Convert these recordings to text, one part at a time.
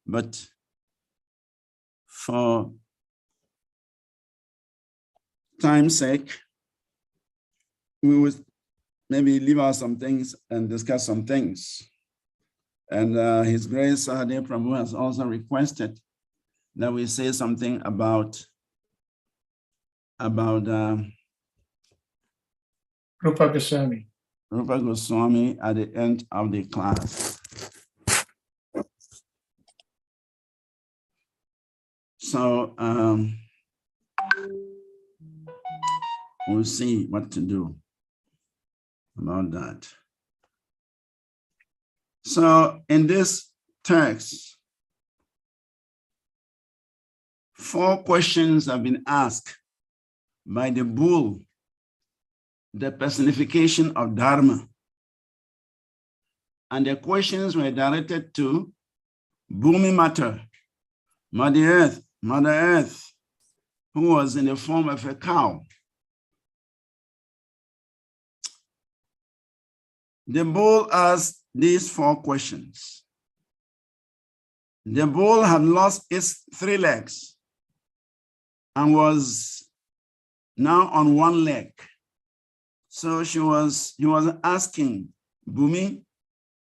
but for time's sake, we would maybe leave out some things and discuss some things. And His Grace Sahadev Prabhu has also requested that we say something about Rupa Goswami. Rupa Goswami at the end of the class. So we'll see what to do about that. So in this text, 4 questions have been asked by the bull, the personification of Dharma. And the questions were directed to Bhumi Mata, Mother Earth, who was in the form of a cow. The bull asked these 4 questions. The bull had lost its 3 legs and was now on 1 leg. So he was asking Bhumi,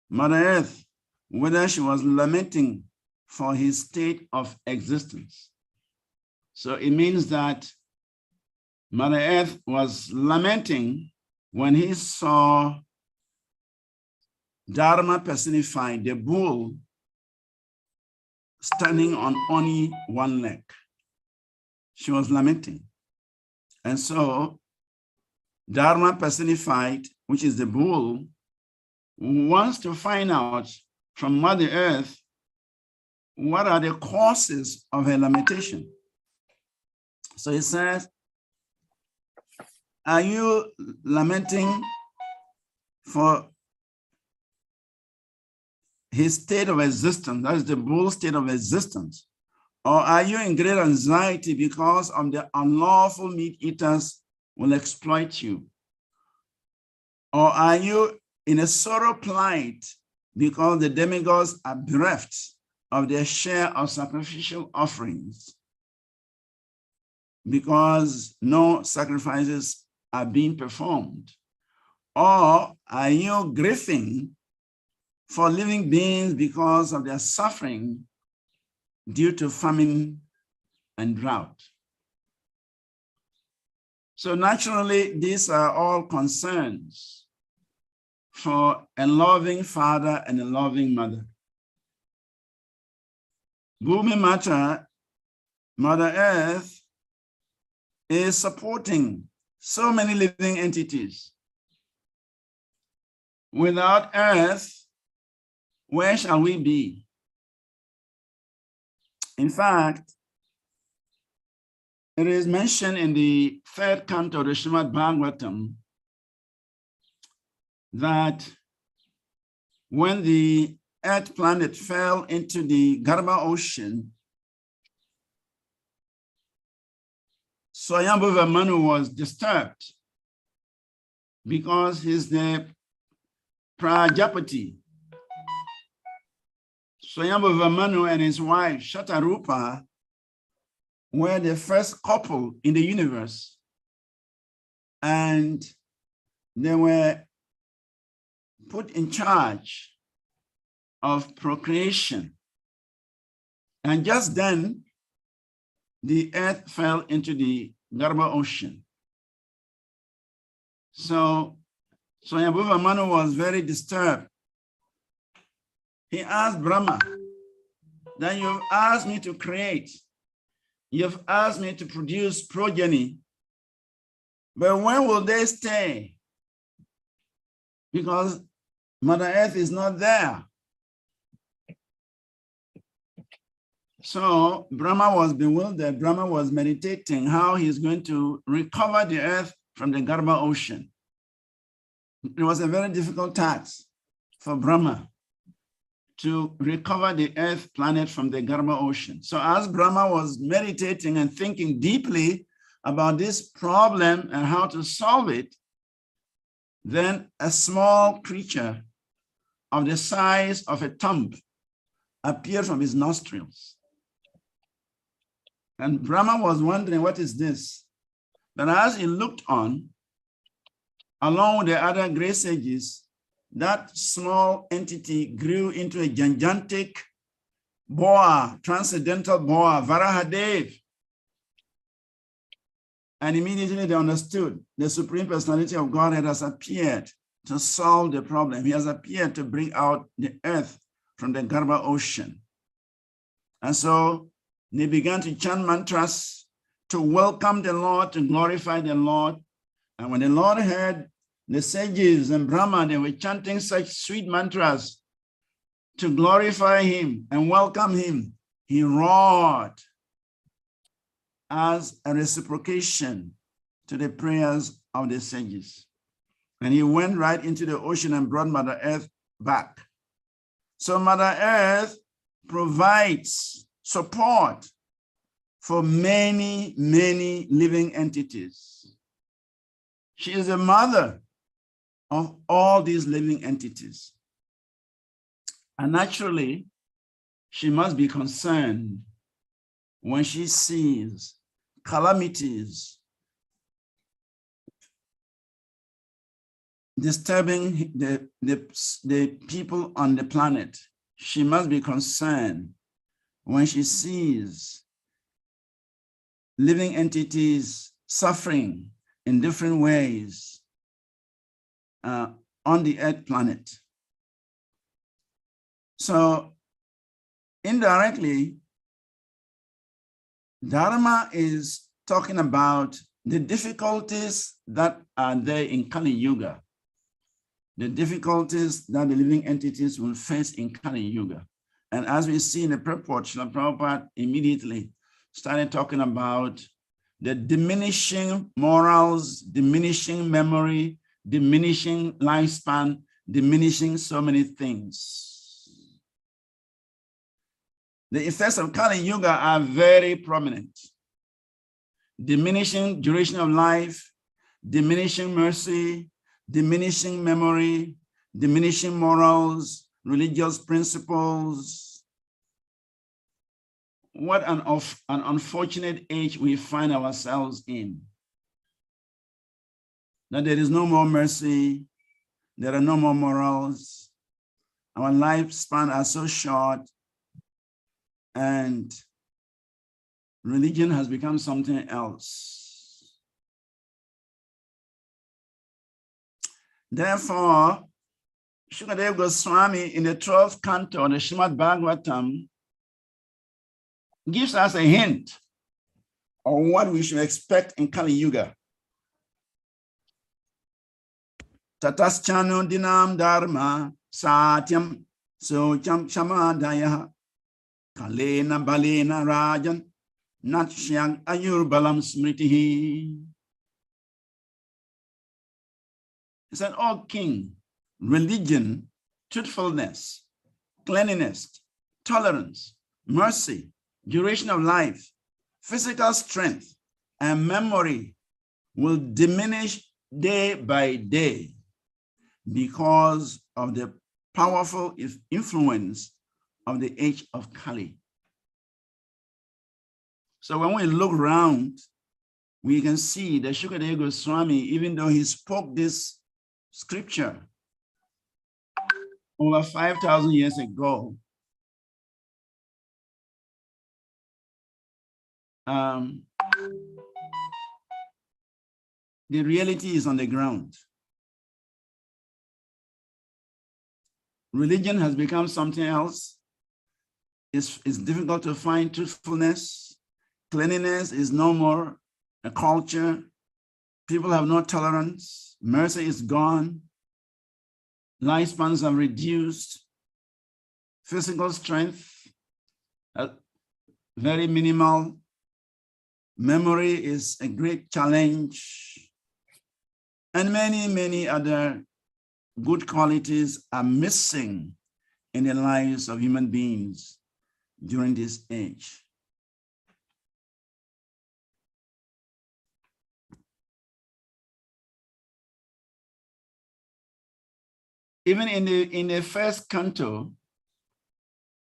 Mother Earth, whether she was lamenting for his state of existence. So it means that Mother Earth was lamenting when he saw Dharma personified, the bull, standing on only 1 leg. She was lamenting. And so Dharma personified, which is the bull, wants to find out from Mother Earth what are the causes of her lamentation. So he says, are you lamenting for his state of existence? That is the bull's state of existence. Or are you in great anxiety because of the unlawful meat eaters will exploit you? Or are you in a sorrow plight because the demigods are bereft of their share of sacrificial offerings, because no sacrifices are being performed? Or are you grieving for living beings because of their suffering due to famine and drought? So naturally, these are all concerns for a loving father and a loving mother. Bhumi Mata, Mother Earth, is supporting so many living entities. Without Earth, where shall we be? In fact, it is mentioned in the 3rd canto of the SRIMAD BHAGAVATAM that when the Earth planet fell into the Garbha ocean, Swayambhuva Manu was disturbed because he's the Prajapati. Swayambhuva Manu and his wife Shatarupa were the first couple in the universe, and they were put in charge of procreation. And just then, the Earth fell into the Garbha ocean. So Swayambhuva Manu was very disturbed. He asked Brahma, that you've asked me to create, you've asked me to produce progeny, but when will they stay? Because Mother Earth is not there. So Brahma was bewildered. Brahma was meditating how he's going to recover the earth from the Garbha ocean. It was a very difficult task for Brahma to recover the earth planet from the Garbha ocean. So as Brahma was meditating and thinking deeply about this problem and how to solve it, then a small creature of the size of a thumb appeared from his nostrils. And Brahma was wondering, what is this? But as he looked on, along with the other great sages, that small entity grew into a gigantic boa, transcendental boa, Varahadev. And immediately they understood the Supreme Personality of Godhead has appeared to solve the problem. He has appeared to bring out the earth from the Garbha ocean. And so they began to chant mantras to welcome the Lord, to glorify the Lord. And when the Lord heard the sages and Brahma, they were chanting such sweet mantras to glorify him and welcome him, he roared as a reciprocation to the prayers of the sages. And he went right into the ocean and brought Mother Earth back. So Mother Earth provides support for many, many living entities. She is the mother of all these living entities. And naturally, she must be concerned when she sees calamities disturbing the people on the planet. She must be concerned when she sees living entities suffering in different ways on the earth planet. So indirectly, Dharma is talking about the difficulties that are there in Kali Yuga, the difficulties that the living entities will face in Kali Yuga. And as we see in the purport, Srila Prabhupada immediately started talking about the diminishing morals, diminishing memory, diminishing lifespan, diminishing so many things. The effects of Kali Yuga are very prominent. Diminishing duration of life, diminishing mercy, diminishing memory, diminishing morals, religious principles. What an unfortunate age we find ourselves in. That there is no more mercy, there are no more morals, our lifespan are so short, and religion has become something else. Therefore, Shukadeva Goswami in the 12th canto of the SRIMAD BHAGAVATAM gives us a hint of what we should expect in Kali Yuga. Tataschano dinam dharma satyam socham shamadaya kalena balena rajan natshyang ayur balam smritihi. He said, "O king, religion, truthfulness, cleanliness, tolerance, mercy, duration of life, physical strength, and memory will diminish day by day because of the powerful influence of the age of Kali." So when we look around, we can see that Shukadeva Goswami, even though he spoke this scripture over 5,000 years ago, the reality is on the ground. Religion has become something else. It's difficult to find truthfulness. Cleanliness is no more a culture. People have no tolerance. Mercy is gone. Lifespans have reduced. Physical strength, very minimal. Memory is a great challenge. And many, many other good qualities are missing in the lives of human beings during this age. Even in the first canto,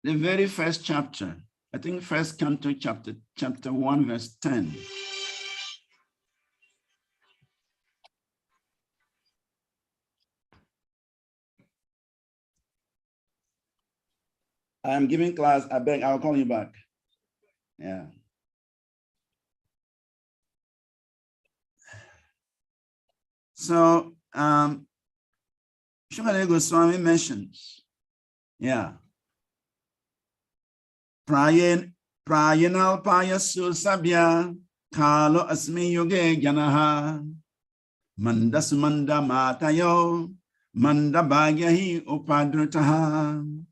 the very first chapter. I think first canto, chapter 1, verse 10. I'm giving class. I beg, I'll call you back. Yeah. So, Shukadeva Goswami mentions, yeah. Prayanal payasu sabya kalo asmi yoge janaha mandas manda matayo manda bhagyahi upadritaha.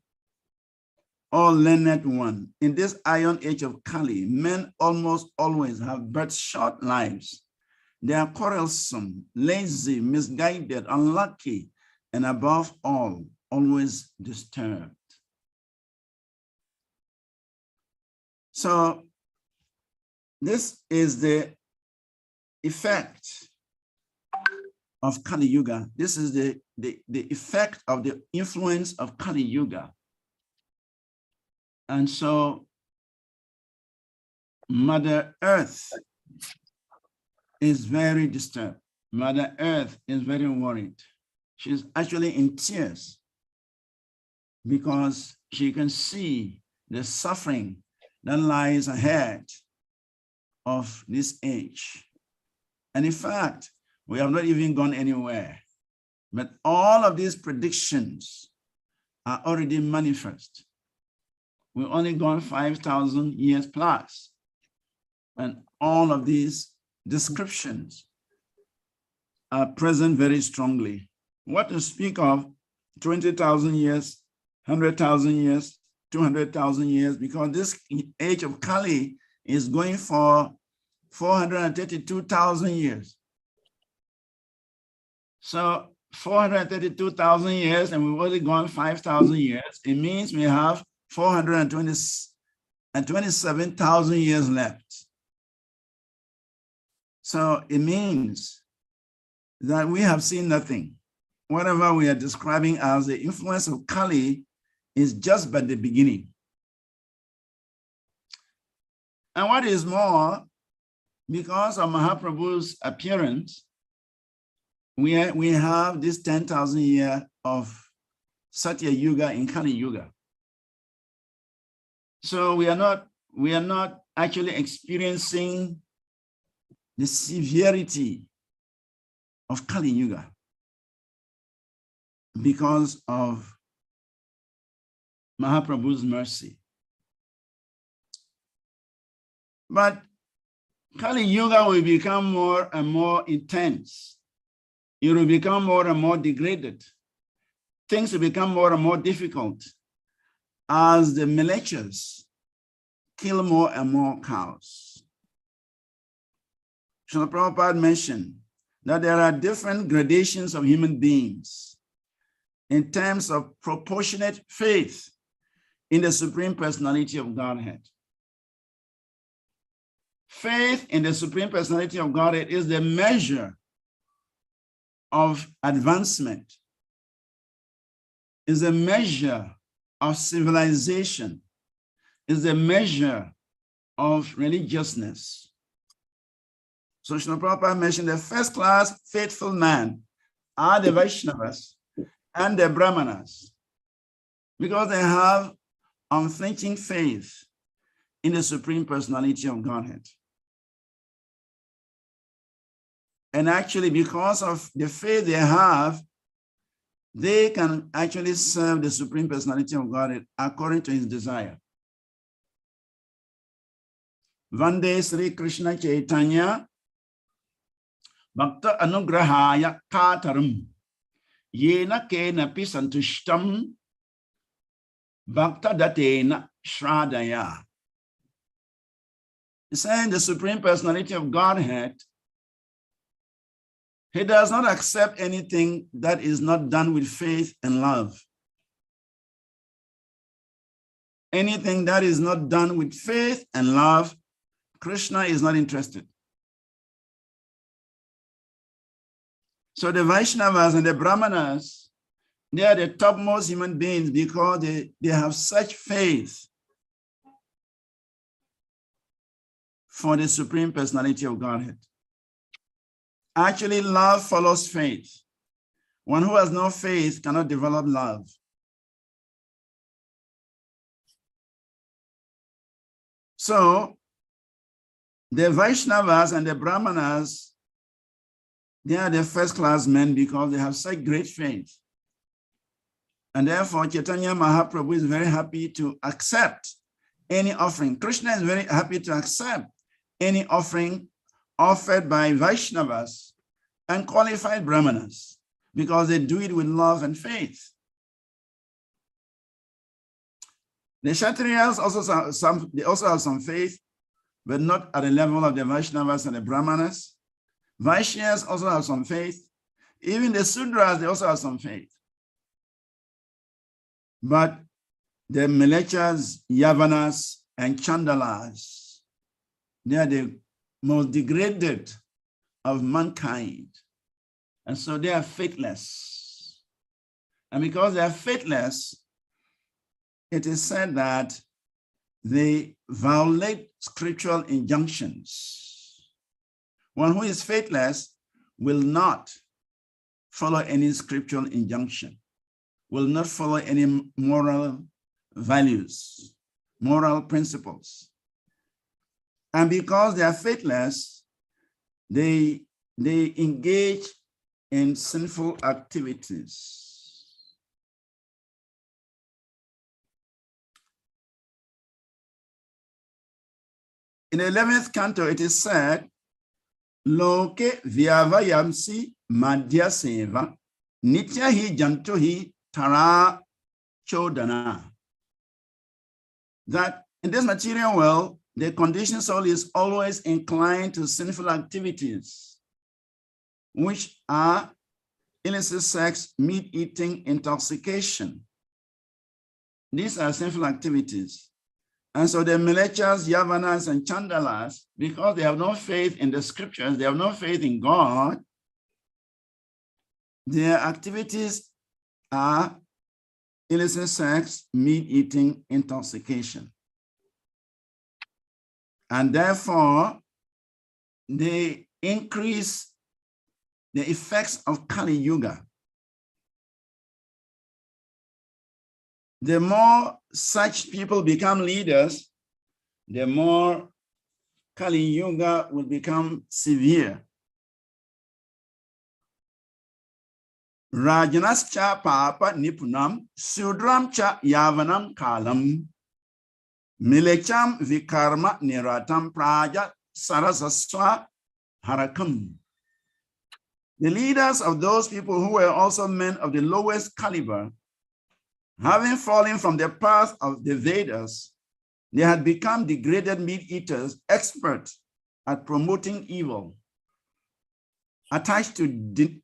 All learned one. In this iron age of Kali, men almost always have but short lives. They are quarrelsome, lazy, misguided, unlucky, and above all, always disturbed. So this is the effect of Kali Yuga. This is the effect of the influence of Kali Yuga. And so Mother Earth is very disturbed. Mother Earth is very worried. She's actually in tears because she can see the suffering that lies ahead of this age. And in fact, we have not even gone anywhere, but all of these predictions are already manifest. We've only gone 5,000 years plus. And all of these descriptions are present very strongly. What to speak of 20,000 years, 100,000 years, 200,000 years, because this age of Kali is going for 432,000 years. So 432,000 years, and we've only gone 5,000 years. It means we have 427,000 years left. So it means that we have seen nothing. Whatever we are describing as the influence of Kali is just but the beginning. And what is more, because of Mahaprabhu's appearance, we have this 10,000 years of Satya Yuga in Kali Yuga. So we are not actually experiencing the severity of Kali Yuga because of Mahaprabhu's mercy. But Kali Yuga will become more and more intense. It will become more and more degraded. Things will become more and more difficult as the militias kill more and more cows. Srila Prabhupada mentioned that there are different gradations of human beings in terms of proportionate faith in the Supreme Personality of Godhead. Faith in the Supreme Personality of Godhead is the measure of advancement, is a measure of civilization, is a measure of religiousness. So Srila Prabhupada mentioned the first class faithful man are the Vaishnavas and the Brahmanas, because they have unflinching faith in the Supreme Personality of Godhead. And actually, because of the faith they have, they can actually serve the Supreme Personality of Godhead according to his desire. Vande Sri Krishna Chaitanya Bhakta Anugrahaya Kataram Yena Kena Pisantushtam Bhakta Datena Shradaya. He's saying the Supreme Personality of Godhead, he does not accept anything that is not done with faith and love. Anything that is not done with faith and love, Krishna is not interested. So the Vaishnavas and the Brahmanas, They are the topmost human beings because they have such faith for the Supreme Personality of Godhead. Actually, love follows faith. One who has no faith cannot develop love. So, the Vaishnavas and the Brahmanas, they are the first-class men because they have such great faith. And therefore, Chaitanya Mahaprabhu is very happy to accept any offering. Krishna is very happy to accept any offering offered by Vaishnavas and qualified Brahmanas because they do it with love and faith. The Kshatriyas also have some faith, but not at the level of the Vaishnavas and the Brahmanas. Vaishyas also have some faith. Even the Sudras, they also have some faith. But the Mlechas, Yavanas, and Chandalas, they are the most degraded of mankind. And so they are faithless. And because they are faithless, it is said that they violate scriptural injunctions. One who is faithless will not follow any scriptural injunction, will not follow any moral values, moral principles. And because they are faithless, they engage in sinful activities. In the 11th canto, it is said, Loke vyavayamsi madhya seva nityahi jantuhi tara chodana. That in this material world, the conditioned soul is always inclined to sinful activities, which are illicit sex, meat eating, intoxication. These are sinful activities. And so the Mlechas, Yavanas, and Chandalas, because they have no faith in the scriptures, they have no faith in God, their activities are illicit sex, meat eating, intoxication. And therefore, they increase the effects of Kali Yuga. The more such people become leaders, the more Kali Yuga will become severe. Rajanas cha papa nipunam, sudram cha yavanam kalam, milecham vikarma niratam praja sarasaswa harakam. The leaders of those people who were also men of the lowest caliber, having fallen from the path of the Vedas, they had become degraded meat-eaters, expert at promoting evil, attached to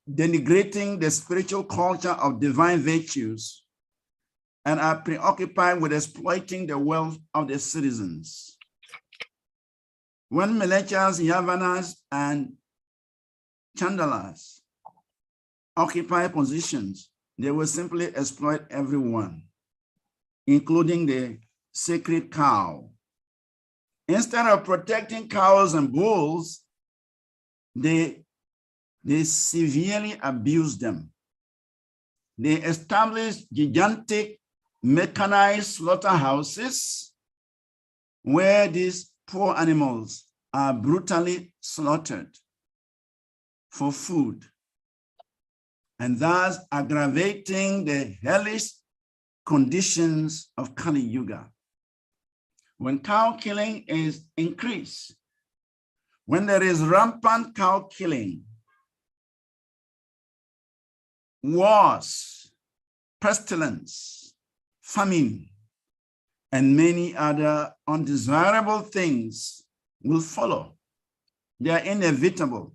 denigrating the spiritual culture of divine virtues, and are preoccupied with exploiting the wealth of the citizens. When Mlechas, Yavanas, and Chandalas occupy positions, they will simply exploit everyone, including the sacred cow. Instead of protecting cows and bulls, they severely abuse them. They establish gigantic mechanized slaughterhouses where these poor animals are brutally slaughtered for food, and thus aggravating the hellish conditions of Kali Yuga. When cow killing is increased, when there is rampant cow killing, wars, pestilence, famine, and many other undesirable things will follow. They are inevitable,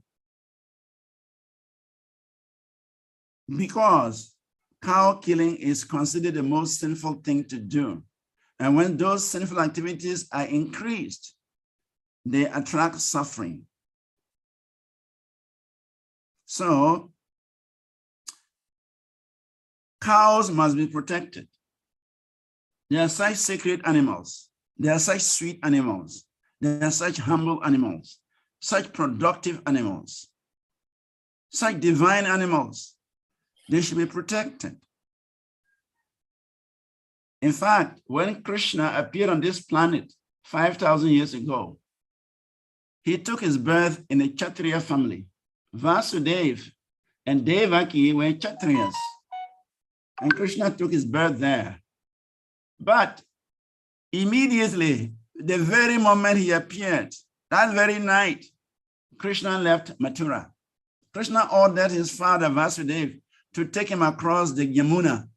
because cow killing is considered the most sinful thing to do. And when those sinful activities are increased, they attract suffering. So Cows must be protected. They are such sacred animals. They are such sweet animals. They are such humble animals, such productive animals, such divine animals. They should be protected. In fact, when Krishna appeared on this planet 5,000 years ago, he took his birth in a Kshatriya family. Vasudeva and Devaki were Kshatriyas, and Krishna took his birth there. But immediately, the very moment he appeared, that very night, Krishna left Mathura. Krishna ordered his father Vasudeva to take him across the Yamuna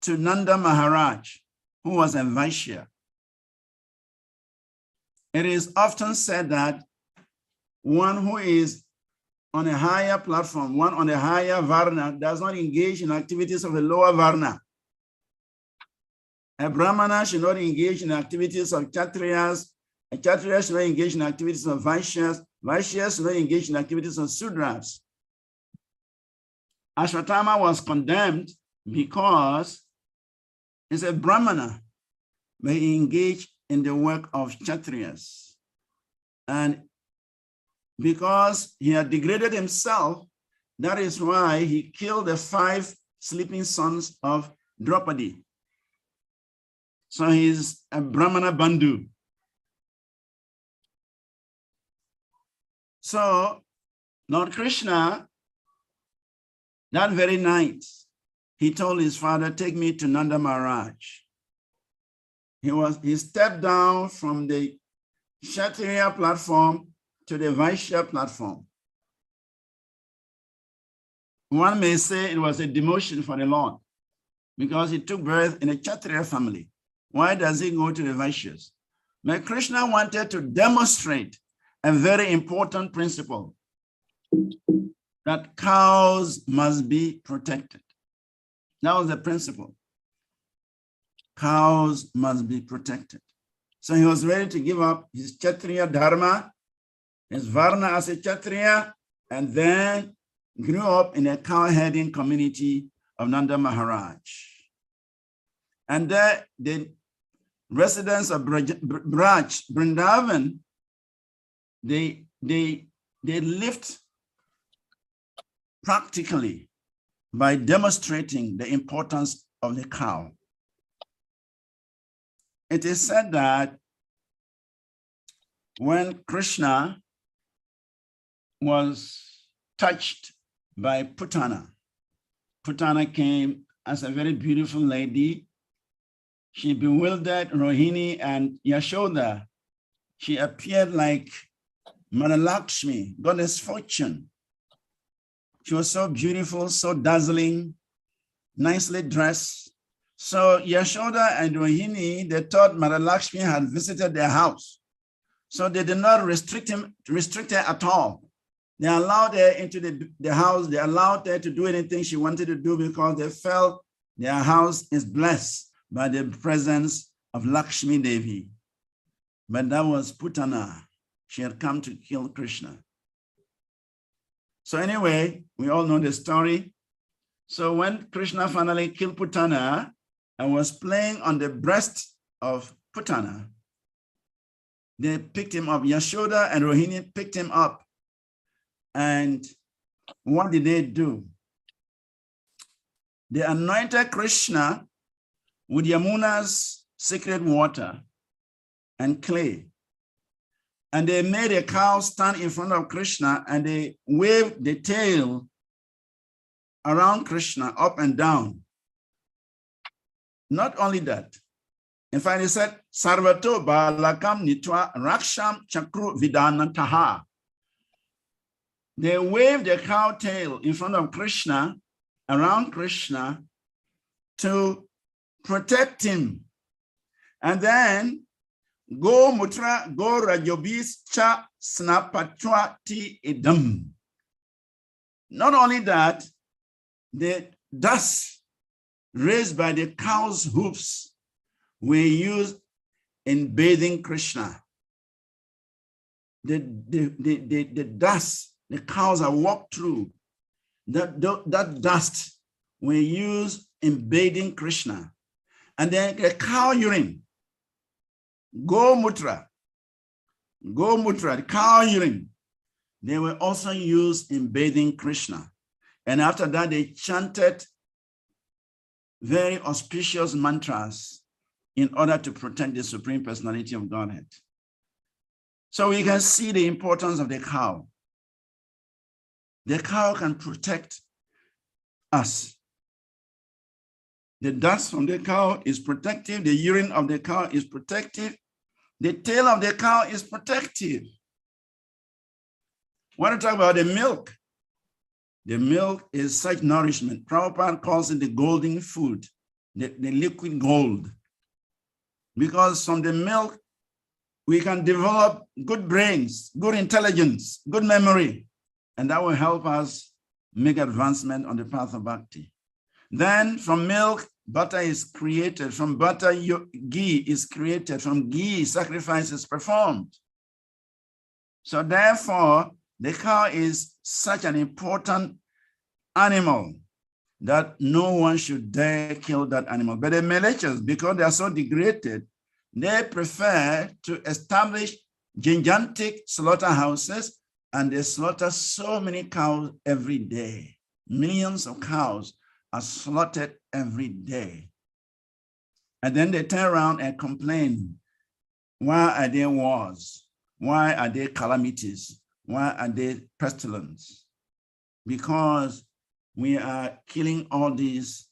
to Nanda Maharaj, who was a Vaishya. It is often said that one who is on a higher platform, one on a higher Varna, does not engage in activities of a lower Varna. A Brahmana should not engage in activities of Kshatriyas, a Kshatriya should not engage in activities of Vaishyas, Vaishyas should not engage in activities of Sudras. Ashwatthama was condemned because he's a Brahmana, but he engaged in the work of Kshatriyas. And because he had degraded himself, that is why he killed the 5 sleeping sons of Draupadi. So he's a Brahmana Bandhu. So Lord Krishna, that very night, he told his father, take me to Nanda Maharaj. He stepped down from the Kshatriya platform to the Vaishya platform. One may say it was a demotion for the Lord because he took birth in a Kshatriya family. Why does he go to the Vaishyas? But Krishna wanted to demonstrate a very important principle, that cows must be protected. That was the principle. Cows must be protected. So he was ready to give up his Kshatriya Dharma, his Varna as a Kshatriya, and then grew up in a cow-herding community of Nanda Maharaj. And there, the residents of Braj, Vrindavan, they lived practically by demonstrating the importance of the cow. It is said that when Krishna was touched by Putana, Putana came as a very beautiful lady. She bewildered Rohini and Yashoda. She appeared like Mother Lakshmi, goddess fortune. She was so beautiful, so dazzling, nicely dressed. So Yashoda and Rohini, they thought Mother Lakshmi had visited their house. So they did not restrict her at all. They allowed her into the house. They allowed her to do anything she wanted to do because they felt their house is blessed by the presence of Lakshmi Devi. But that was Putana. She had come to kill Krishna. So anyway, we all know the story. So when Krishna finally killed Putana and was playing on the breast of Putana, they picked him up. Yashoda and Rohini picked him up. And what did they do? They anointed Krishna with Yamuna's sacred water and clay. And they made a cow stand in front of Krishna and they waved the tail around Krishna up and down. Not only that, in fact, he said, Sarvato Balakam Nitwa Raksham Chakru Vidanantaha. They waved the cow tail in front of Krishna, around Krishna, to protect him. And then, Go Mutra, Go Rajobis Cha Snapatwa Ti Idam. Not only that, the dust raised by the cow's hoofs were used in bathing Krishna. The dust the cows have walked through, that dust we use in bathing Krishna. And then the cow urine, Gomutra, the cow urine, they were also used in bathing Krishna. And after that, they chanted very auspicious mantras in order to protect the Supreme Personality of Godhead. So we can see the importance of the cow. The cow can protect us. The dust from the cow is protective. The urine of the cow is protective. The tail of the cow is protective. When we talk about the milk is such nourishment. Prabhupada calls it the golden food, the liquid gold. Because from the milk, we can develop good brains, good intelligence, good memory, and that will help us make advancement on the path of bhakti. Then from milk, butter is created. From butter, ghee is created. From ghee, sacrifice is performed. So therefore, the cow is such an important animal that no one should dare kill that animal. But the Malaysians, because they are so degraded, they prefer to establish gigantic slaughterhouses, and they slaughter so many cows every day. Millions of cows are slaughtered every day. And then they turn around and complain, why are there wars? Why are there calamities? Why are there pestilence? Because we are killing all these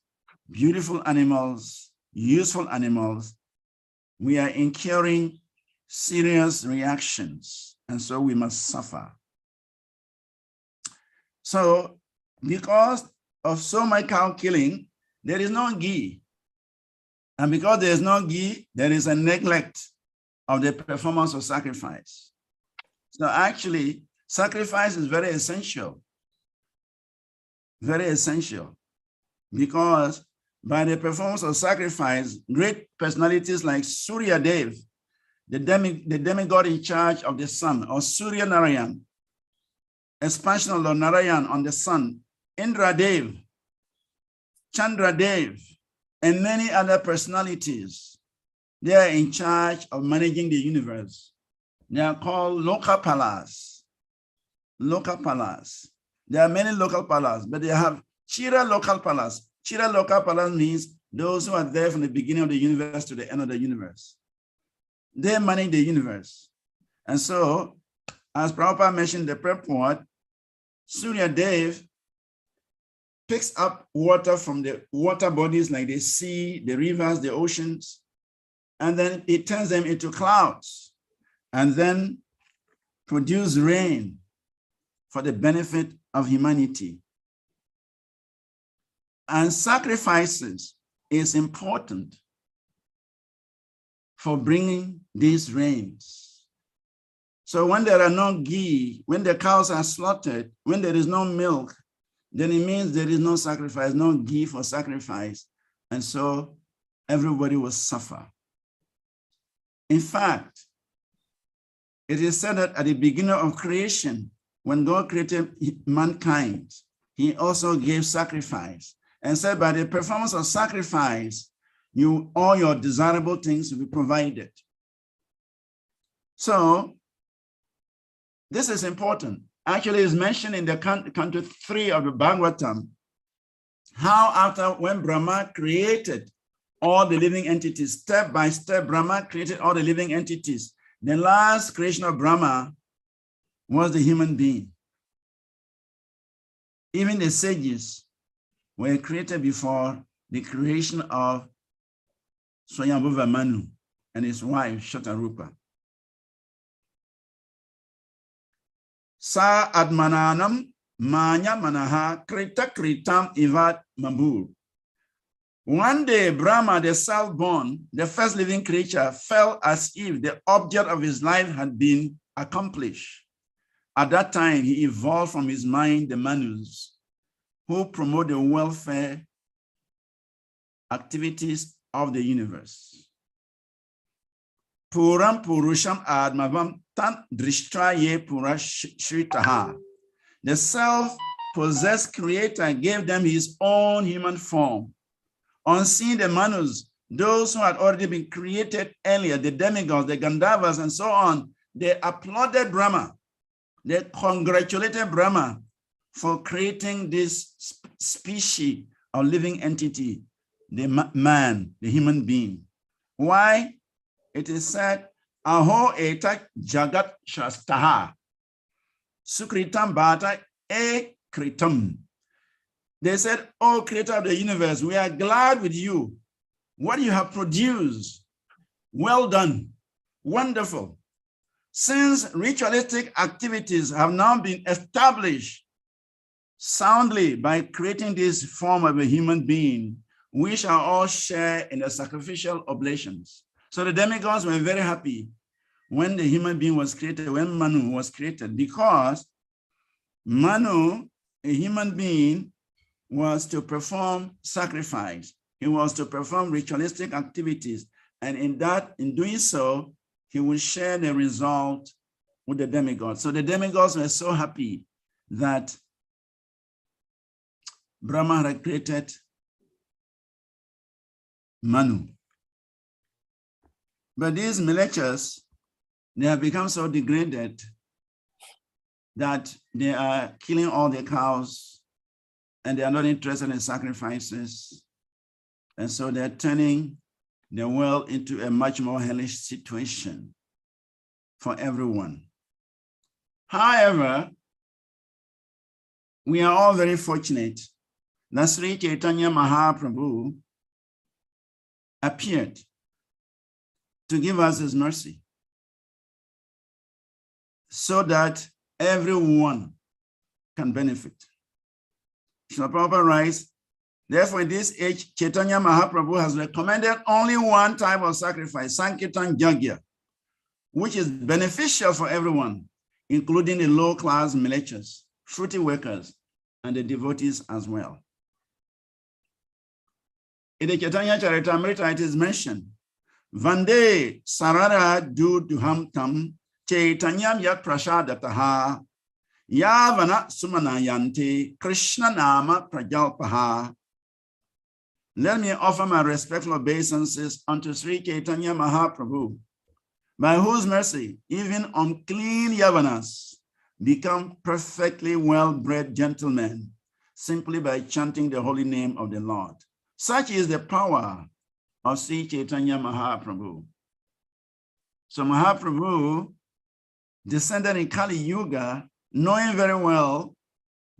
beautiful animals, useful animals. We are incurring serious reactions, and so we must suffer. So because of so much cow killing, there is no ghee. And because there is no ghee, there is a neglect of the performance of sacrifice. So actually, sacrifice is very essential. Very essential. Because by the performance of sacrifice, great personalities like Surya Dev, the demigod in charge of the sun, or Surya Narayan, expansion of Lord Narayan on the sun, Indra Dev, Chandra Dev, and many other personalities, they are in charge of managing the universe. They are called Lokapalas. Lokapalas. There are many local palas, but they have Chira local palas. Chira local palas means those who are there from the beginning of the universe to the end of the universe. They manage the universe. And so, as Prabhupada mentioned in the purport, Surya Dev picks up water from the water bodies like the sea, the rivers, the oceans, and then it turns them into clouds, and then produce rain for the benefit of humanity. And sacrifices is important for bringing these rains. So when there are no ghee, when the cows are slaughtered, when there is no milk, then it means there is no sacrifice, no ghee for sacrifice. And so everybody will suffer. In fact, it is said that at the beginning of creation, when God created mankind, he also gave sacrifice and said by the performance of sacrifice, all your desirable things will be provided. So this is important. Actually, it's mentioned in the canto 3 of the Bhagavatam, how after when Brahma created all the living entities, step by step, Brahma created all the living entities. The last creation of Brahma was the human being. Even the sages were created before the creation of Swayambhuva Manu and his wife, Shatarupa. Sa admananam manya manaha krita kritam ivat mambur. One day, Brahma, the self-born, the first living creature, felt as if the object of his life had been accomplished. At that time, he evolved from his mind the Manus, who promote the welfare activities of the universe. Puram Purusham Admavam Tan Drishtraye Purashritaha. The self possessed creator gave them his own human form. On seeing the Manus, those who had already been created earlier, the demigods, the Gandharvas, and so on, they applauded Brahma. They congratulated Brahma for creating this species of living entity, the man, the human being. Why? It is said, Aho eta jagat shastaha, sukritam bhata e kritam. They said, oh, creator of the universe, we are glad with you. What you have produced, well done, wonderful. Since ritualistic activities have now been established soundly by creating this form of a human being, we shall all share in the sacrificial oblations. So the demigods were very happy when the human being was created, when Manu was created, because Manu, a human being, was to perform sacrifice. He was to perform ritualistic activities. And in doing so, he will share the result with the demigods. So the demigods were so happy that Brahma had created Manu. But these militias, they have become so degraded that they are killing all the cows and they are not interested in sacrifices. And so they're turning the world into a much more hellish situation for everyone. However, we are all very fortunate that Sri Chaitanya Mahaprabhu appeared to give us his mercy so that everyone can benefit. Srila Prabhupada writes, therefore, in this age, Chaitanya Mahaprabhu has recommended only one type of sacrifice, Sankirtan Yajna, which is beneficial for everyone, including the low-class militias, fruity workers, and the devotees as well. In the Chaitanya Charitamrita, it is mentioned, Vande Sarara Duduham Tam Chaitanyam Yat Prashadataha Yavana Sumanayanti Krishna Nama Prajalpaha. Let me offer my respectful obeisances unto Sri Chaitanya Mahaprabhu, by whose mercy even unclean Yavanas become perfectly well-bred gentlemen simply by chanting the holy name of the Lord. Such is the power of Sri Chaitanya Mahaprabhu. So Mahaprabhu descended in Kali Yuga, knowing very well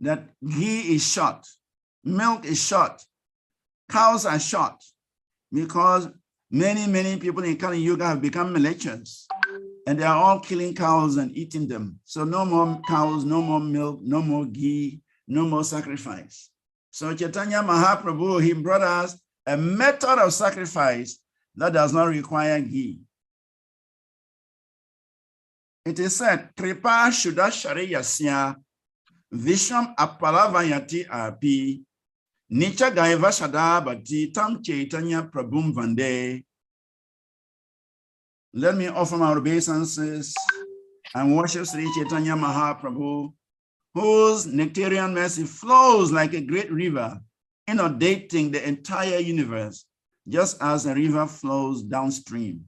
that ghee is short, milk is short, cows are short, because many people in Kali Yuga have become militias, and they are all killing cows and eating them. So no more cows, no more milk, no more ghee, no more sacrifice. So Chaitanya Mahaprabhu, he brought us a method of sacrifice that does not require ghee. It is said, Kripa Shuddha Shariyasya Visham Apalavayati Api Nicha Gaiva Shadabati Tam Chaitanya Prabhum Vande. Let me offer my obeisances and worship Sri Chaitanya Mahaprabhu, whose nectarian mercy flows like a great river, inundating the entire universe, just as a river flows downstream.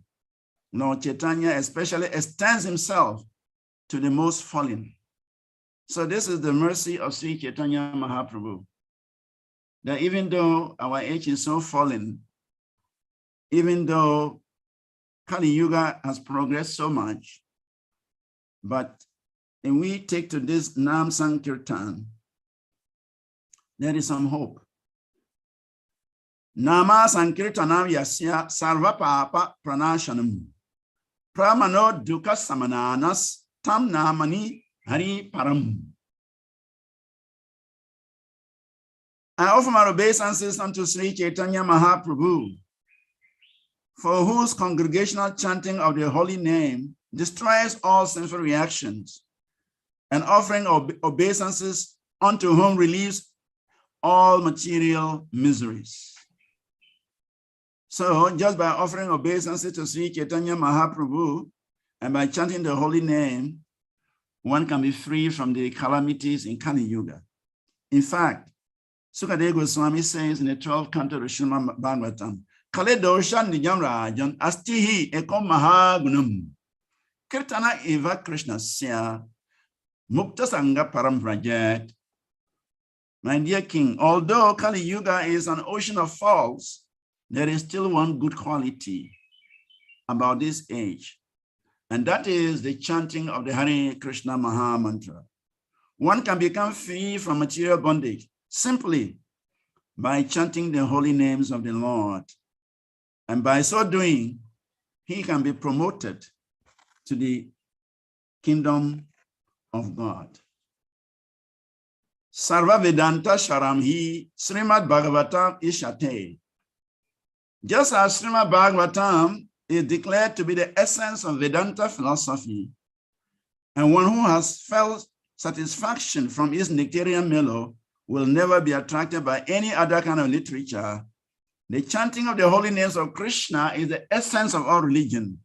Lord Chaitanya especially extends himself to the most fallen. So this is the mercy of Sri Chaitanya Mahaprabhu, that even though our age is so fallen, even though Kali Yuga has progressed so much, but when we take to this Nam Sankirtan, there is some hope. Nama Sankirtanam Yasya Sarva Papa Pranashanam Pramano Dukkha Samananas Tam Namani Hari Param. I offer my obeisances unto Sri Chaitanya Mahaprabhu, for whose congregational chanting of the holy name destroys all sinful reactions, and offering obeisances unto whom relieves all material miseries. So just by offering obeisances to Sri Chaitanya Mahaprabhu and by chanting the holy name, one can be free from the calamities in Kali Yuga. In fact, Sukadeva Goswami says in the 12th canto of Srimad Bhagavatam, Kale dosha nijam rajan astihi ekom mahagunam. Kirtana eva Krishna sya mukta sangha param vrajat. My dear king, although Kali Yuga is an ocean of faults, there is still one good quality about this age, and that is the chanting of the Hare Krishna Maha Mantra. One can become free from material bondage simply by chanting the holy names of the Lord. And by so doing, he can be promoted to the kingdom of God. Sarva Vedanta Sharamhi SRIMAD BHAGAVATAM Ishate. Just as SRIMAD BHAGAVATAM is declared to be the essence of Vedanta philosophy, and one who has felt satisfaction from its nectarian mellow will never be attracted by any other kind of literature, the chanting of the holy names of Krishna is the essence of all religion.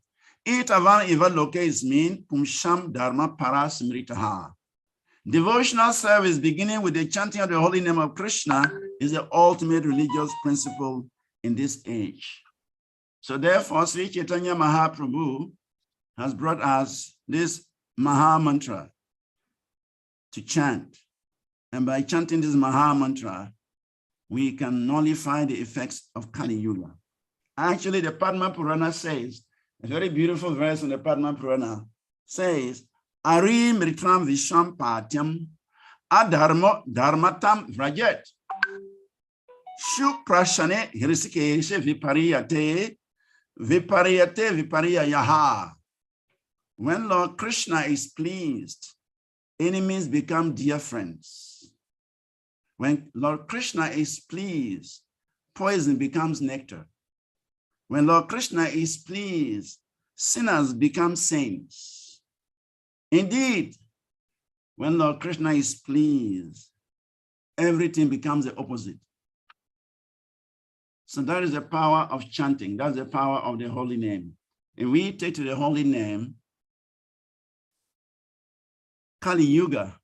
Itavan eva loke is mean pumsham dharma para smritaha. Devotional service beginning with the chanting of the holy name of Krishna is the ultimate religious principle in this age. So therefore, Sri Chaitanya Mahaprabhu has brought us this Maha Mantra to chant. And by chanting this Maha Mantra, we can nullify the effects of Kali Yuga. Actually, the Padma Purana says, a very beautiful verse in the Padma Purana says, Ari Mritram Visham Patyam Adharmo Dharmatam Vrajet Shu Prashane Hrisikeshe Vipariyate Vipariyaha. When Lord Krishna is pleased, enemies become dear friends. When Lord Krishna is pleased, poison becomes nectar. When Lord Krishna is pleased, sinners become saints. Indeed, when Lord Krishna is pleased, everything becomes the opposite. So that is the power of chanting. That's the power of the holy name. If we take to the holy name, Kali Yuga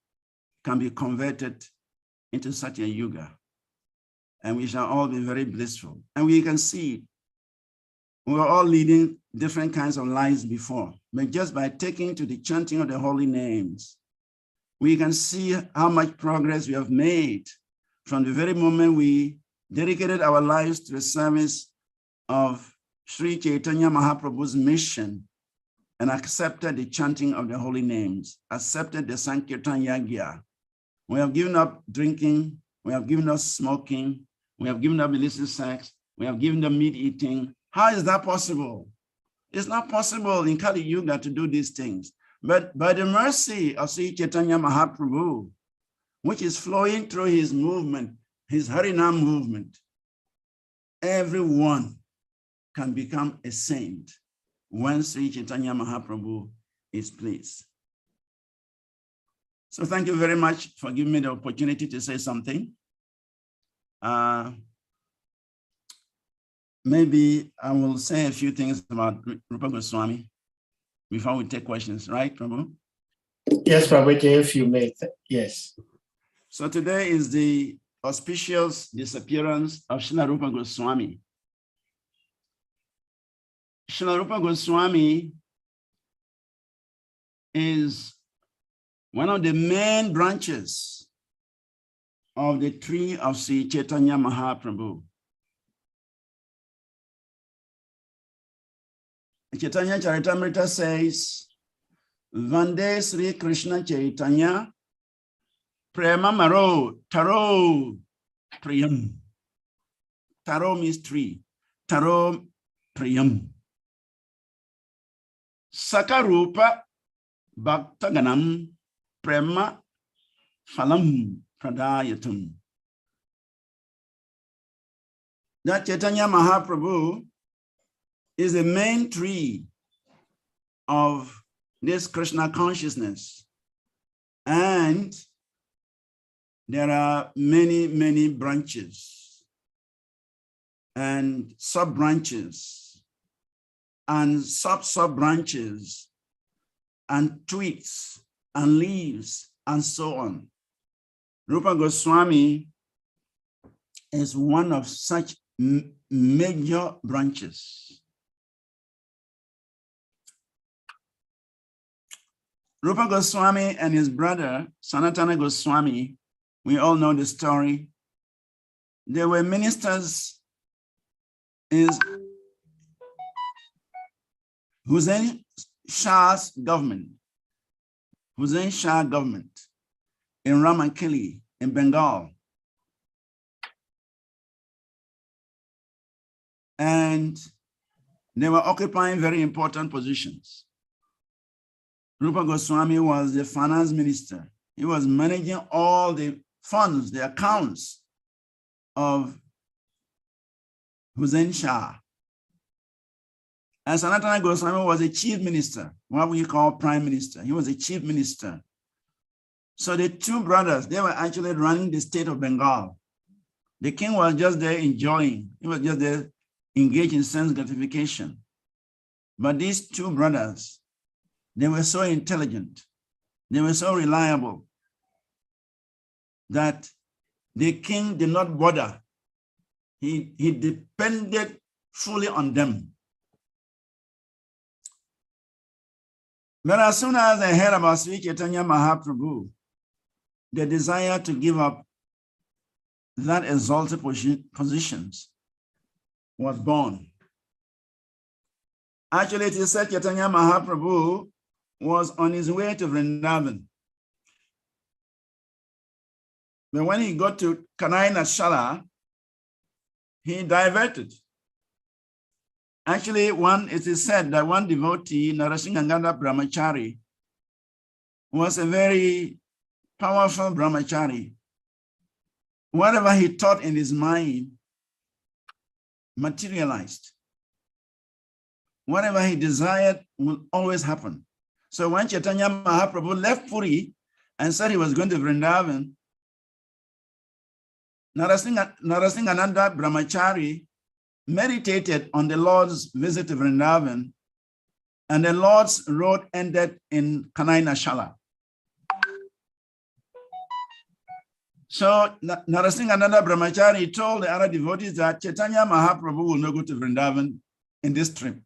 can be converted into Satya Yuga, and we shall all be very blissful. And we can see we were all leading different kinds of lives before, but just by taking to the chanting of the holy names, we can see how much progress we have made from the very moment we dedicated our lives to the service of Sri Chaitanya Mahaprabhu's mission and accepted the chanting of the holy names, accepted the Sankirtan Yagya. We have given up drinking, we have given up smoking, we have given up illicit sex, we have given up meat eating. How is that possible? It's not possible in Kali Yuga to do these things. But by the mercy of Sri Chaitanya Mahaprabhu, which is flowing through his movement, his Harinam movement, everyone can become a saint when Sri Chaitanya Mahaprabhu is pleased. So thank you very much for giving me the opportunity to say something. Maybe I will say a few things about Rupa Goswami before we take questions, right, Prabhu? Yes, Prabhu, if you may, yes. So today is the auspicious disappearance of Srila Rupa Goswami. Srila Rupa Goswami is one of the main branches of the tree of Sri Chaitanya Mahaprabhu. Chaitanya Charitamrita says, Vande Sri Krishna Chaitanya Prema Maro Taro Priyam. Taro means tree. Taro Priyam. Sakarupa Bhaktaganam Prema Phalam Pradayatum. That Chaitanya Mahaprabhu is the main tree of this Krishna consciousness. And there are many, many branches and sub-branches and sub-sub-branches and twigs and leaves and so on. Rupa Goswami is one of such major branches. Rupa Goswami and his brother, Sanatana Goswami, we all know the story. They were ministers in Hussain Shah's government, Hussain Shah government in Ramankeli in Bengal. And they were occupying very important positions. Rupa Goswami was the finance minister. He was managing all the funds, the accounts of Hussain Shah. And Sanatana Goswami was a chief minister, what we call prime minister. He was a chief minister. So the two brothers, they were actually running the state of Bengal. The king was just there enjoying. He was just there engaged in sense gratification. But these two brothers, they were so intelligent, they were so reliable that the king did not bother. He depended fully on them. But as soon as I heard about Sri Chaitanya Mahaprabhu, the desire to give up that exalted positions was born. Actually, it is said Chaitanya Mahaprabhu was on his way to Vrindavan. But when he got to Krsna, he diverted. Actually, it is said that one devotee, Narasingangada Brahmachari, was a very powerful Brahmachari. Whatever he thought in his mind materialized. Whatever he desired will always happen. So when Chaitanya Mahaprabhu left Puri and said he was going to Vrindavan, Narasingananda Brahmachari meditated on the Lord's visit to Vrindavan, and the Lord's road ended in Krsna. So Narasingananda Brahmachari told the other devotees that Chaitanya Mahaprabhu will not go to Vrindavan in this trip.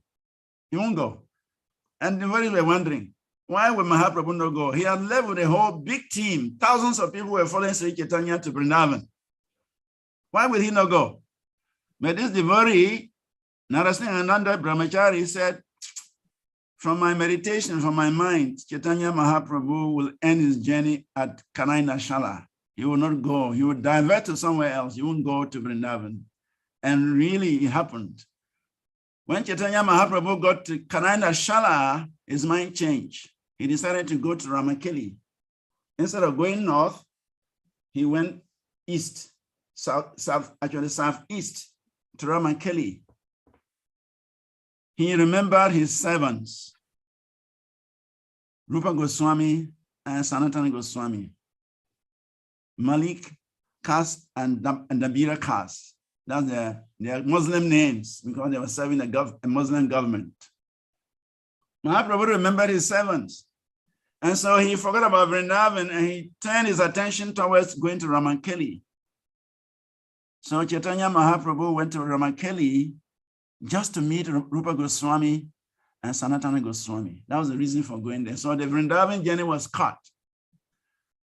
He won't go. And the devotees were wondering, why would Mahaprabhu not go? He had left with a whole big team. Thousands of people were following Sri Chaitanya to Vrindavan. Why would he not go? But this devotee, Narasingananda Brahmachari, said, from my meditation, from my mind, Chaitanya Mahaprabhu will end his journey at Krsna. He will not go. He would divert to somewhere else. He won't go to Vrindavan. And really, it happened. When Chaitanya Mahaprabhu got to Krsna, his mind changed. He decided to go to Ramankeli. Instead of going north, he went east, southeast to Ramankeli. He remembered his servants, Rupa Goswami and Sanatana Goswami, Malik Kas and Dabira Kas. That's their Muslim names because they were serving a Muslim government. Mahaprabhu remembered his servants. And so he forgot about Vrindavan and he turned his attention towards going to Ramankeli. So Chaitanya Mahaprabhu went to Ramankeli just to meet Rupa Goswami and Sanatana Goswami. That was the reason for going there. So the Vrindavan journey was cut.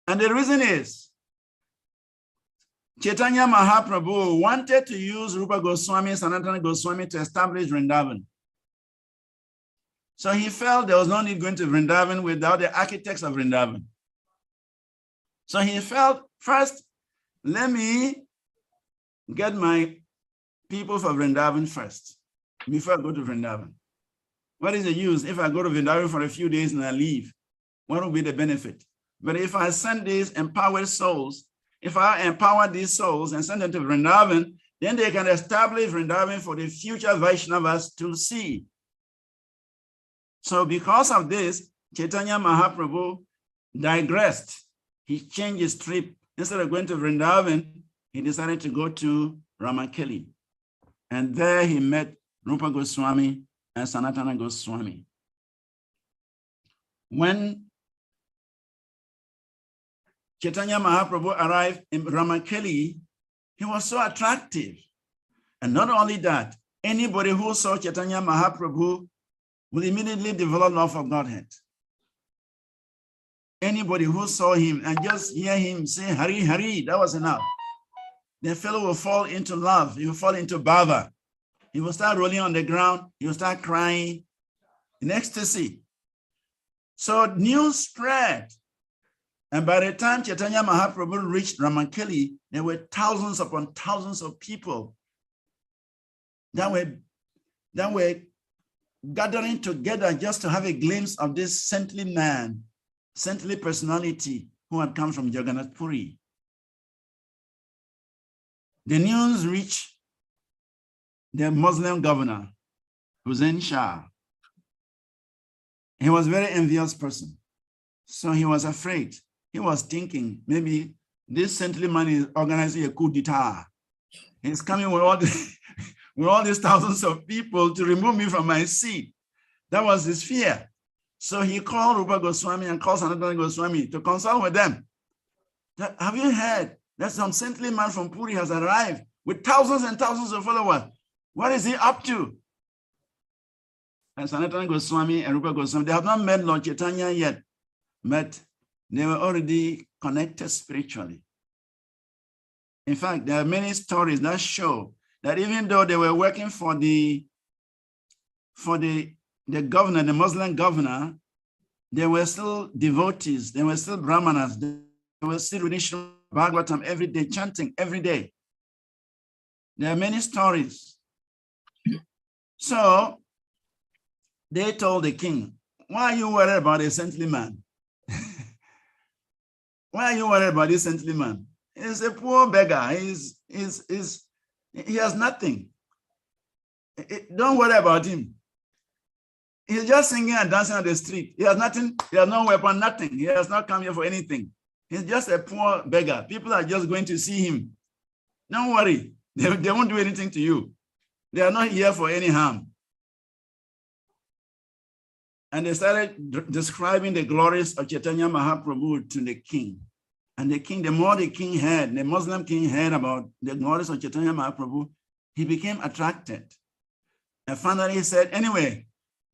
And the reason is, Chaitanya Mahaprabhu wanted to use Rupa Goswami, Sanatana Goswami to establish Vrindavan. So he felt there was no need going to Vrindavan without the architects of Vrindavan. So he felt, first, let me get my people for Vrindavan first, before I go to Vrindavan. What is the use if I go to Vrindavan for a few days and I leave? What will be the benefit? But if I send these empowered souls, if I empower these souls and send them to Vrindavan, then they can establish Vrindavan for the future Vaishnavas to see. So because of this, Chaitanya Mahaprabhu digressed. He changed his trip. Instead of going to Vrindavan, he decided to go to Ramankeli. And there he met Rupa Goswami and Sanatana Goswami. When Chaitanya Mahaprabhu arrived in Ramakeli, he was so attractive. And not only that, anybody who saw Chaitanya Mahaprabhu will immediately develop love for Godhead. Anybody who saw him and just hear him say, Hari, Hari, that was enough. The fellow will fall into love. He will fall into bhava. He will start rolling on the ground. He will start crying in ecstasy. So news spread. And by the time Chaitanya Mahaprabhu reached Ramakeli, there were thousands upon thousands of people that were gathering together just to have a glimpse of this saintly man, saintly personality who had come from Jagannath Puri. The news reached the Muslim governor, Hussein Shah. He was a very envious person. So he was afraid. He was thinking, maybe this saintly man is organizing a coup d'etat. He's coming with all these thousands of people to remove me from my seat. That was his fear. So he called Rupa Goswami and called Sanatana Goswami to consult with them. Have you heard that some saintly man from Puri has arrived with thousands and thousands of followers? What is he up to? And Sanatana Goswami and Rupa Goswami, they have not met Lord Chaitanya yet, but they were already connected spiritually. In fact, there are many stories that show that even though they were working for the governor, the Muslim governor, they were still devotees, they were still brahmanas, they were still reading BHAGAVATAM every day, chanting every day. There are many stories. So they told the king, why are you worried about a saintly man? Why are you worried about this saintly man? He's a poor beggar. He has nothing. Don't worry about him. He's just singing and dancing on the street. He has nothing. He has no weapon, nothing. He has not come here for anything. He's just a poor beggar. People are just going to see him. Don't worry. They won't do anything to you. They are not here for any harm. And they started describing the glories of Chaitanya Mahaprabhu to the king. And the king, the more the king heard, the Muslim king heard about the glories of Chaitanya Mahaprabhu, he became attracted. And finally he said, anyway,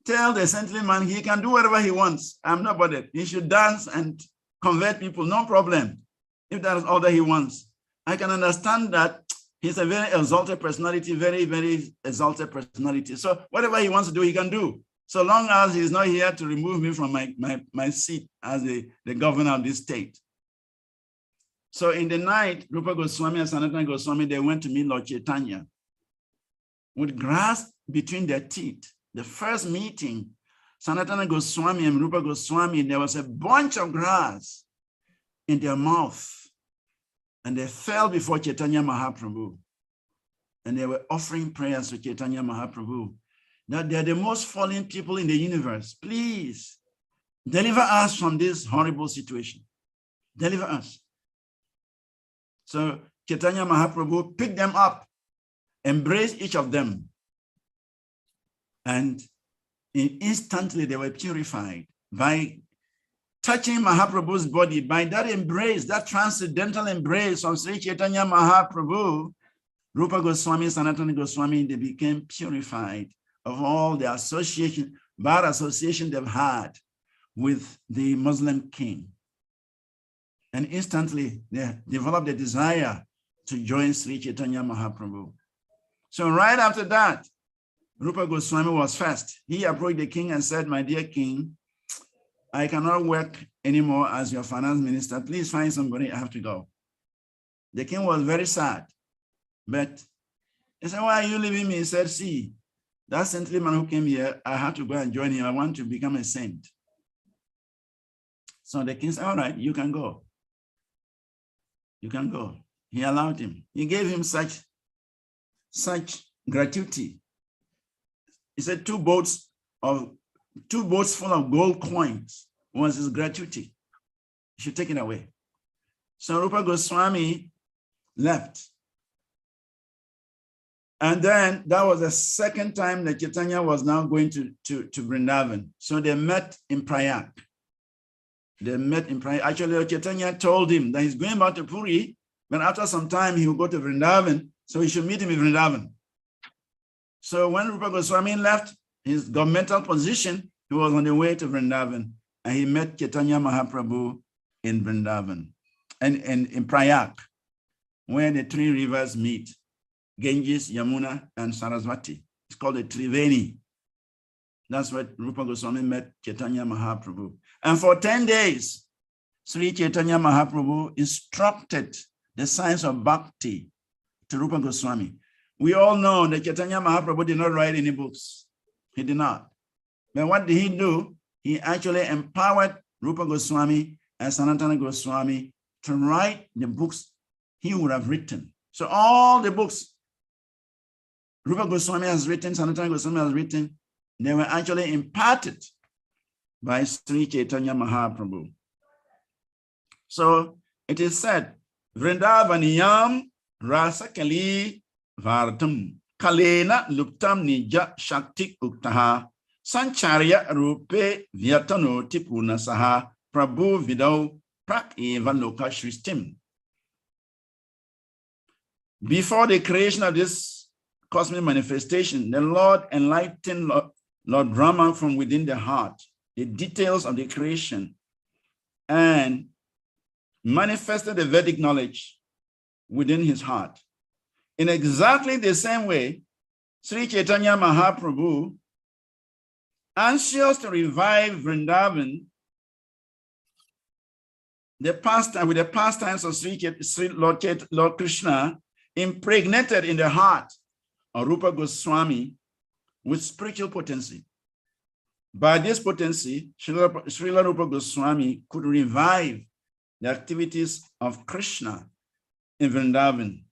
tell the saintly man he can do whatever he wants. I'm not bothered. He should dance and convert people, no problem. If that is all that he wants. I can understand that he's a very exalted personality, very, very exalted personality. So whatever he wants to do, he can do. So long as he's not here to remove me from my seat as the governor of this state. So in the night, Rupa Goswami and Sanatana Goswami, they went to meet Lord Chaitanya with grass between their teeth. The first meeting, Sanatana Goswami and Rupa Goswami, there was a bunch of grass in their mouth. And they fell before Chaitanya Mahaprabhu. And they were offering prayers to Chaitanya Mahaprabhu, that they're the most fallen people in the universe. Please deliver us from this horrible situation. Deliver us. So Chaitanya Mahaprabhu picked them up, embraced each of them. And instantly they were purified by touching Mahaprabhu's body. By that embrace, that transcendental embrace of Sri Chaitanya Mahaprabhu, Rupa Goswami, Sanatana Goswami, they became purified of all the association, bad association they've had with the Muslim king. And instantly they developed a desire to join Sri Chaitanya Mahaprabhu. So right after that, Rupa Goswami was first. He approached the king and said, my dear king, I cannot work anymore as your finance minister. Please find somebody, I have to go. The king was very sad, but he said, why are you leaving me? He said, see, that saintly man who came here, I have to go and join him. I want to become a saint. So the king said, all right, you can go. You can go. He allowed him. He gave him such gratuity. He said two boats full of gold coins was his gratuity. You should take it away. So Rupa Goswami left. And then that was the second time that Chaitanya was now going to Vrindavan. So they met in Prayag. They met in Prague. Actually, Lord Chaitanya told him that he's going back to Puri, but after some time he will go to Vrindavan, so he should meet him in Vrindavan. So when Rupa Goswami left his governmental position, he was on the way to Vrindavan, and he met Chaitanya Mahaprabhu in Vrindavan and in Prayag, where the three rivers meet, Ganges, Yamuna, and Saraswati. It's called the Triveni. That's where Rupa Goswami met Chaitanya Mahaprabhu. And for 10 days, Sri Chaitanya Mahaprabhu instructed the science of bhakti to Rupa Goswami. We all know that Chaitanya Mahaprabhu did not write any books. He did not. But what did he do? He actually empowered Rupa Goswami and Sanatana Goswami to write the books he would have written. So all the books Rupa Goswami has written, Sanatana Goswami has written, they were actually imparted by Sri Chaitanya Mahaprabhu. So it is said, Vrindavaniyam Rasakali Vartam Kalena Luptam Nija Shakti Uktaha Sancharya Rupe Vyatano Tipuna Saha Prabhu Vidau Prak Eva Loka Shristim. Before the creation of this cosmic manifestation, the Lord enlightened Lord Brahma from within the heart, the details of the creation, and manifested the Vedic knowledge within his heart. In exactly the same way, Sri Chaitanya Mahaprabhu, anxious to revive Vrindavan, with the pastimes of Lord Krishna, impregnated in the heart of Rupa Goswami with spiritual potency. By this potency, Srila Rupa Goswami could revive the activities of Krishna in Vrindavan,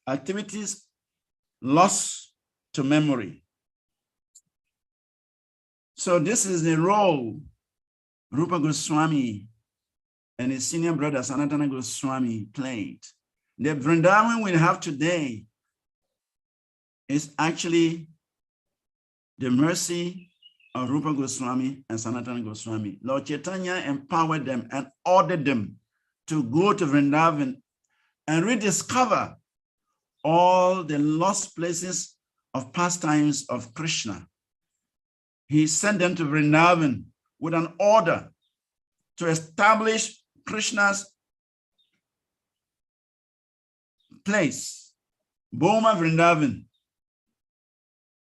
activities lost to memory. So this is the role Rupa Goswami and his senior brother Sanatana Goswami played. The Vrindavan we have today is actually the mercy of Rupa Goswami and Sanatana Goswami. Lord Chaitanya empowered them and ordered them to go to Vrindavan and rediscover all the lost places of pastimes of Krishna. He sent them to Vrindavan with an order to establish Krishna's place, Boma Vrindavan,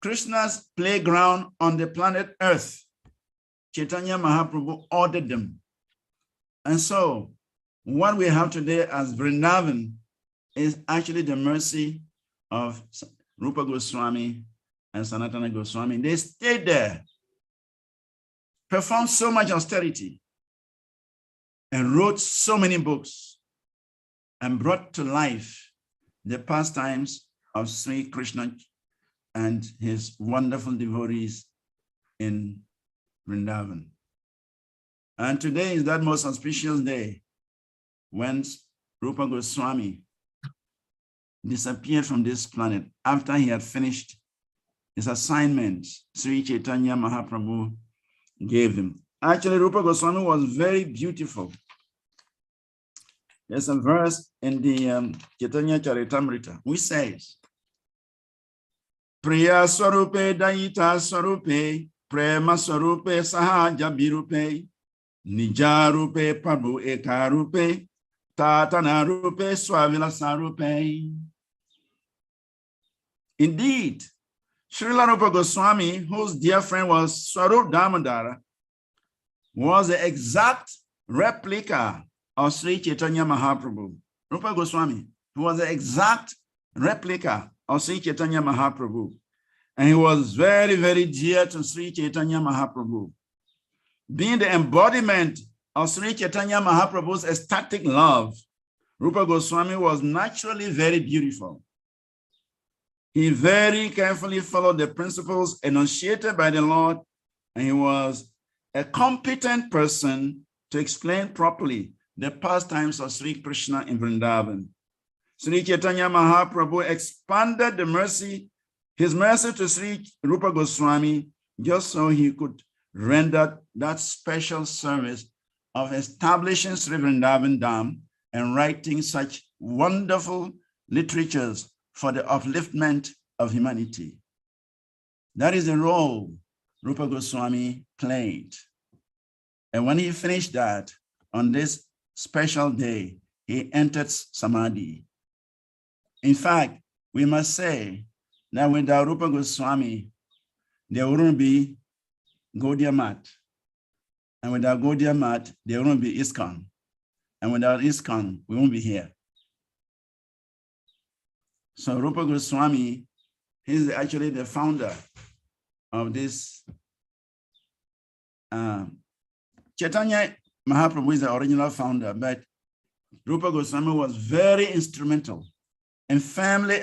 Krishna's playground on the planet Earth. Chaitanya Mahaprabhu ordered them. And so what we have today as Vrindavan is actually the mercy of Rupa Goswami and Sanatana Goswami. They stayed there, performed so much austerity, and wrote so many books, and brought to life the pastimes of Sri Krishna and his wonderful devotees in Vrindavan. And today is that most auspicious day when Rupa Goswami disappeared from this planet after he had finished his assignment Sri Chaitanya Mahaprabhu gave him. Actually, Rupa Goswami was very beautiful. There's a verse in the Chaitanya Charitamrita which says, Priya Swarupe Dayita Swarupe Prema Swarupe Sahaja Birupe Nija Rupe Prabhu Eka Rupe Tatana Rupe Swavila Sarupe. Indeed, Srila Rupa Goswami, whose dear friend was Swarup Damodara, was the exact replica of Sri Chaitanya Mahaprabhu. Rupa Goswami, who was the exact replica of Sri Chaitanya Mahaprabhu. And he was very, very dear to Sri Chaitanya Mahaprabhu. Being the embodiment of Sri Chaitanya Mahaprabhu's ecstatic love, Rupa Goswami was naturally very beautiful. He very carefully followed the principles enunciated by the Lord, and he was a competent person to explain properly the pastimes of Sri Krishna in Vrindavan. Sri Chaitanya Mahaprabhu expanded his mercy to Sri Rupa Goswami just so he could render that special service of establishing Sri Vrindavan Dham and writing such wonderful literatures for the upliftment of humanity. That is the role Rupa Goswami played. And when he finished that, on this special day, he entered Samadhi. In fact, we must say that without Rupa Goswami, there wouldn't be Gaudiya Math. And without Gaudiya Math, there wouldn't be ISKCON. And without ISKCON, we won't be here. So Rupa Goswami, he's actually the founder of this. Chaitanya Mahaprabhu is the original founder, but Rupa Goswami was very instrumental in firmly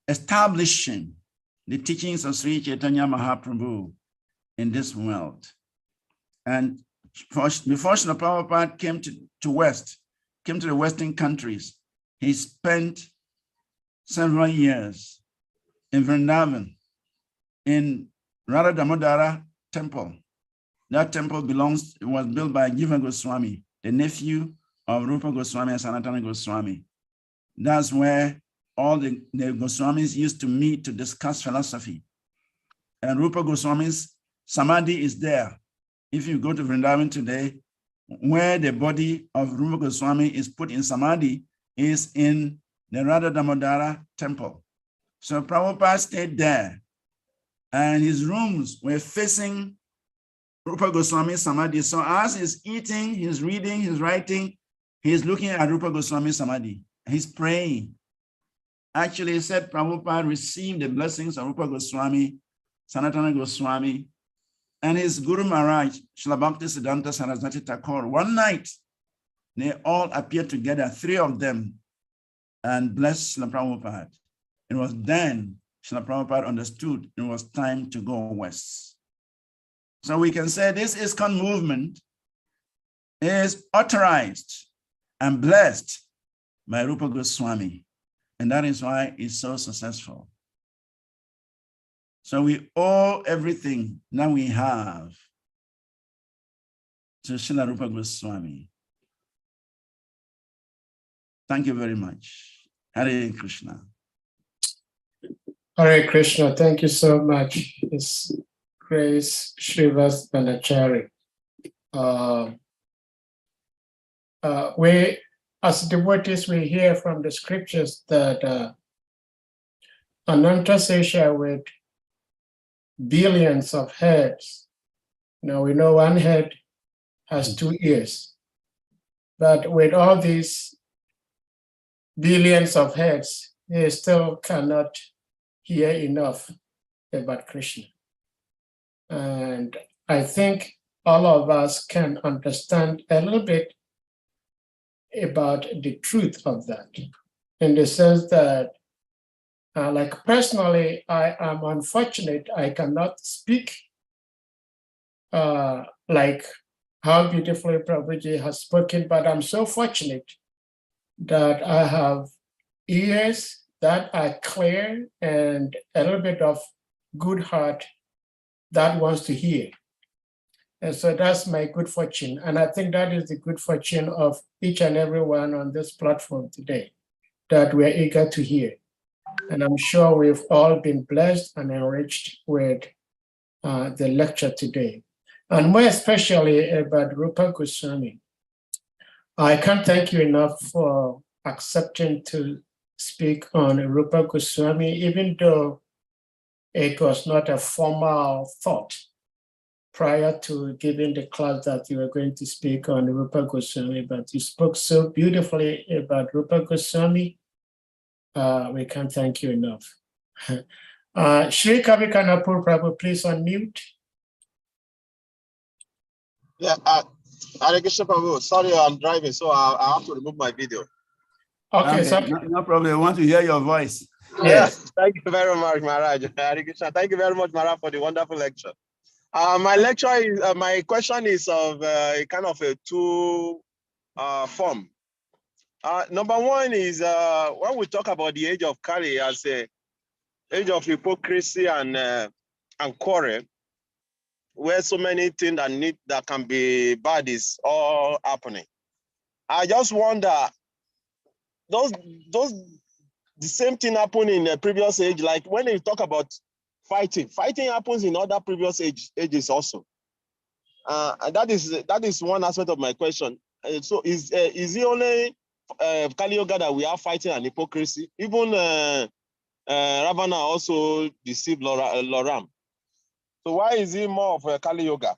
establishing the teachings of Sri Chaitanya Mahaprabhu in this world. And before Srila Prabhupada came to the Western countries, he spent several years in Vrindavan, in Radha Damodara temple. That temple was built by Jiva Goswami, the nephew of Rupa Goswami and Sanatana Goswami. That's where all the Goswamis used to meet to discuss philosophy. And Rupa Goswami's Samadhi is there. If you go to Vrindavan today, where the body of Rupa Goswami is put in Samadhi is in the Radha Damodara temple. So Prabhupada stayed there, and his rooms were facing Rupa Goswami Samadhi. So as he's eating, he's reading, he's writing, he's looking at Rupa Goswami Samadhi. He's praying. Actually, he said Prabhupada received the blessings of Rupa Goswami, Sanatana Goswami, and his Guru Maharaj, Srila Bhaktisiddhanta Saraswati Thakur. One night, they all appeared together, three of them, and blessed Srila Prabhupada. It was then Srila Prabhupada understood it was time to go west. So we can say this ISKCON movement is authorized and blessed by Rupa Goswami. And that is why it's so successful. So we owe everything that we have to Srila Rupa Goswami. Thank you very much. Hare Krishna. Hare Krishna. Thank you so much. His Grace SRIVAS VANACARI. We, as devotees, we hear from the scriptures that Ananta with billions of heads. Now we know one head has 2 ears, but with all these billions of heads, they still cannot hear enough about Krishna. And I think all of us can understand a little bit about the truth of that, in the sense that, like personally, I am unfortunate. I cannot speak like how beautifully Prabhuji has spoken, but I'm so fortunate that I have ears that are clear and a little bit of good heart that wants to hear. And so that's my good fortune. And I think that is the good fortune of each and every one on this platform today, that we're eager to hear. And I'm sure we've all been blessed and enriched with the lecture today. And more especially about Rupa Goswami. I can't thank you enough for accepting to speak on Rupa Goswami, even though it was not a formal thought prior to giving the class that you were going to speak on Rupa Goswami, but you spoke so beautifully about Rupa Goswami. We can't thank you enough. Shri Kavikanapur Prabhu, please unmute. Yeah, Hare Krishna Prabhu, sorry, I'm driving, so I have to remove my video. Okay, so no problem. I want to hear your voice. yes. Thank you very much, Maharaj. Hare Krishna. Thank you very much, Maharaj, for the wonderful lecture. My lecture is, my question is of a kind of a two form. Number one is when we talk about the age of Kali as a age of hypocrisy and quarrel, where so many things that can be bad is all happening. I just wonder, the same thing happened in the previous age, like when you talk about fighting happens in other previous ages also. And that is one aspect of my question. So is it only Kali Yuga that we are fighting and hypocrisy? Even Ravana also deceived Loram. So why is it more of Kali Yuga?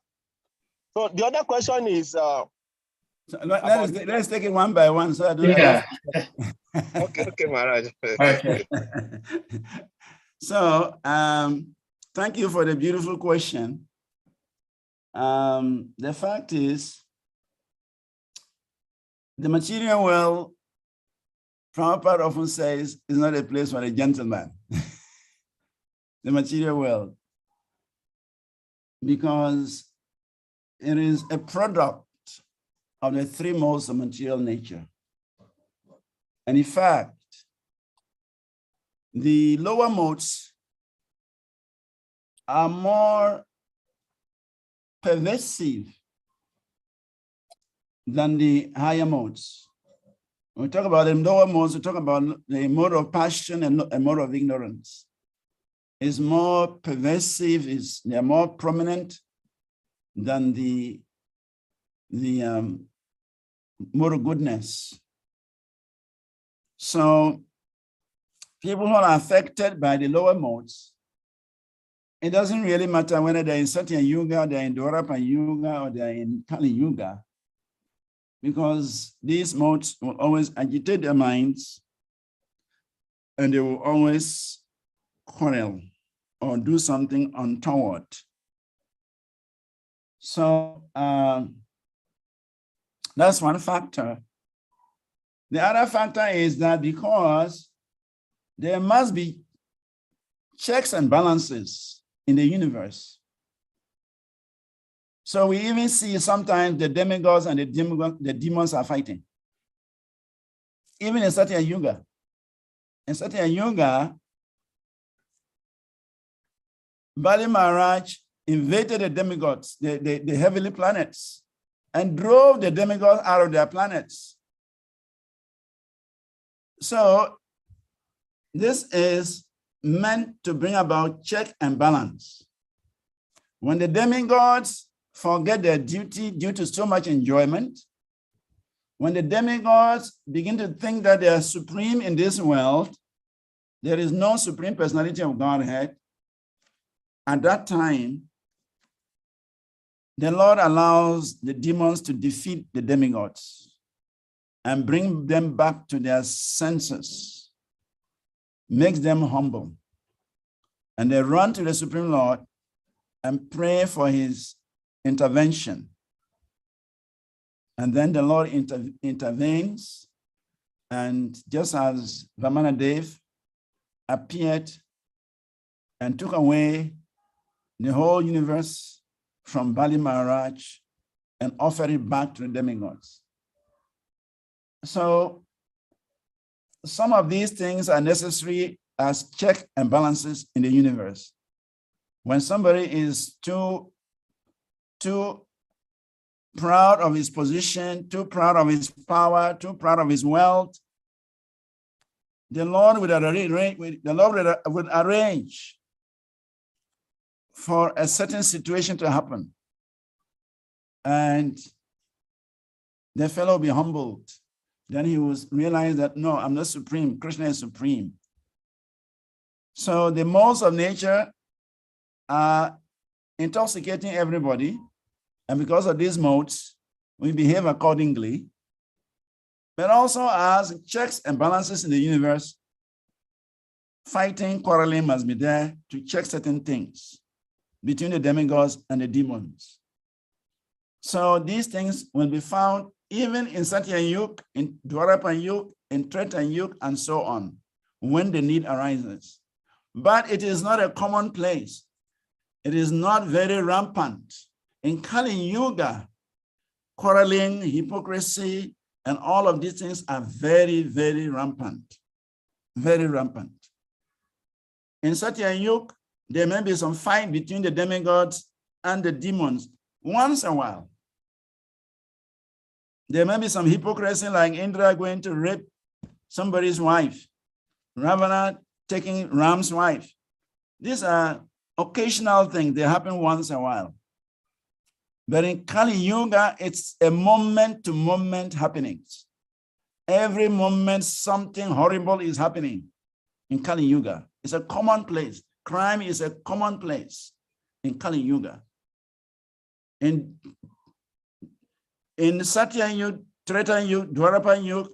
So the other question is. So let's take it one by one. So I don't. Yeah. Okay, Maharaj. Okay. So thank you for the beautiful question. The fact is, the material world, Prabhupada often says, is not a place for a gentleman. The material world, because it is a product of the three modes of material nature. And in fact, the lower modes are more pervasive than the higher modes. When we talk about the lower modes, we talk about the mode of passion and a mode of ignorance. It's more pervasive, they're more prominent than the mode of goodness. So people who are affected by the lower modes, it doesn't really matter whether they're in Satya Yuga, they're in Dwarapa Yuga, or they're in Kali Yuga, because these modes will always agitate their minds and they will always quarrel or do something untoward. So that's one factor. The other factor is that because there must be checks and balances in the universe. So we even see sometimes the demigods and the demons are fighting. Even in Satya Yuga. In Satya Yuga, Bali Maharaj invaded the demigods, the heavenly planets, and drove the demigods out of their planets. So this is meant to bring about check and balance. When the demigods forget their duty due to so much enjoyment, when the demigods begin to think that they are supreme in this world, there is no supreme personality of Godhead. At that time, the Lord allows the demons to defeat the demigods and bring them back to their senses, makes them humble. And they run to the Supreme Lord and pray for his intervention. And then the Lord intervenes, and just as Vamanadev appeared and took away the whole universe from Bali Maharaj and offered it back to the demigods. So some of these things are necessary as check and balances in the universe. When somebody is too proud of his position, too proud of his power, too proud of his wealth, the Lord would arrange for a certain situation to happen. And the fellow will be humbled. Then he will realize that, no, I'm not supreme. Krishna is supreme. So the modes of nature are intoxicating everybody. And because of these modes, we behave accordingly. But also as checks and balances in the universe, fighting, quarreling must be there to check certain things between the demigods and the demons. So these things will be found even in Satya Yuga, in Dwarapa Yuga, in Treta Yuga, and so on, when the need arises. But it is not a common place. It is not very rampant. In Kali Yuga, quarreling, hypocrisy, and all of these things are very, very rampant. Very rampant. In Satya Yuga, there may be some fight between the demigods and the demons once in a while. There may be some hypocrisy like Indra going to rape somebody's wife, Ravana taking Ram's wife. These are occasional things. They happen once in a while. But in Kali Yuga, it's a moment-to-moment happenings. Every moment, something horrible is happening in Kali Yuga. It's a commonplace. Crime is a commonplace in Kali Yuga. In Satya Yuga, Treta Yuga, Dwarapa Yuga,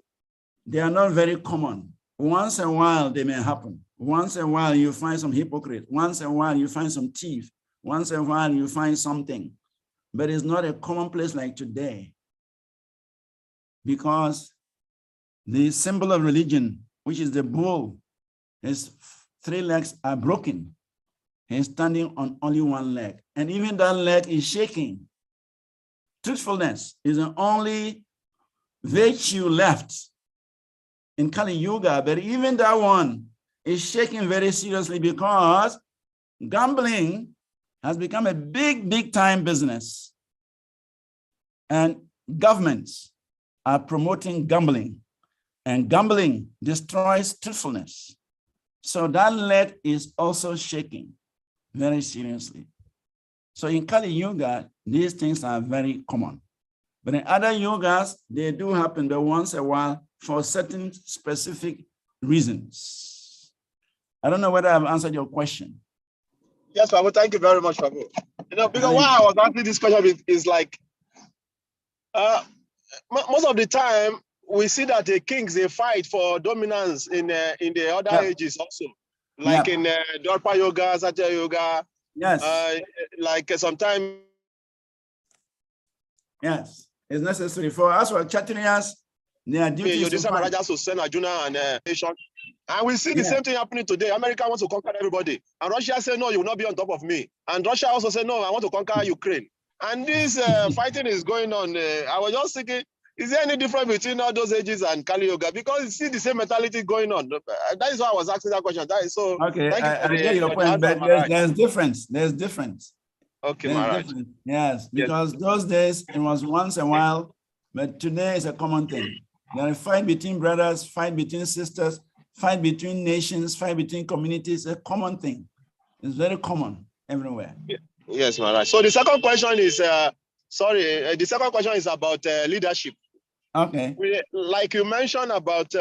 they are not very common. Once in a while, they may happen. Once in a while, you find some hypocrite. Once in a while, you find some thief. Once in a while, you find something. But it's not a commonplace like today. Because the symbol of religion, which is the bull, his 3 legs are broken. He's standing on only 1 leg. And even that leg is shaking. Truthfulness is the only virtue left in Kali Yuga, but even that one is shaking very seriously because gambling has become a big time business. And governments are promoting gambling, and gambling destroys truthfulness. So that leg is also shaking very seriously. So in Kali Yuga, these things are very common. But in other yugas, they do happen, but once in a while for certain specific reasons. I don't know whether I've answered your question. Yes, Babu, thank you very much, Babu. You know, because why I was asking this question is like, most of the time, we see that the kings, they fight for dominance in the other ages also. Like in Dwapara Yoga, Satya Yoga. Yes. Like sometimes. Yes, it's necessary for us, for Kshatriyas, their duty to fight. And we see the same thing happening today. America wants to conquer everybody. And Russia said, no, you will not be on top of me. And Russia also said, no, I want to conquer Ukraine. And this fighting is going on. I was just thinking, is there any difference between all those ages and Kali Yuga? Because you see the same mentality going on. That is why I was asking that question. That is so. Okay, I get your point, but there's difference. There's difference. Okay, Maharaj. Yes, because those days it was once in a while, but today is a common thing. There are fight between brothers, fight between sisters, fight between nations, fight between communities, a common thing. It's very common everywhere. Yes, Maharaj. So the second question is, the second question is about leadership. Okay. Like you mentioned about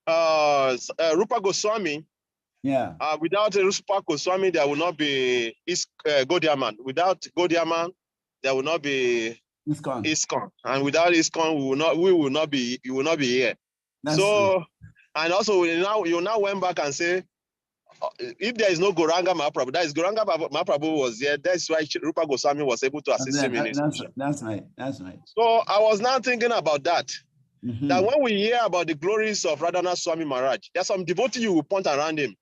Rupa Goswami. Yeah. Without Rupa Goswami, there will not be Gaudiya. Without Gaudiya, there will not be ISKCON. And without ISKCON, we will not be here. That's so true. And also you now went back and say, if there is no Gauranga Mahaprabhu, that is Gauranga Mahaprabhu was here. That's why Rupa Goswami was able to assist him in his mission. That's right. That's right. So I was now thinking about that. That when we hear about the glories of Radhanath Swami Maharaj, there's some devotee you will point around him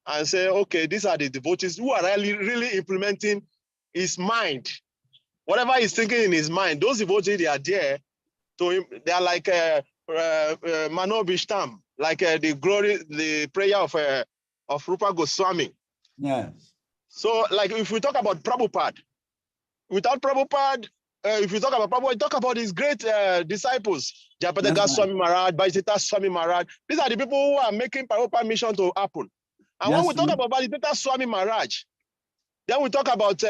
and say, okay, these are the devotees who are really implementing his mind. Whatever he's thinking in his mind, those devotees, they are there to him. They are like Mano Bishtam, like the prayer of Rupa Goswami. Yes. So, like, if we talk about Prabhupada, without Prabhupada, if you talk about Prabhupada, you talk about his great disciples, Jayapataka Swami Maharaj, Bhajita Swami Maharaj. These are the people who are making Prabhupada mission to happen. And when we talk about Bhajita Swami Maharaj, then we talk about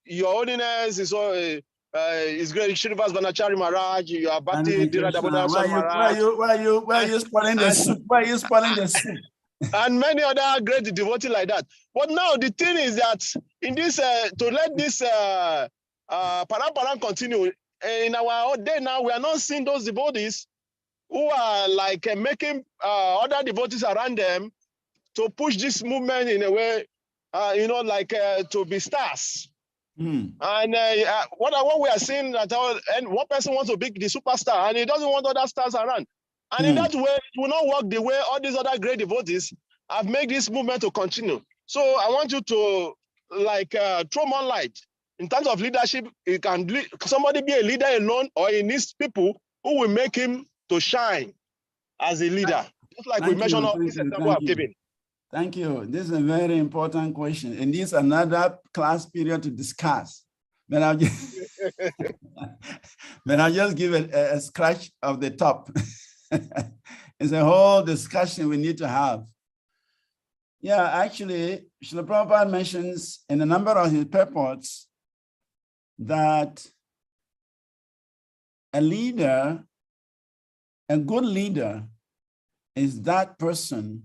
Your Holiness, His great SRIVAS VANACARI Maharaj, your Bhakti Dhira Swami Maharaj. Why are you spoiling the soup? Why are you spoiling the soup? And many other great devotees like that. But now the thing is that in this, to let this param continue, in our day now, we are not seeing those devotees who are like making other devotees around them to push this movement in a way, like to be stars. And what we are seeing that and one person wants to be the superstar and he doesn't want other stars around. And in that way, it will not work the way all these other great devotees have made this movement to continue. So I want you to throw more light. In terms of leadership, somebody be a leader alone, or he needs people who will make him to shine as a leader. Just like we mentioned all this example I've given. Thank you. This is a very important question, and this is another class period to discuss. But I'll just, but I'll just give it a scratch of the top. It's a whole discussion we need to have. Yeah, actually, Srila Prabhupada mentions in a number of his purports that a leader, a good leader, is that person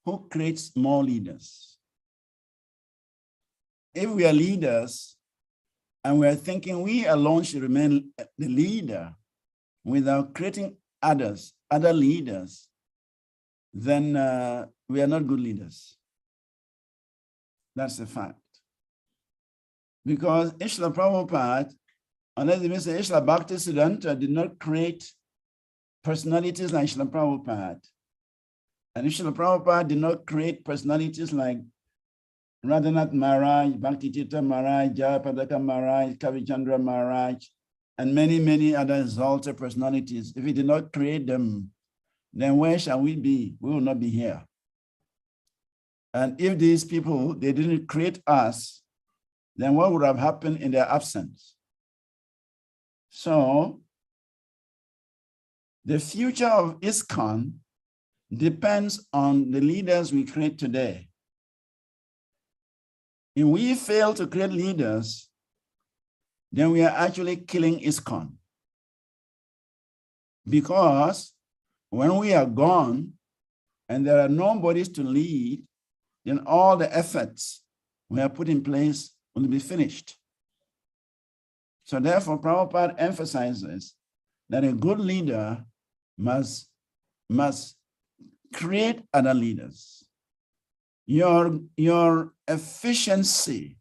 who creates more leaders. If we are leaders and we are thinking we alone should remain the leader without creating others, other leaders, then we are not good leaders. That's the fact. Because Srila Prabhupada, unless we say Srila Bhaktisiddhanta did not create personalities like Srila Prabhupada, and Srila Prabhupada did not create personalities like Radhanath Maharaj, Bhaktitirtha Maharaj, Jayapadaka Maharaj, Kavichandra Maharaj, and many, many other exalted personalities. If he did not create them, then where shall we be? We will not be here. And if these people, they didn't create us, then what would have happened in their absence? So the future of ISKCON depends on the leaders we create today. If we fail to create leaders, then we are actually killing ISKCON. Because when we are gone and there are no bodies to lead, then all the efforts we have put in place will be finished. So therefore, Prabhupada emphasizes that a good leader must create other leaders. Your efficiency,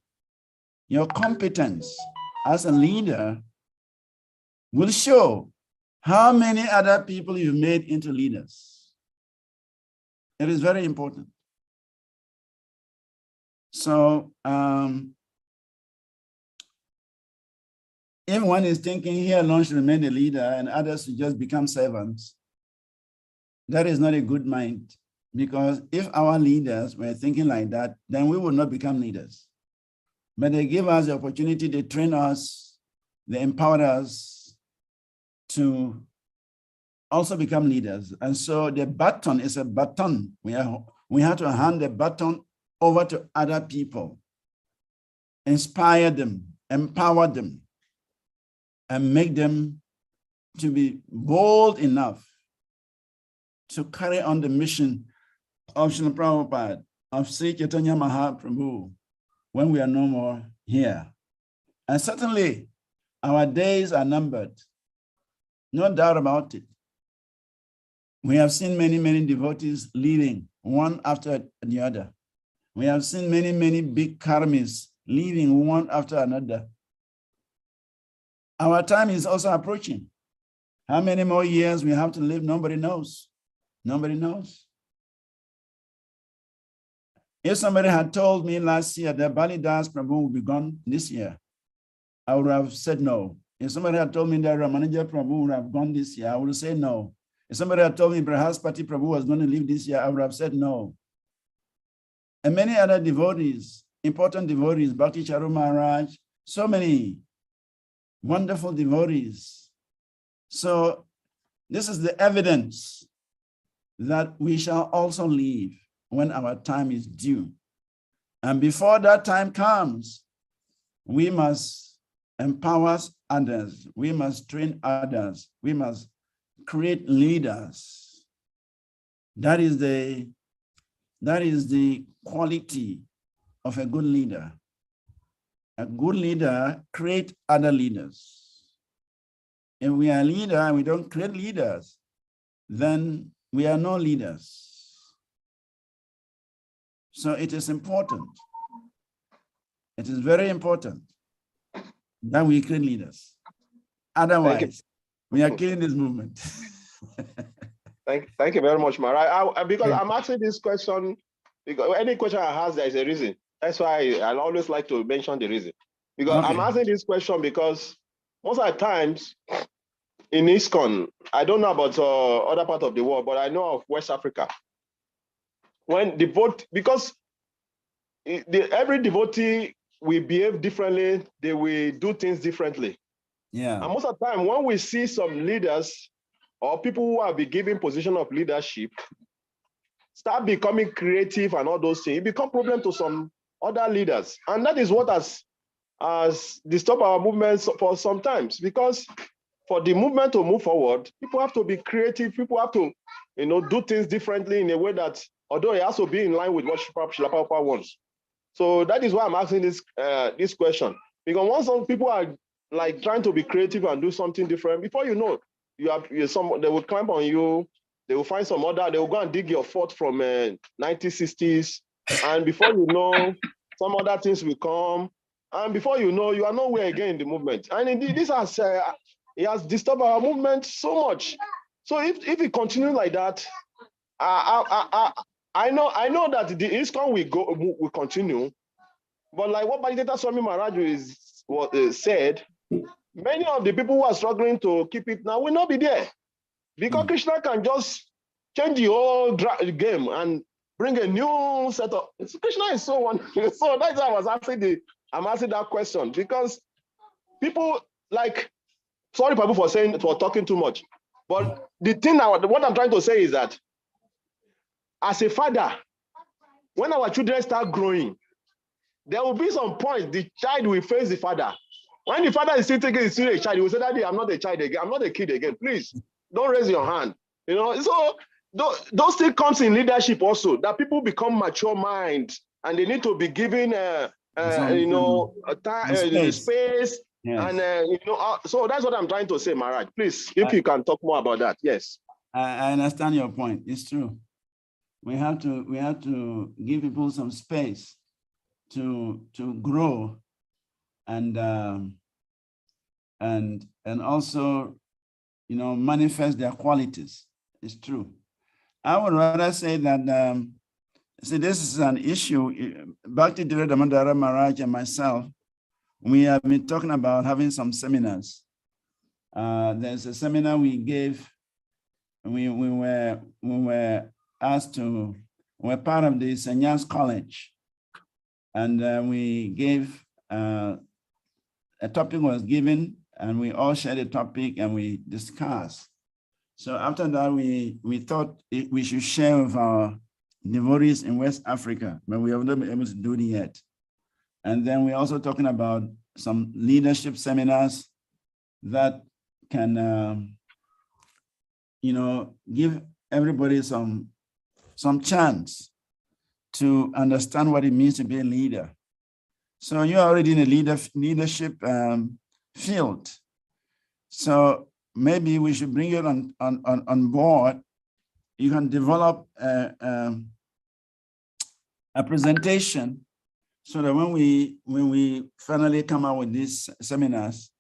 your competence as a leader will show how many other people you made into leaders. It is very important. So if one is thinking he alone should remain a leader and others should just become servants, that is not a good mind. Because if our leaders were thinking like that, then we would not become leaders. But they give us the opportunity, they train us, they empower us to also become leaders. And so the baton is a baton. We have to hand the baton over to other people, inspire them, empower them, and make them to be bold enough to carry on the mission of Srila Prabhupada, of Sri Chaitanya Mahaprabhu, when we are no more here. And certainly, our days are numbered. No doubt about it. We have seen many, many devotees leaving one after the other. We have seen many, many big karmis leaving one after another. Our time is also approaching. How many more years we have to live, nobody knows. Nobody knows. If somebody had told me last year that Balidas Prabhu will be gone this year, I would have said no. If somebody had told me that Ramananja Prabhu would have gone this year, I would say no. If somebody had told me Brahaspati Prabhu was going to leave this year, I would have said no. And many other devotees, important devotees, Bhakti Charu Maharaj, so many wonderful devotees. So this is the evidence that we shall also leave when our time is due. And before that time comes, we must empower others. We must train others. We must create leaders. That is the quality of a good leader. A good leader creates other leaders. If we are a leader and we don't create leaders, then we are no leaders. So it is important. It is very important that we create leaders. Otherwise, we are killing this movement. Thank you very much, Mara. Because I'm asking this question, because any question I ask, there is a reason. That's why I always like to mention the reason. Because I'm asking this question because most of the times in ISKCON, I don't know about other parts of the world, but I know of West Africa. when because every devotee will behave differently, they will do things differently. Yeah. And most of the time, when we see some leaders or people who have been given position of leadership start becoming creative and all those things, it becomes problem to some other leaders. And that is what has disturbed our movements for sometimes, because for the movement to move forward, people have to be creative, people have to do things differently in a way that, although it has to be in line with what Srila Prabhupada wants. So that is why I'm asking this question. Because once some people are like trying to be creative and do something different, before you know, they will climb on you, they will find some other, they will go and dig your fort from 1960s. And before you know, some other things will come. And before you know, you are nowhere again in the movement. And indeed, this has it has disturbed our movement so much. So if it continues like that, I know that the ISKCON will continue, but like what Bhagavatam Swami Maharaj said, many of the people who are struggling to keep it now will not be there, because Krishna can just change the whole game and bring a new set of. Krishna is so wonderful. So that's why I'm asking that question, because people like. Sorry, Prabhu, for talking too much, but the thing now, what I'm trying to say is that, as a father, when our children start growing, there will be some point the child will face the father. When the father is still taking a child, he will say, "Daddy, I'm not a child again. I'm not a kid again. Please don't raise your hand." So those things comes in leadership also, that people become mature minds and they need to be given space. Yes. And so that's what I'm trying to say, Maharaj. Please, if you can talk more about that. Yes. I understand your point. It's true. We have to give people some space to grow and also manifest their qualities. It's true. I would rather say that see, this is an issue. Bhakti Damodara Maharaj and myself, we have been talking about having some seminars. There's a seminar we gave. We were asked to. We're part of the Sannyas College, and we gave a topic was given, and we all shared a topic and we discussed. So after that, we thought we should share with our devotees in West Africa, but we have not been able to do it yet. And then we're also talking about some leadership seminars that can, give everybody some chance to understand what it means to be a leader. So you're already in a leadership field. So maybe we should bring it on board. You can develop a presentation so that when we finally come out with these seminars,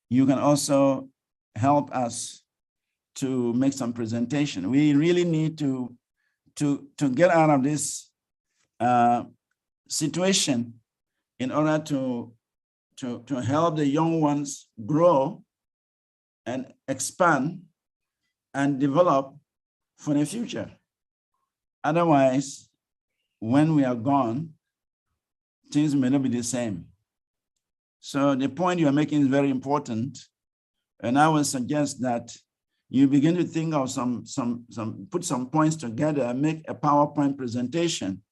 you can also help us to make some presentation. We really need to get out of this situation in order to help the young ones grow and expand and develop for the future. Otherwise, when we are gone, things may not be the same. So the point you are making is very important. And I would suggest that you begin to think of put some points together and make a PowerPoint presentation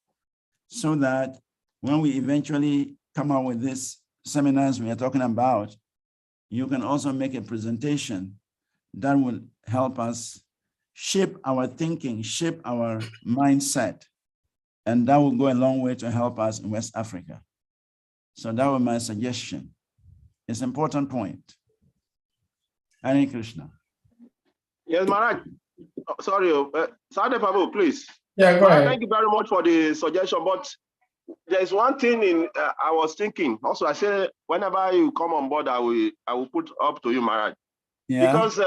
so that when we eventually come out with these seminars we are talking about, you can also make a presentation that will help us shape our thinking, shape our mindset, and that will go a long way to help us in West Africa. So that was my suggestion. It's an important point. Hare Krishna. Yes, Maharaj. Oh, sorry, Sadhe Prabhu, please. Yeah, go ahead. Thank you very much for the suggestion, but there's one thing I was thinking. Also, I said whenever you come on board, I will put up to you, Maharaj. Yeah. Because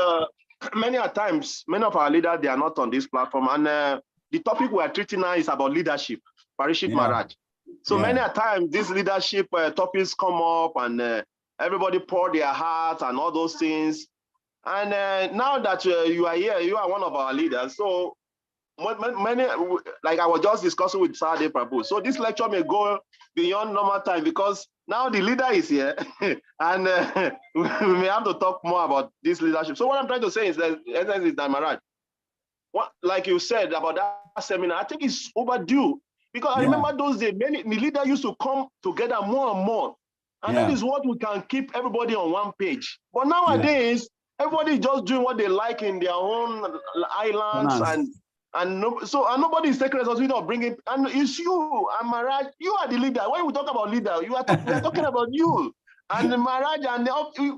many a times, many of our leaders, they are not on this platform, and the topic we are treating now is about leadership, Parishit Maharaj. So many a time, these leadership topics come up, and everybody pour their heart and all those things. And now that you are here, you are one of our leaders. So many, like I was just discussing with Saturday Prabhu. So this lecture may go beyond normal time because now the leader is here and we may have to talk more about this leadership. So what I'm trying to say is that, essence is that, Maharaj, what, like you said about that seminar, I think it's overdue because I remember those days, many the leaders used to come together more and more. And that is what we can keep everybody on one page. But nowadays, everybody is just doing what they like in their own islands and nobody is taking responsibility of bringing. And it's you, and Maharaj, you are the leader. When we talk about leader, we are talking about you. And Maharaj, and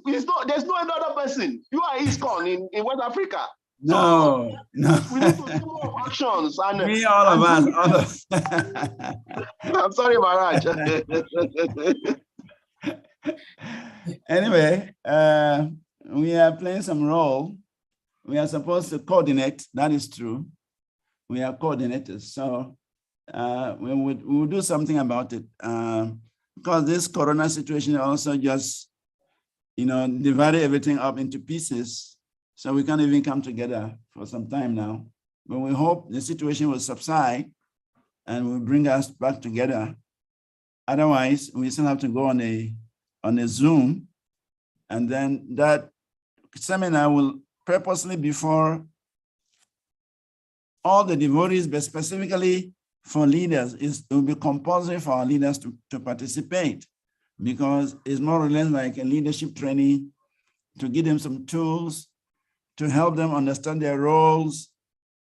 there's no other person. You are ISKCON in West Africa. No. We need to do more actions. And Me, all of us. I'm sorry, Maharaj. Anyway, we are playing some role. We are supposed to coordinate. That is true. We are coordinators. So we will do something about it because this corona situation also just, divided everything up into pieces. So we can't even come together for some time now. But we hope the situation will subside and will bring us back together. Otherwise, we still have to go on a Zoom, and then that seminar will purposely be for all the devotees, but specifically for leaders. It will be compulsory for our leaders to participate because it's more or less like a leadership training to give them some tools to help them understand their roles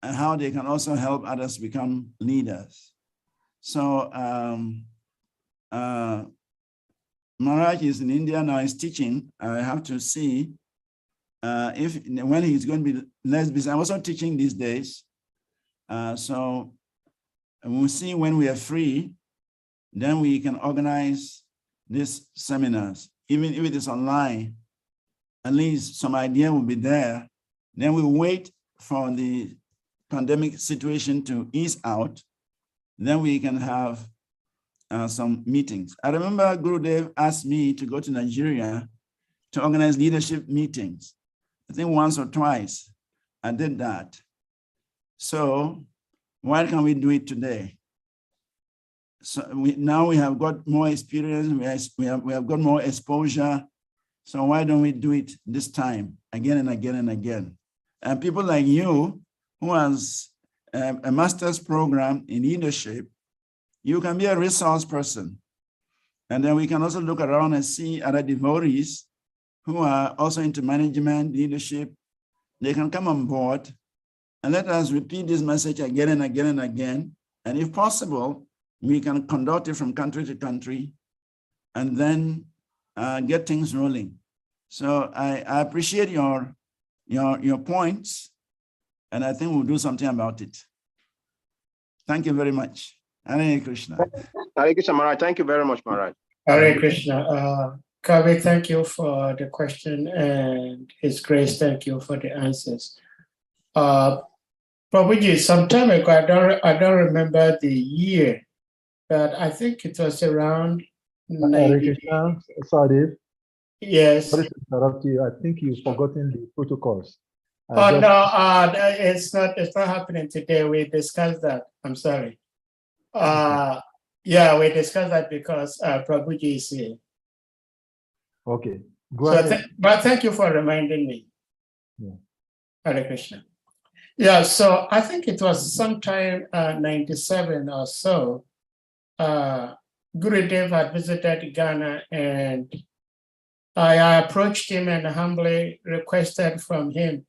and how they can also help others become leaders. So Maharaj is in India now, he's teaching. I have to see when he's going to be less busy. I'm also teaching these days. So we'll see when we are free, then we can organize these seminars. Even if it is online, at least some idea will be there. Then we wait for the pandemic situation to ease out. Then we can have some meetings. I remember Gurudev asked me to go to Nigeria to organize leadership meetings. I think once or twice I did that. So why can't we do it today? So now we have got more experience, we have got more exposure. So why don't we do it this time again and again and again? And people like you, who has a master's program in leadership, you can be a resource person. And then we can also look around and see other devotees who are also into management, leadership. They can come on board and let us repeat this message again and again and again. And if possible, we can conduct it from country to country and then get things rolling. So I appreciate your points, and I think we'll do something about it. Thank you very much. Hare Krishna. Hare Krishna, Maharaj. Thank you very much, Maharaj. Hare Krishna. Kavi, thank you for the question, and His Grace, thank you for the answers. Prabhuji, some time ago, I don't remember the year, but I think it was around 90. Sorry. Yes. Sorry to interrupt you. I think you've forgotten the protocols. No, it's not happening today. We discussed that. I'm sorry. Yeah, we discussed that because Prabhuji is here. Okay. Go ahead. But thank you for reminding me. Yeah. Hare Krishna. Yeah, so I think it was sometime 97 or so. Gurudev had visited Ghana, and I approached him and humbly requested from him,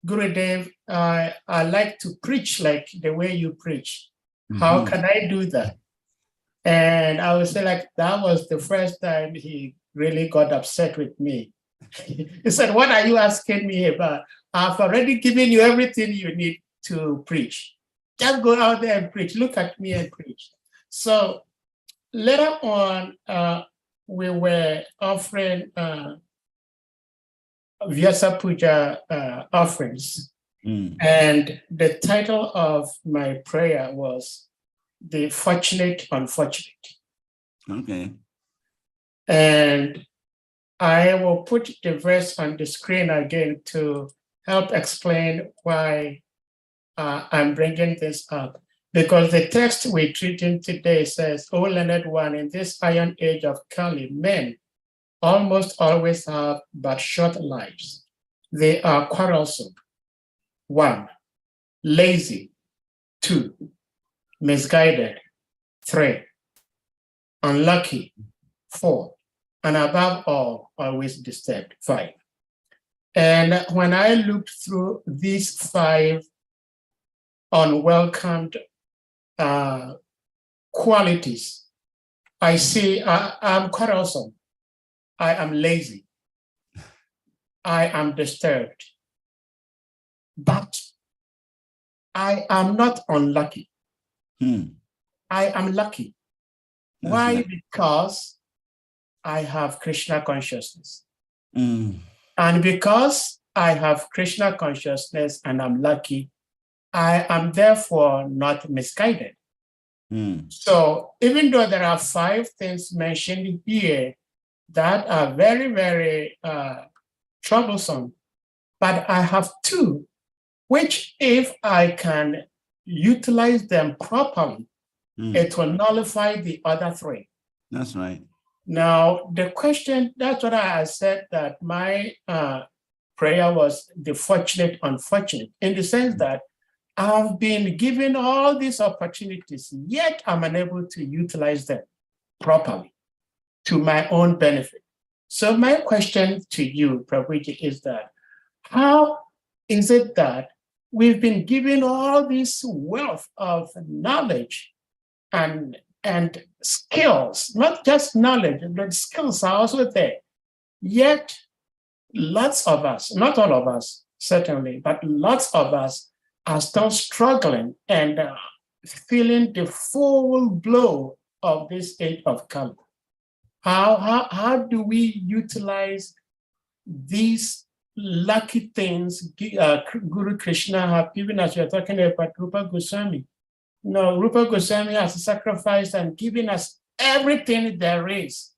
Gurudev, I like to preach like the way you preach. How can I do that? And I would say like that was the first time he really got upset with me. He said, what are you asking me about? I've already given you everything you need to preach. Just go out there and preach. Look at me and preach. So later on, we were offering Vyasa Puja offerings. And the title of my prayer was The Fortunate Unfortunate. Okay. And I will put the verse on the screen again to help explain why I'm bringing this up because the text we're treating today says, "O learned one, in this iron age of Kali, men almost always have but short lives. They are quarrelsome. 1, lazy. 2, misguided. 3, unlucky. 4, and above all, always disturbed. 5. And when I looked through these 5 unwelcomed qualities, I see I'm quarrelsome. I am lazy. I am disturbed. But I am not unlucky. I am lucky. That's Why? right. Because I have Krishna consciousness. Mm. And because I have Krishna consciousness and I'm lucky, I am therefore not misguided. Mm. So even though there are 5 things mentioned here that are very, very troublesome, but I have 2, which if I can utilize them properly, it will nullify the other 3. That's right. Now, the question, that's what I said, that my prayer was the fortunate, unfortunate, in the sense that I've been given all these opportunities, yet I'm unable to utilize them properly to my own benefit. So my question to you, Prabhuji, is that how is it that we've been given all this wealth of knowledge and skills, not just knowledge, but skills are also there. Yet lots of us, not all of us, certainly, but lots of us are still struggling and feeling the full blow of this age of Kali. How do we utilize these lucky things Guru Krishna have given us? You're talking about Rupa Goswami. No, Rupa Goswami has sacrificed and given us everything there is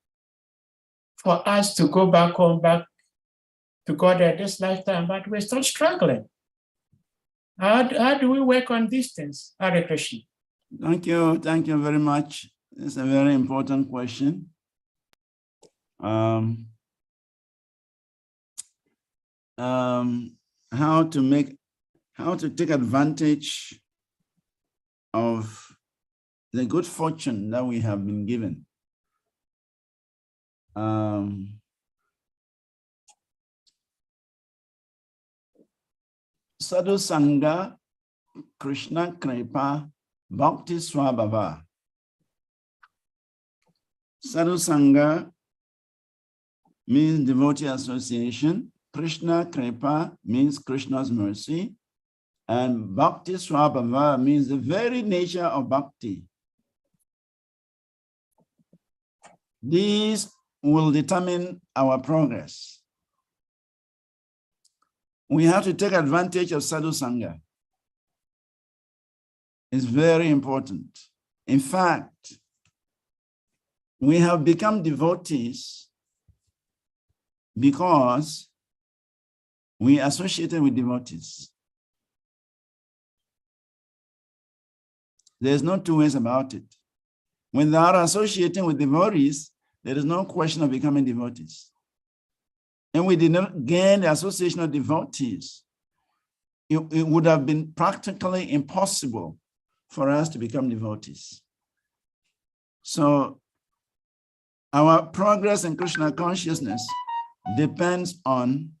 for us to go back home, back to God at this lifetime, but we're still struggling. How do we work on these things? Hare Krishna. Thank you very much. It's a very important question. How to take advantage of the good fortune that we have been given. Sadhu Sangha, Krishna Kripa, Bhakti Swabhava. Sadhu Sangha means devotee association. Krishna Kripa means Krishna's mercy. And Bhakti Swabhava means the very nature of bhakti. These will determine our progress. We have to take advantage of Sadhu Sangha. It's very important. In fact, we have become devotees because we associated with devotees. There's no 2 ways about it. When they are associating with devotees, there is no question of becoming devotees. And we did not gain the association of devotees. It would have been practically impossible for us to become devotees. So our progress in Krishna consciousness depends on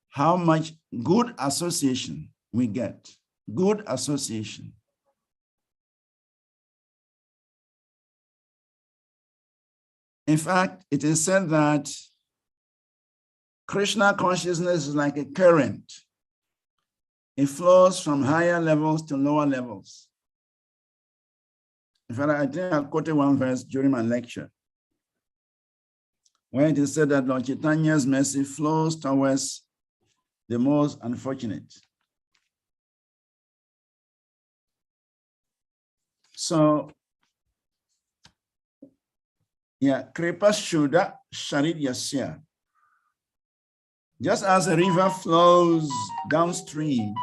how much good association we get. Good association. In fact, it is said that Krishna consciousness is like a current. It flows from higher levels to lower levels. In fact, I think I quoted one verse during my lecture, where it is said that Lord Chaitanya's mercy flows towards the most unfortunate. So, yeah, Kripa Shuddha Sharit Yasya. Just as a river flows downstream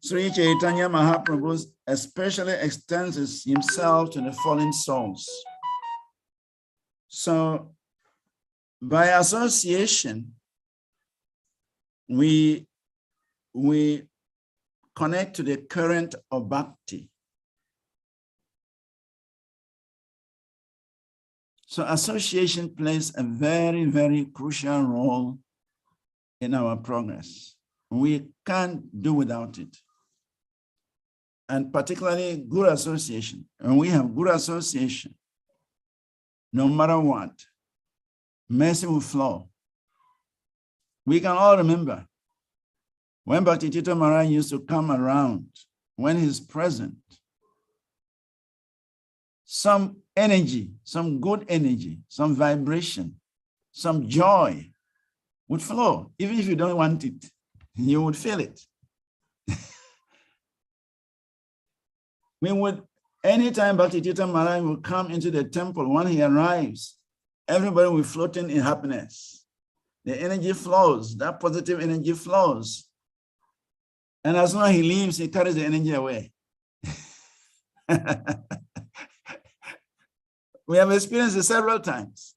Sri Chaitanya Mahaprabhu especially extends himself to the fallen souls. So by association, we connect to the current of bhakti. So association plays a very, very crucial role in our progress. We can't do without it. And particularly good association. And we have good association, no matter what, mercy will flow. We can all remember when Bhakti Tito Maharaj used to come around, when he's present, some energy, some good energy, some vibration, some joy would flow. Even if you don't want it, you would feel it. We would, anytime Bhakti Tito Maharaj will come into the temple, when he arrives, everybody will be floating in happiness. The energy flows, that positive energy flows. And as soon as he leaves, he carries the energy away. We have experienced it several times.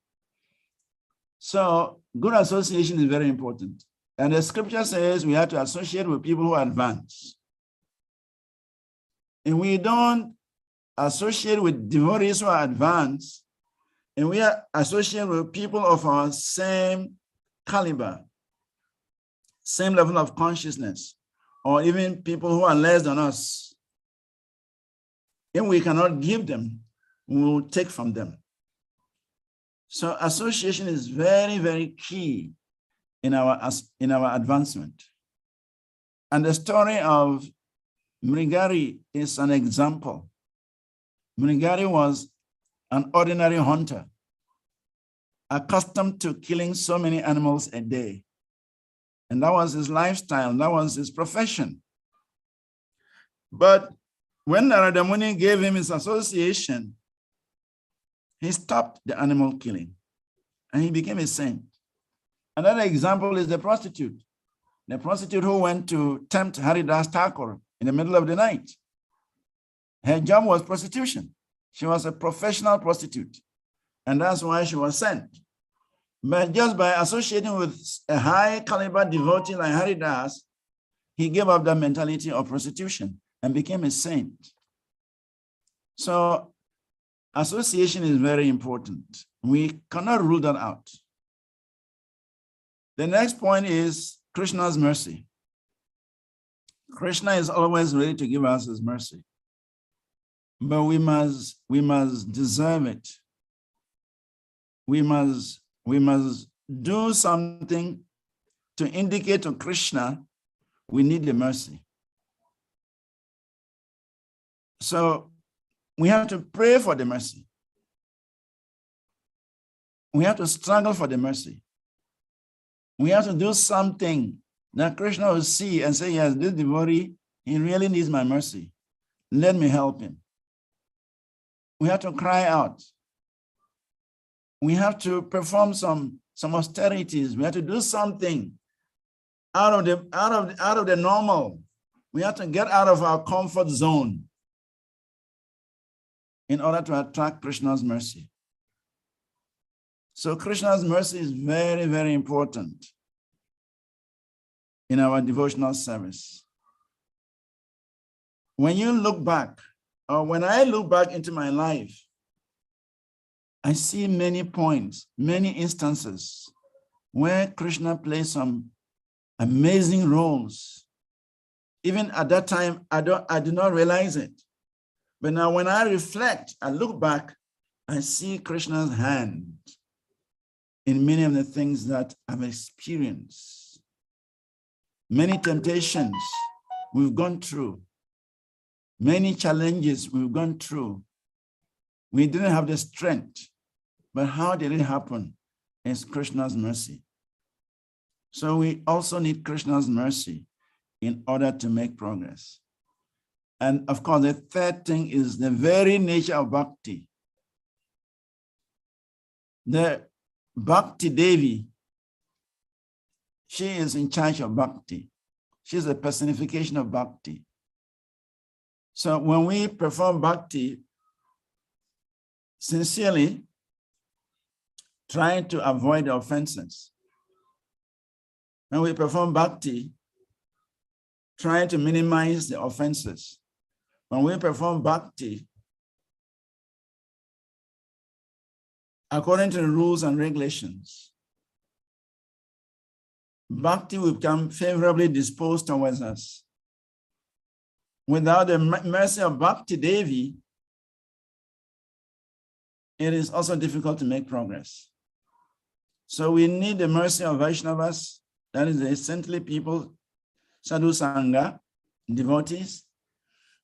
So good association is very important. And the scripture says we have to associate with people who advance. And we don't associate with devotees who are advanced, and we are associated with people of our same caliber, same level of consciousness, or even people who are less than us. If we cannot give them, we will take from them. So association is very, very key in our advancement. And the story of Mrigari is an example. Mrigari was an ordinary hunter, accustomed to killing so many animals a day. And that was his lifestyle, that was his profession. But when Narada Muni gave him his association, he stopped the animal killing and he became a saint. Another example is the prostitute who went to tempt Haridas Thakur in the middle of the night. Her job was prostitution. She was a professional prostitute, and that's why she was sent. But just by associating with a high caliber devotee like Haridas, he gave up the mentality of prostitution and became a saint. So association is very important. We cannot rule that out. The next point is Krishna's mercy. Krishna is always ready to give us his mercy, but we must deserve it. We must do something to indicate to Krishna we need the mercy. So we have to pray for the mercy. We have to struggle for the mercy. We have to do something that Krishna will see and say, yes, this devotee, he really needs my mercy. Let me help him. We have to cry out. We have to perform some austerities. We have to do something out of the normal. We have to get out of our comfort zone in order to attract Krishna's mercy. So Krishna's mercy is very, very important in our devotional service. When you look back, or when I look back into my life, I see many points, many instances where Krishna plays some amazing roles. Even at that time, I did not realize it. But now when I reflect, I look back, I see Krishna's hand in many of the things that I've experienced. Many temptations we've gone through. Many challenges we've gone through. We didn't have the strength, but how did it happen? It's Krishna's mercy. So we also need Krishna's mercy in order to make progress. And of course, the third thing is the very nature of bhakti. The Bhakti Devi, she is in charge of bhakti. She's a personification of bhakti. So when we perform bhakti sincerely, trying to avoid offenses, when we perform bhakti, trying to minimize the offenses, when we perform bhakti according to the rules and regulations, bhakti will become favorably disposed towards us. Without the mercy of Bhakti Devi, it is also difficult to make progress. So we need the mercy of Vaishnavas, that is the saintly people, Sadhu Sangha, devotees.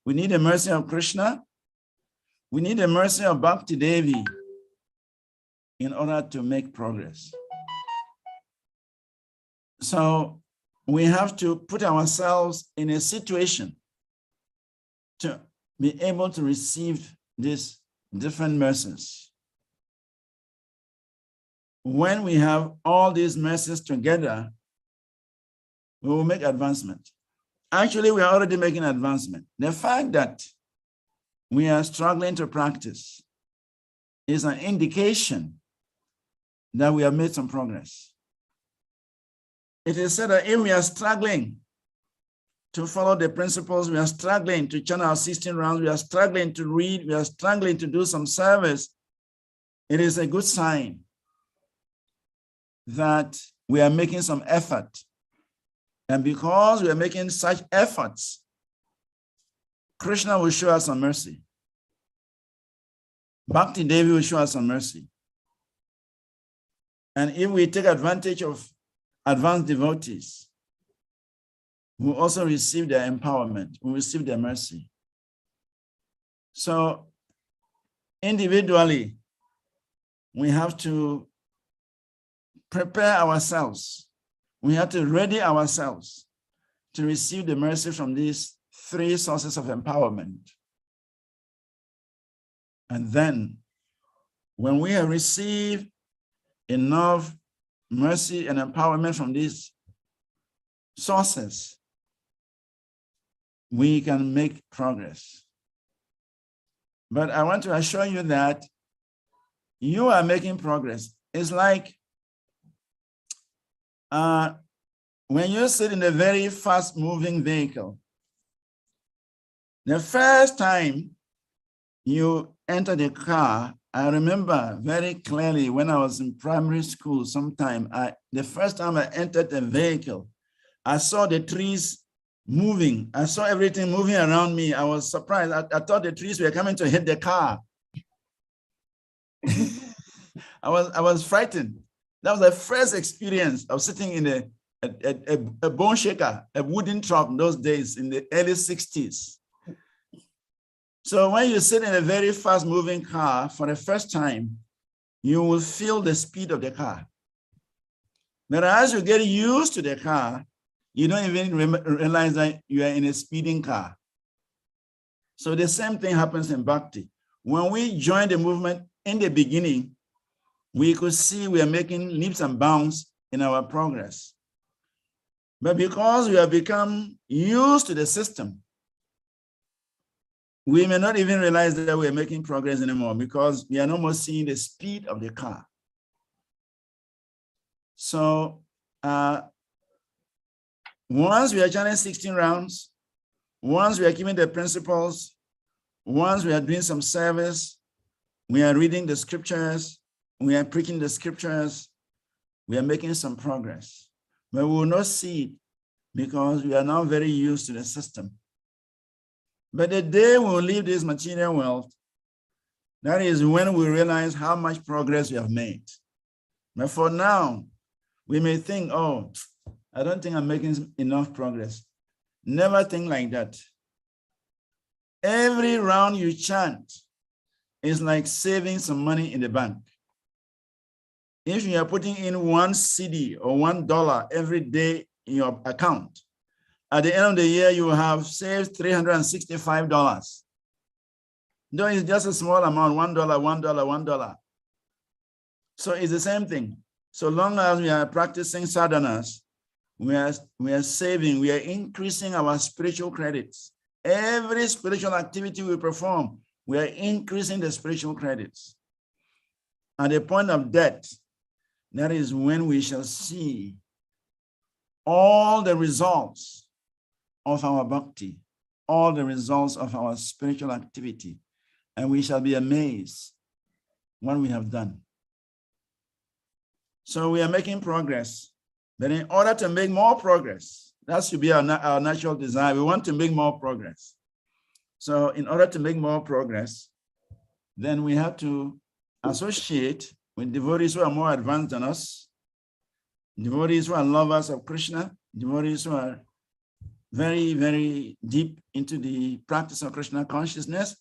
We need the mercy of Krishna. We need the mercy of Bhakti Devi in order to make progress. So we have to put ourselves in a situation to be able to receive these different mercies. When we have all these mercies together, we will make advancement. Actually, we are already making advancement. The fact that we are struggling to practice is an indication that we have made some progress. It is said that if we are struggling to follow the principles, we are struggling to chant our 16 rounds, we are struggling to read, we are struggling to do some service, it is a good sign that we are making some effort. And because we are making such efforts, Krishna will show us some mercy. Bhakti Devi will show us some mercy. And if we take advantage of advanced devotees, who also receive their empowerment, who receive their mercy. So individually, we have to prepare ourselves. We have to ready ourselves to receive the mercy from these three sources of empowerment. And then, when we have received enough mercy and empowerment from these sources, we can make progress. But I want to assure you that you are making progress. It's like when you sit in a very fast-moving vehicle, the first time you enter the car, I remember very clearly when I was in primary school sometime, the first time I entered the vehicle, I saw the trees moving. I saw everything moving around me. I was surprised. I thought the trees were coming to hit the car. I was frightened. That was the first experience of sitting in a bone shaker, a wooden truck in those days in the early 60s. So when you sit in a very fast moving car for the first time, you will feel the speed of the car. But as you get used to the car, you don't even realize that you are in a speeding car. So the same thing happens in Bhakti. When we join the movement in the beginning, we could see we are making leaps and bounds in our progress. But because we have become used to the system, we may not even realize that we are making progress anymore because we are no more seeing the speed of the car. So once we are chanting 16 rounds, once we are keeping the principles, once we are doing some service, we are reading the scriptures, we are preaching the scriptures, we are making some progress. But we will not see it because we are now very used to the system. But the day we will leave this material world, that is when we realize how much progress we have made. But for now, we may think, oh, I don't think I'm making enough progress. Never think like that. Every round you chant is like saving some money in the bank. If you are putting in 1 CD or $1 every day in your account, at the end of the year, you have saved $365. Though it's just a small amount, $1, $1, $1. So it's the same thing. So long as we are practicing sadhanas, we are saving, we are increasing our spiritual credits Every spiritual activity we perform, we are increasing the spiritual credits. At the point of death, that is when we shall see all the results of our bhakti, all the results of our spiritual activity, and we shall be amazed what we have done. So we are making progress, but in order to make more progress, that should be our natural desire. We want to make more progress. So in order to make more progress, then we have to associate with devotees who are more advanced than us, devotees who are lovers of Krishna, devotees who are very, very deep into the practice of Krishna consciousness.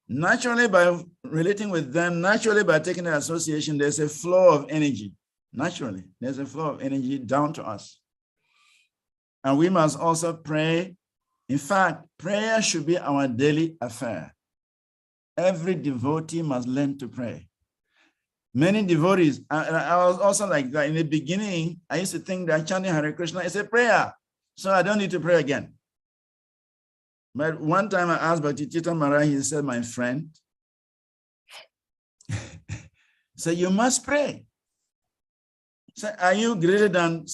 Naturally, by relating with them, naturally by taking the association, there's a flow of energy. Naturally, there's a flow of energy down to us. And we must also pray. In fact, prayer should be our daily affair. Every devotee must learn to pray. Many devotees, I was also like that. In the beginning, I used to think that chanting Hare Krishna is a prayer, so I don't need to pray again. But one time I asked Bhakti Tita Maharaj, he said, my friend, so you must pray. So are you greater than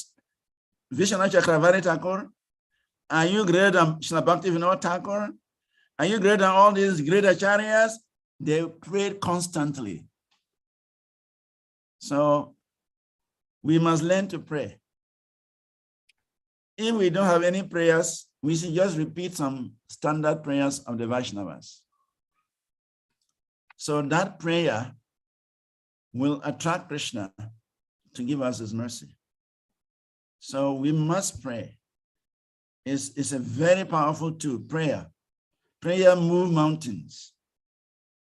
Vishwanath Chakravarti Thakur? Are you greater than Srila Bhaktivinoda Thakur? Are you greater than all these great acharyas? They prayed constantly. So we must learn to pray. If we don't have any prayers, we should just repeat some standard prayers of the Vaishnavas. So that prayer will attract Krishna to give us his mercy. So we must pray. It's a very powerful tool, prayer. Prayer moves mountains.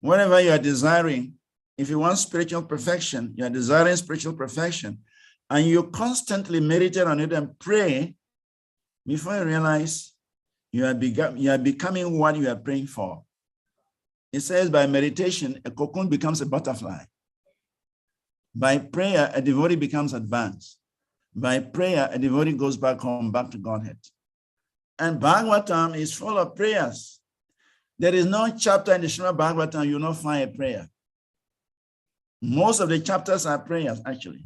Whatever you are desiring, if you want spiritual perfection, you are desiring spiritual perfection, and you constantly meditate on it and pray, before you realize you are becoming what you are praying for. It says by meditation, a cocoon becomes a butterfly. By prayer, a devotee becomes advanced. By prayer, a devotee goes back home, back to Godhead. And Bhagavatam is full of prayers. There is no chapter in the SRIMAD Bhagavatam you will not find a prayer. Most of the chapters are prayers, actually.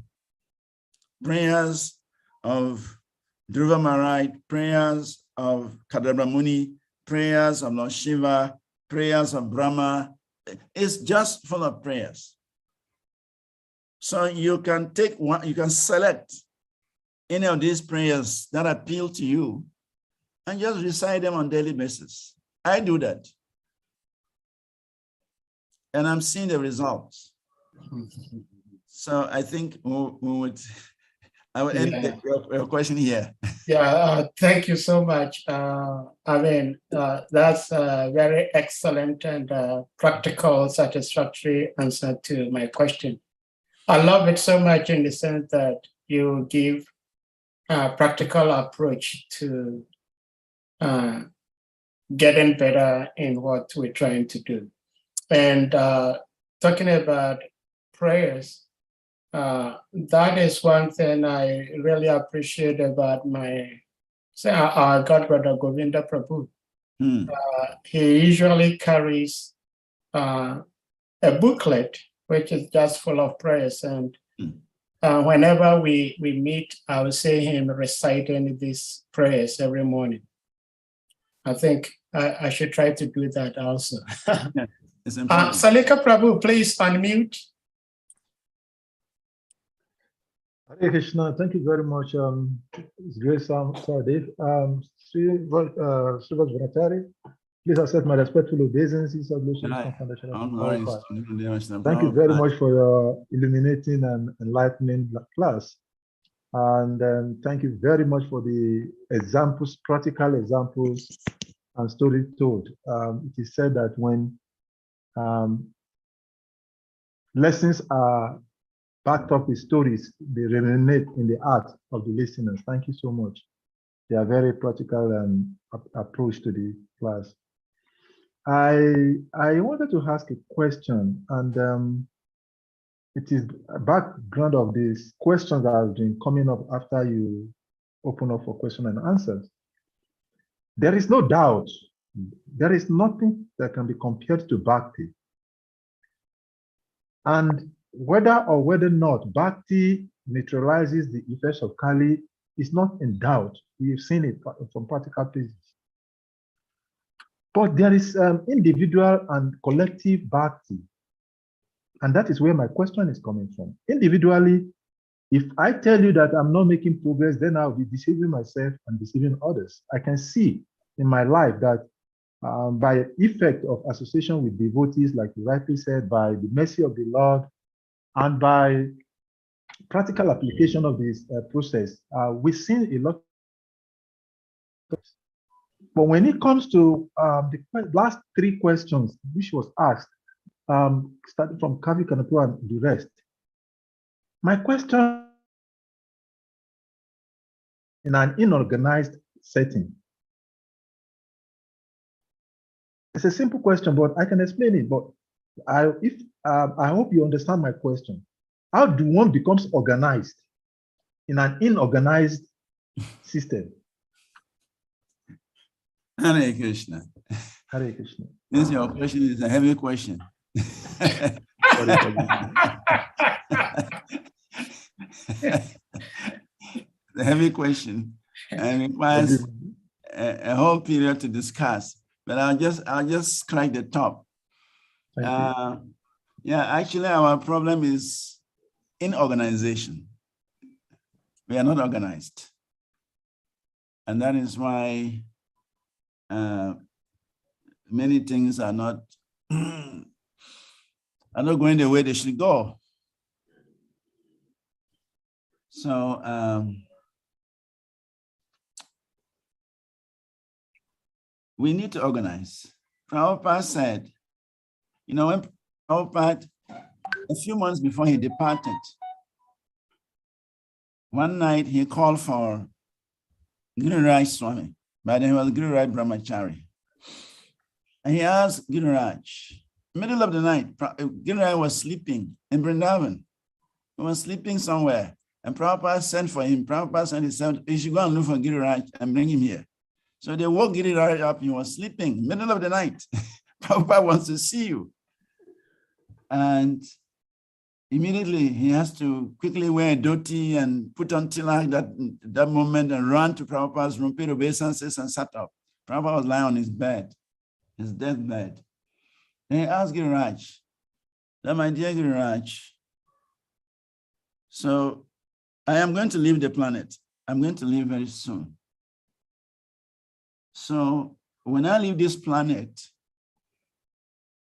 Prayers of Dhruva Maharaj, prayers of Kadabra Muni, prayers of Lord Shiva, prayers of Brahma. It's just full of prayers. So you can take one, you can select any of these prayers that appeal to you and just recite them on a daily basis. I do that. And I'm seeing the results. So I think I will end your question here. Yeah, thank you so much. That's a very excellent and practical, satisfactory answer to my question. I love it so much in the sense that you give a practical approach to getting better in what we're trying to do. And talking about prayers, that is one thing I really appreciate about our godbrother Govinda Prabhu. He usually carries a booklet which is just full of prayers, and whenever we meet, I will see him reciting these prayers every morning. I think I should try to do that also. Salika Prabhu, please unmute. Hare Krishna, thank you very much. It's great, Dave. SRIVAS VANACARI, please accept my respectful obeisances of those. Thank you very much for your illuminating and enlightening class. And thank you very much for the examples, practical examples and stories told. It is said that when lessons are backed up with stories, they resonate in the heart of the listeners. Thank you so much. They are very practical and approach to the class. I wanted to ask a question, and it is a background of these questions that have been coming up after you open up for question and answers. There is no doubt There is nothing that can be compared to Bhakti. And whether or not Bhakti neutralizes the effects of Kali is not in doubt. We have seen it from practical places. But there is individual and collective Bhakti. And that is where my question is coming from. Individually, if I tell you that I'm not making progress, then I'll be deceiving myself and deceiving others. I can see in my life that by effect of association with devotees, like you rightly said, by the mercy of the Lord, and by practical application of this process, we've seen a lot. But when it comes to the last three questions, which was asked, starting from Kavi Kanapu and the rest, my question in an inorganized setting. It's a simple question, but I can explain it. But I hope you understand my question. How do one becomes organized in an inorganized system? Hare Krishna. Hare Krishna. This your question is a heavy question. Sorry for The heavy question and requires a whole period to discuss. But I'll just scratch the top. Yeah, actually, our problem is in organization. We are not organized, and that is why many things are not going the way they should go. So we need to organize. Prabhupada said, you know, when Prabhupada, a few months before he departed, one night he called for Giriraj Swami, but then he was Giriraj Brahmachari. And he asked Giriraj, middle of the night, Giriraj was sleeping in Vrindavan. He was sleeping somewhere. And Prabhupada sent for him. Prabhupada sent, he said, you should go and look for Giriraj and bring him here. So they woke Giriraj up. He was sleeping, middle of the night. Prabhupada wants to see you. And immediately he has to quickly wear a dhoti and put on tilak that moment and run to Prabhupada's room, paid obeisances and sat up. Prabhupada was lying on his bed, his deathbed. Then he asked Giriraj, that my dear Giriraj, so I am going to leave the planet. I'm going to leave very soon. So when I leave this planet,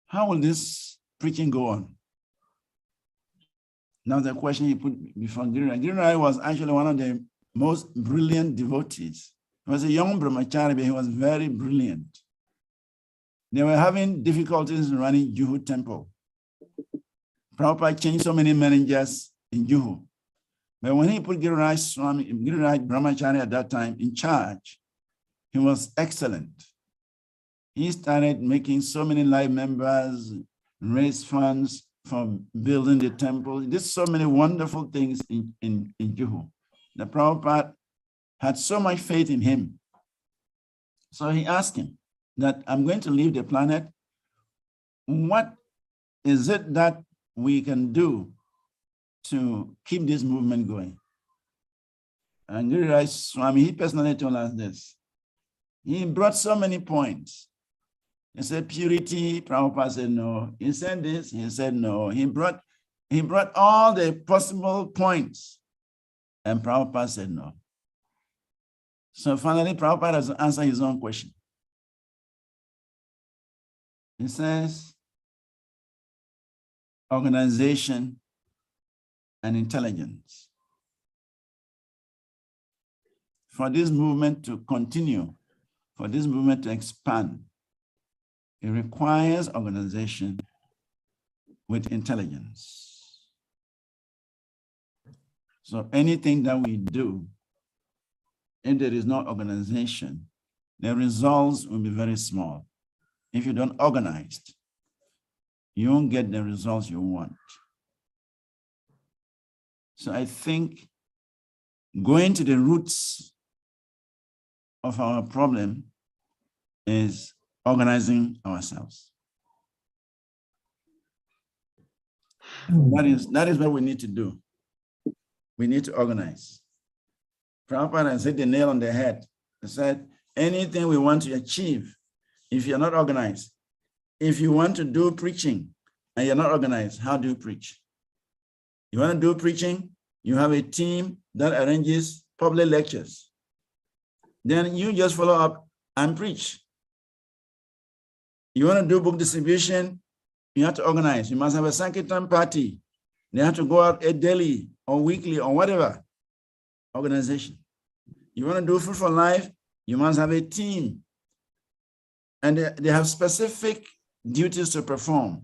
how will this preaching go on? Now the question he put before Giriraj. Giriraj was actually one of the most brilliant devotees. He was a young brahmachari, but he was very brilliant. They were having difficulties in running Juhu temple. Prabhupada changed so many managers in Juhu. But when he put Giriraj Brahmachari at that time in charge, he was excellent. He started making so many live members, raised funds for building the temple. He did so many wonderful things in Juhu. The Prabhupada had so much faith in him. So he asked him that I'm going to leave the planet. What is it that we can do to keep this movement going? And Giriraj Swami, he personally told us this. He brought so many points. He said purity, Prabhupada said no. He said this, he said no. He brought all the possible points, and Prabhupada said no. So finally, Prabhupada has to answer his own question. He says, organization and intelligence. For this movement to continue, for this movement to expand, it requires organization with intelligence. So anything that we do, if there is no organization, the results will be very small. If you don't organize, you won't get the results you want. So I think going to the roots of our problem is organizing ourselves. That is what we need to do. We need to organize. Prabhupada has hit the nail on the head. He said, anything we want to achieve, if you're not organized, if you want to do preaching and you're not organized, how do you preach? You want to do preaching, you have a team that arranges public lectures. Then you just follow up and preach. You want to do book distribution, you have to organize. You must have a Sankirtan party. They have to go out daily or weekly or whatever organization. You want to do Food for Life, you must have a team. And they have specific duties to perform.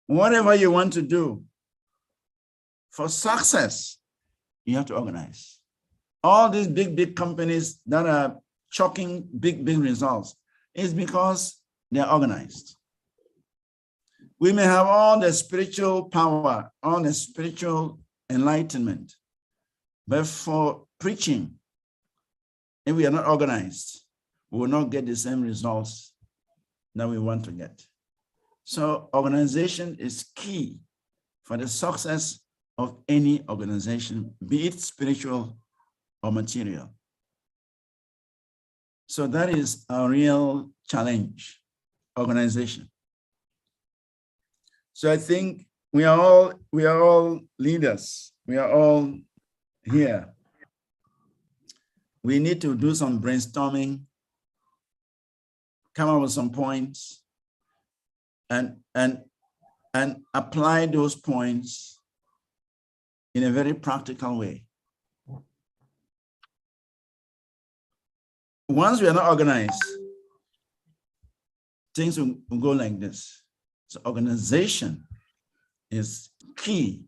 Whatever you want to do for success, you have to organize. All these big companies that are chalking big results is because they're organized. We may have all the spiritual power, all the spiritual enlightenment, but for preaching, if we are not organized, we will not get the same results that we want to get. So organization is key for the success of any organization, be it spiritual or material. So that is our real challenge, organization. So I think we are all leaders. We are all here. We need to do some brainstorming, come up with some points, and apply those points in a very practical way. Once we are not organized, things will go like this. So organization is key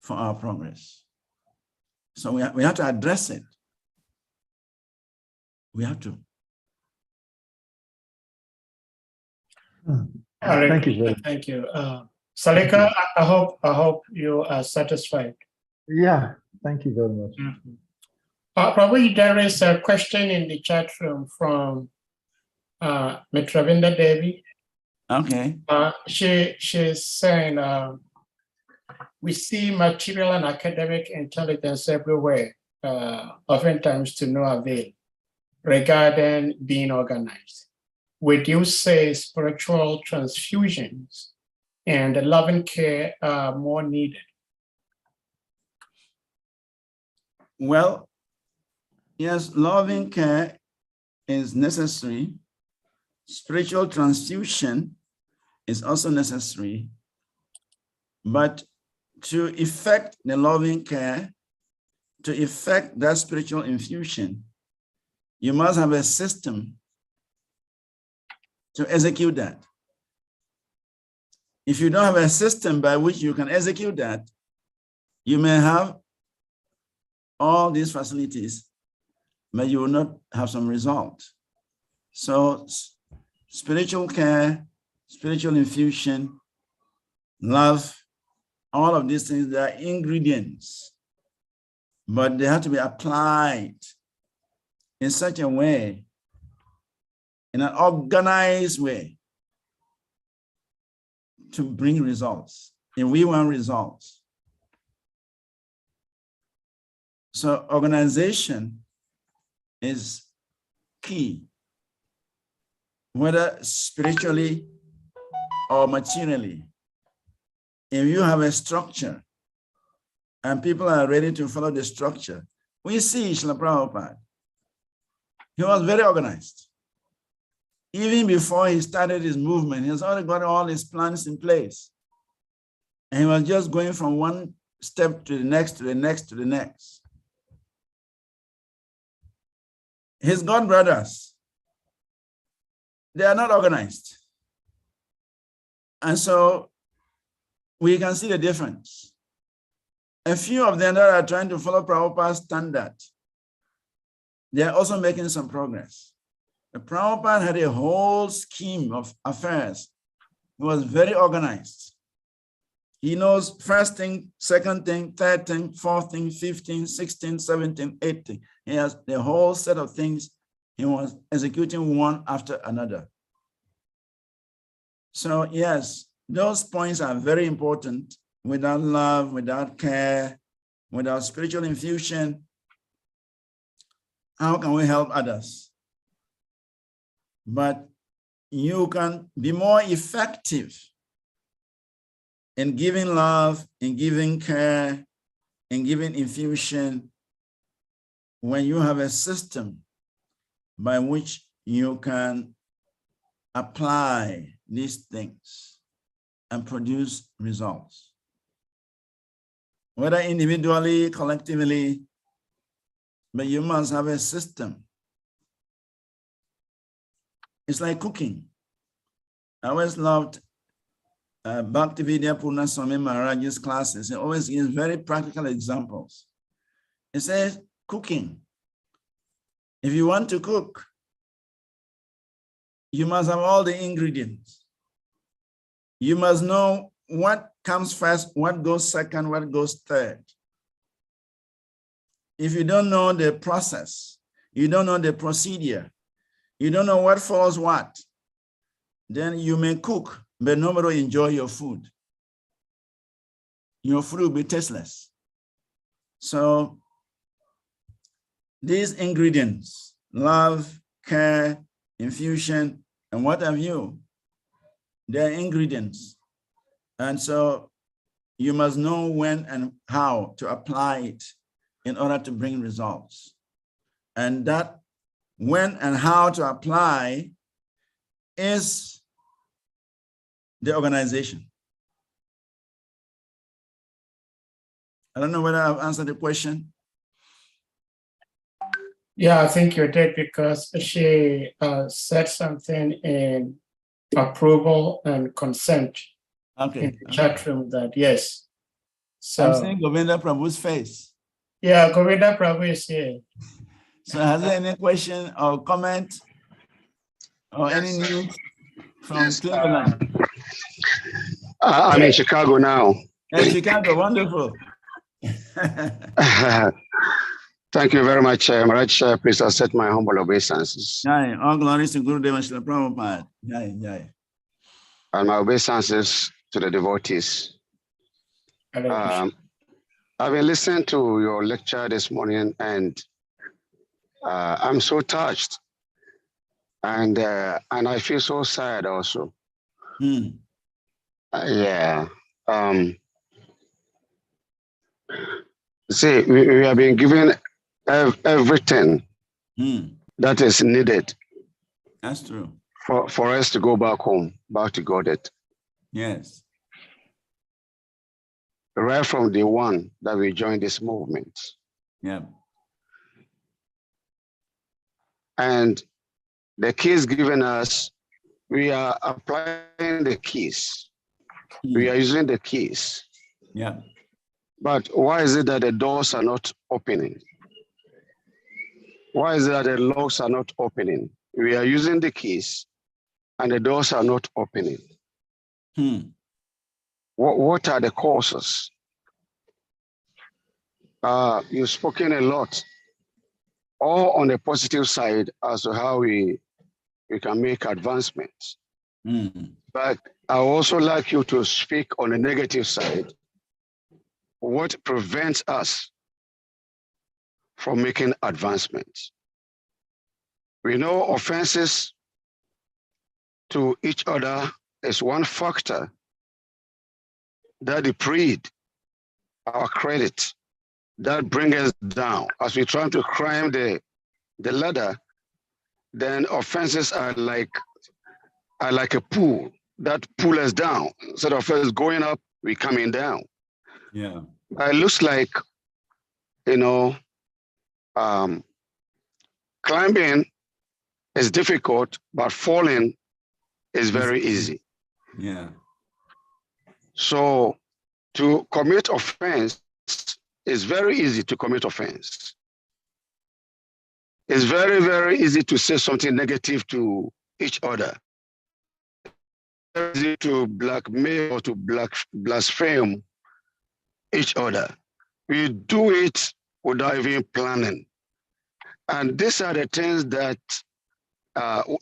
for our progress. So we have to address it. We have to. Thank you. Thank you. Salika, I hope you are satisfied. Yeah, thank you very much. Probably there is a question in the chat room from Mitravinda Devi. Okay. She's saying, we see material and academic intelligence everywhere, oftentimes to no avail, regarding being organized. Would you say spiritual transfusions and loving care are more needed? Well, yes, loving care is necessary. Spiritual transfusion is also necessary. But to effect the loving care, to effect that spiritual infusion, you must have a system to execute that. If you don't have a system by which you can execute that, you may have all these facilities, but you will not have some result. So spiritual care, spiritual infusion, love, all of these things, they are ingredients, but they have to be applied in such a way, in an organized way, to bring results. And we want results. So organization is key, whether spiritually or materially. If you have a structure and people are ready to follow the structure, we see Srila Prabhupada. He was very organized. Even before he started his movement, he has already got all his plans in place. And he was just going from one step to the next, to the next, to the next. His God brothers, they are not organized. And so we can see the difference. A few of them that are trying to follow Prabhupada's standard, they are also making some progress. The Prabhupada had a whole scheme of affairs. He was very organized. He knows first thing, second thing, third thing, fourth thing, 15, 16, 17, 18. He has the whole set of things He was executing one after another. So yes, those points are very important. Without love, without care, without spiritual infusion, how can we help others? But you can be more effective in giving love, in giving care, in giving infusion when you have a system by which you can apply these things and produce results. Whether individually, collectively, but you must have a system. It's like cooking. I always loved Bhaktivedanta Purna Swami Maharaj's classes. He always gives very practical examples. He says, cooking. If you want to cook, you must have all the ingredients. You must know what comes first, what goes second, what goes third. If you don't know the process, you don't know the procedure, you don't know what follows what, then you may cook, but nobody will enjoy your food. Your food will be tasteless. So these ingredients, love, care, infusion, and what have you, they're ingredients. And so you must know when and how to apply it in order to bring results. And that when and how to apply is the organization. I don't know whether I've answered the question. Yeah, I think you did, because she said something in approval and consent Okay. in the chat room that yes. So I'm seeing Govinda Prabhu's face. yeah, Govinda Prabhu is here. So has there any question or comment or any news from Cleveland? I'm in Chicago now. And Chicago, wonderful. Thank you very much, Maharaj. Please accept my humble obeisances. Jai, all glories to Guru Deva Srila Prabhupada. Jai, jai. And my obeisances to the devotees. Hare I've been listening to your lecture this morning, and I'm so touched, and I feel so sad also. Yeah. See, we have been given everything that is needed. That's true. For us to go back home, back to Godhead. Yes. Right from day one that we joined this movement. Yeah. And the keys given us, we are applying the keys. We are using the keys. Yeah. But why is it that the doors are not opening? Why is it that the locks are not opening? We are using the keys and the doors are not opening. What are the causes? You've spoken a lot, all on the positive side as to how we can make advancements. But I also like you to speak on the negative side. What prevents us from making advancements? We know offenses to each other is one factor that deprede our credit, that brings us down. As we try to climb the ladder, then offenses are like a pool that pull us down. Instead of us going up, we're coming down. Yeah. It looks like, climbing is difficult, but falling is very easy. Yeah. So to commit offense is very easy to commit offense. It's very, very easy to say something negative to each other. It's easy to blackmail or to blaspheme each other. We do it without even planning. And these are the things that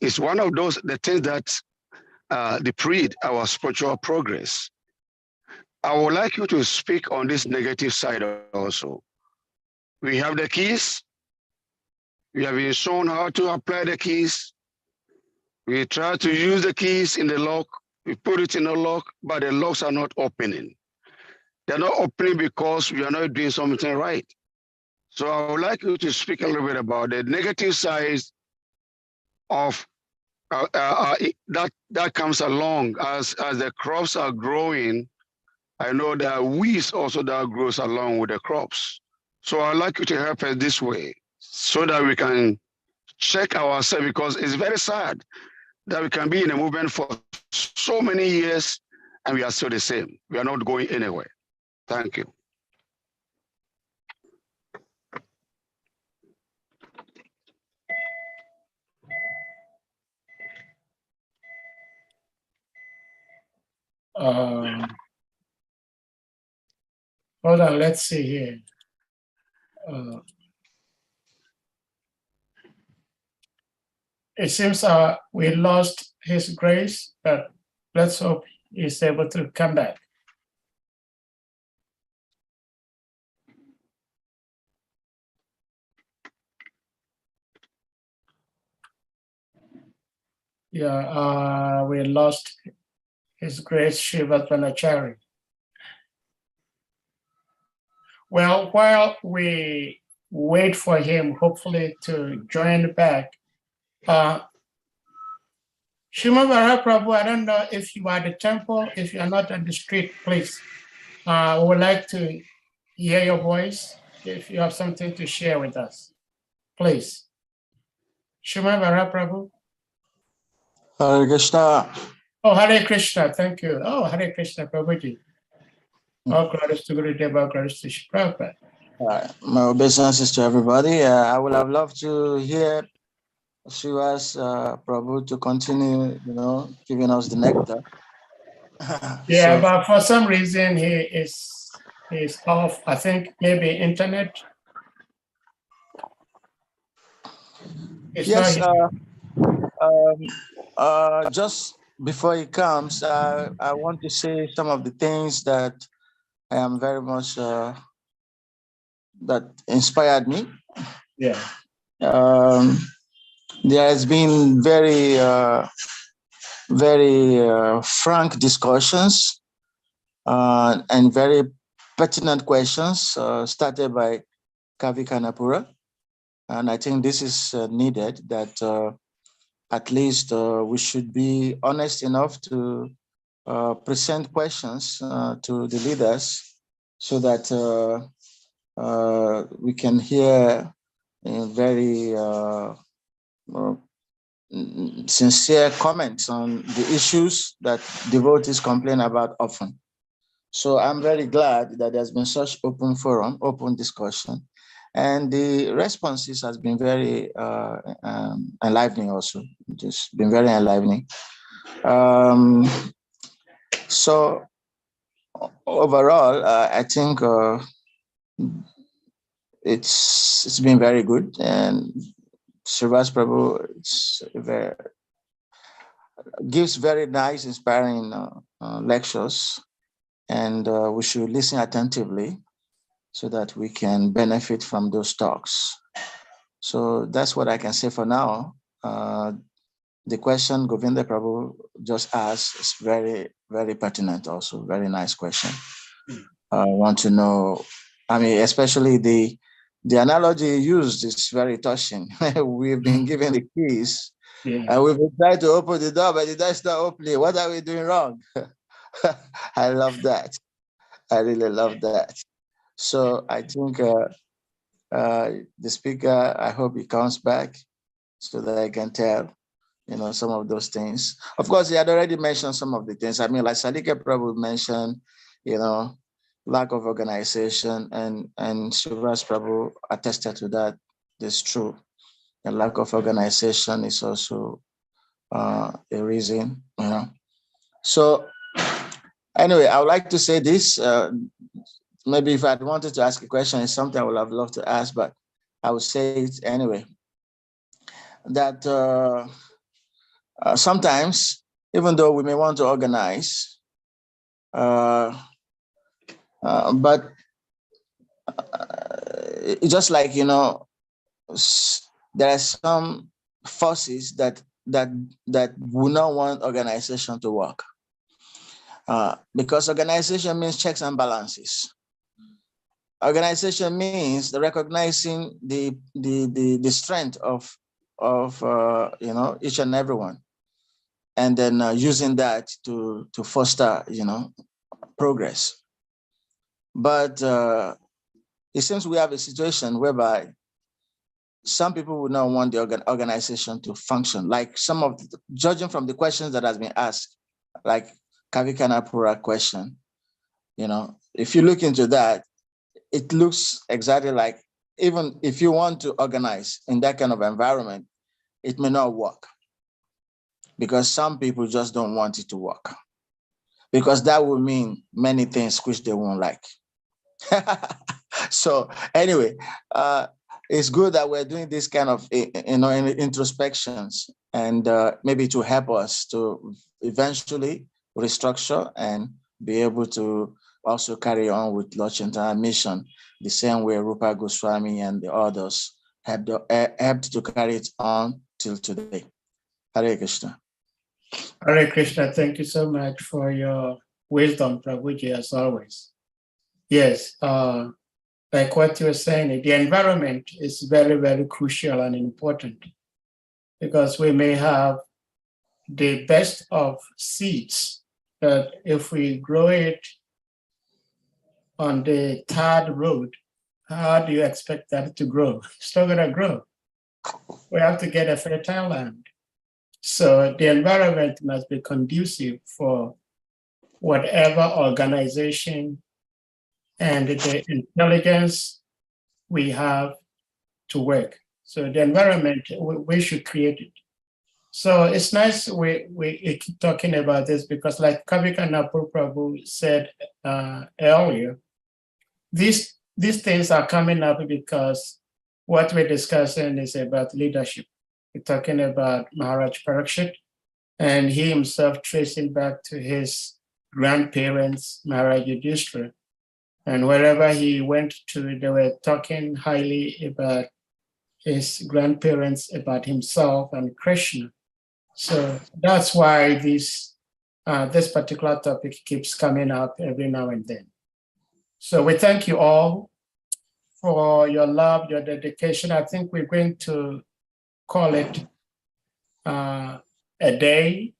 it's one of the things that deprede our spiritual progress. I would like you to speak on this negative side also. We have the keys. We have been shown how to apply the keys. We try to use the keys in the lock. We put it in the lock, but the locks are not opening. They're not opening because we are not doing something right. So I would like you to speak a little bit about the negative side of that comes along as the crops are growing. I know there are weeds also that grows along with the crops. So I'd like you to help us this way so that we can check ourselves, because it's very sad that we can be in a movement for so many years and we are still the same. We are not going anywhere. Thank you. Hold on, let's see here. It seems we lost his grace, but let's hope he's able to come back. Yeah, we lost His Grace Srivas VANACARI. Well, while we wait for him, hopefully to join back, Shima Prabhu, I don't know if you are at the temple, if you are not at the street, please. We would like to hear your voice if you have something to share with us, please. Shima Prabhu. Hare Krishna. Oh, Hare Krishna, thank you. Oh, Hare Krishna, Prabhuji. All glories to Guru Deva, all glories to Shri Prabhupada. My obeisances to everybody. I would have loved to hear SRIVAS Prabhu to continue, giving us the nectar. Yeah, but for some reason he's off. I think maybe internet. It's yes. Just before he comes, I want to say some of the things that I am very much that inspired me. Yeah. There has been very frank discussions and very pertinent questions started by Kavi Kanapura. And I think this is needed, that at least we should be honest enough to present questions to the leaders so that we can hear very sincere comments on the issues that devotees complain about often. So I'm very glad that there's been such open forum, open discussion, and the responses has been very enlivening also, just been very enlivening. So overall, I think it's been very good, and SRIVAS Prabhu gives very nice, inspiring lectures, and we should listen attentively so that we can benefit from those talks. So that's what I can say for now. The question Govinda Prabhu just asked is very, very pertinent also, very nice question. I want to know, I mean, especially the analogy used is very touching. We've been given the keys, and we've been trying to open the door, but the door is not opening. What are we doing wrong? I love that. I really love that. So I think the speaker, I hope he comes back so that I can tell, some of those things. Of course, he had already mentioned some of the things. I mean, like Salika Prabhu mentioned, lack of organization, and SRIVAS Prabhu attested to that. It's true. The lack of organization is also a reason, So anyway, I would like to say this. Maybe if I'd wanted to ask a question, it's something I would have loved to ask, but I would say it anyway. That Sometimes, even though we may want to organize, but it's just like, you know, there are some forces that will not want organization to work, because organization means checks and balances. Organization means recognizing the strength of you know, each and everyone, and then using that to foster, you know, progress. But it seems we have a situation whereby some people would not want the organization to function. Like some of judging from the questions that has been asked, like Kavikanapura question, you know, if you look into that, it looks exactly like, even if you want to organize in that kind of environment, it may not work, because some people just don't want it to work, because that will mean many things which they won't like. So anyway, it's good that we're doing this kind of, you know, introspections, and maybe to help us to eventually restructure and be able to also carry on with Lord Chaitanya mission the same way Rupa Goswami and the others helped to carry it on till today. Hare Krishna. Hare Krishna, thank you so much for your wisdom, Prabhuji, as always. Yes, like what you were saying, the environment is very, very crucial and important, because we may have the best of seeds, but if we grow it on the tarred road, how do you expect that to grow? It's not going to grow. We have to get a fertile land. So the environment must be conducive for whatever organization and the intelligence we have to work. So the environment, we should create it. So it's nice we keep talking about this, because like Kavikanapur Prabhu said earlier, these things are coming up because what we're discussing is about leadership. We're talking about Maharaj Parikshit, and he himself tracing back to his grandparents, Maharaj Yudhishthira. And wherever he went to, they were talking highly about his grandparents, about himself and Krishna. So that's why this particular topic keeps coming up every now and then. So we thank you all for your love, your dedication. I think we're going to call it a day,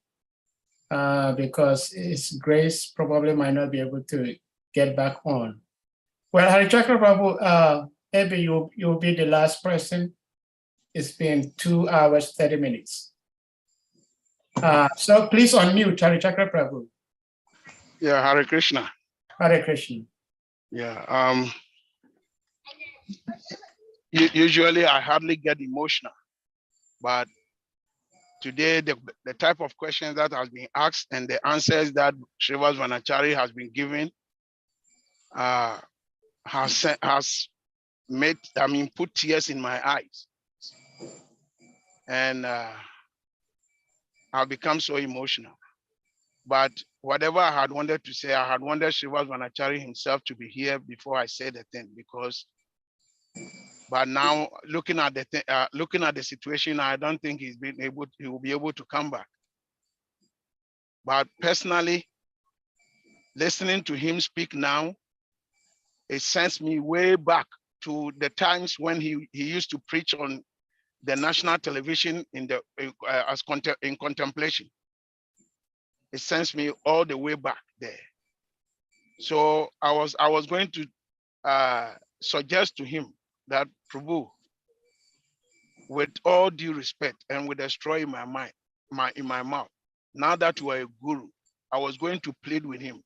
because His Grace probably might not be able to get back on. Well, Harichakra Prabhu, maybe you'll be the last person. It's been 2 hours, 30 minutes. So please unmute, Harichakra Prabhu. Yeah, Hare Krishna. Hare Krishna. Yeah. Usually I hardly get emotional, but today the type of questions that has been asked and the answers that SRIVAS VANACARI has been given has made, put tears in my eyes. And I've become so emotional. But whatever I had wanted to say, I had wanted SRIVAS VANACARI himself to be here before I say the thing, but now looking at the situation, I don't think he will be able to come back. But personally, listening to him speak now, it sends me way back to the times when he used to preach on the national television in contemplation. It sends me all the way back there. So I was going to suggest to him that, Prabhu, with all due respect and with a straw in my mind, in my mouth, now that you are a guru, I was going to plead with him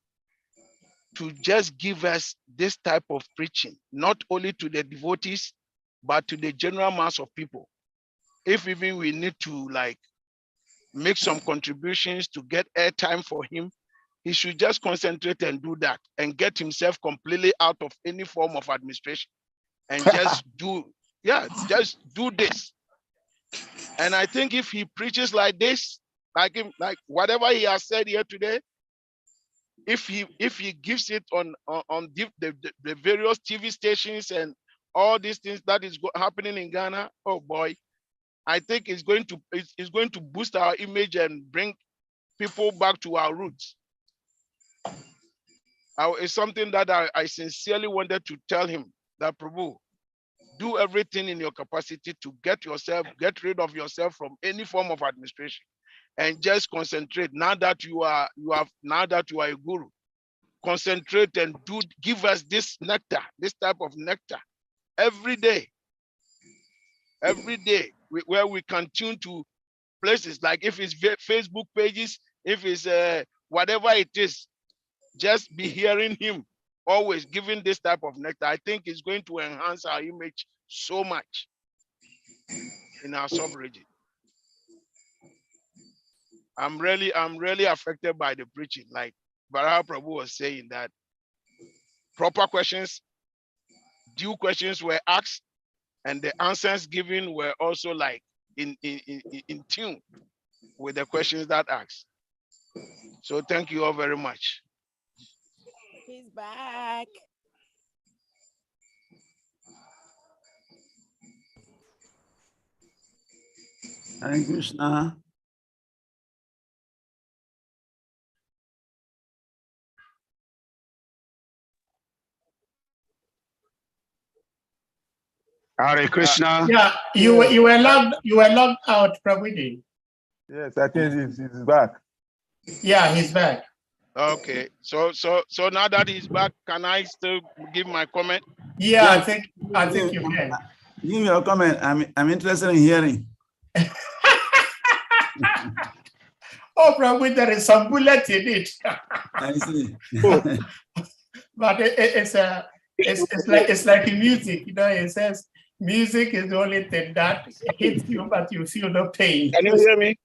to just give us this type of preaching, not only to the devotees, but to the general mass of people. If even we need to make some contributions to get airtime for him, he should just concentrate and do that and get himself completely out of any form of administration and just do this. And I think if he preaches like this, like him, like whatever he has said here today, if he gives it on the various TV stations and all these things that is happening in Ghana, oh boy, I think it's going to boost our image and bring people back to our roots. It's something that I sincerely wanted to tell him, that Prabhu, do everything in your capacity to get rid of yourself from any form of administration, and just concentrate. Now that you are a guru, concentrate and give us this nectar, this type of nectar every day, where we can tune to places like, if it's Facebook pages, if it's whatever it is, just be hearing him always giving this type of nectar. I think it's going to enhance our image so much in our sub-region. I'm really affected by the preaching. Like Bharata Prabhu was saying, that proper questions, due questions were asked, and the answers given were also like in tune with the questions that asked. So thank you all very much. He's back. Hare Krishna. Hare Krishna. Yeah, you were logged out, Prabhuji. Yes, I think he's back. Yeah, he's back. Okay, so now that he's back, can I still give my comment? Yeah, Yes. I think you can. Give me your comment. I'm interested in hearing. Oh, Prabhuji, there is some bullet in it. I see. But it's like music, you know. It says music is the only thing that hits you, but you feel no pain. Can you hear me?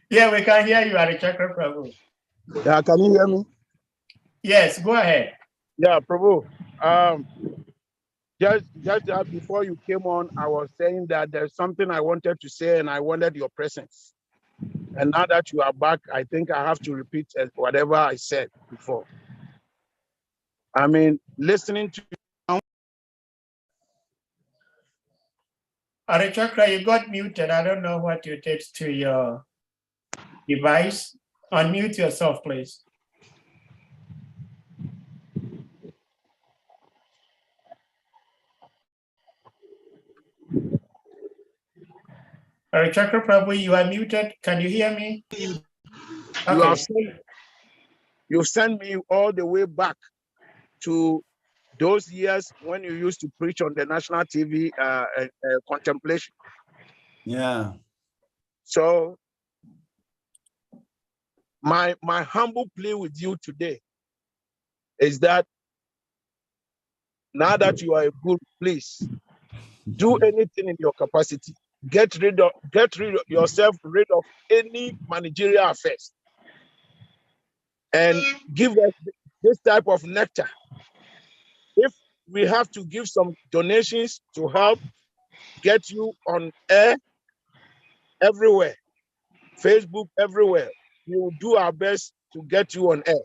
Yeah, we can hear you, Harichakra Prabhu. Yeah, can you hear me? Yes, go ahead. Yeah, Prabhu. Just before you came on, I was saying that there's something I wanted to say, and I wanted your presence. And now that you are back, I think I have to repeat whatever I said before. I mean, listening to Harichakra, you got muted. I don't know what you did to your device. Unmute yourself, please. Harichakra Prabhu, you are muted. Can you hear me? Okay. you sent me all the way back to those years when you used to preach on the national TV contemplation. Yeah. So my humble plea with you today is that now that you are a good, please do anything in your capacity. Get rid of yourself rid of any managerial affairs, and give us this type of nectar. If we have to give some donations to help get you on air everywhere, Facebook everywhere, we will do our best to get you on air.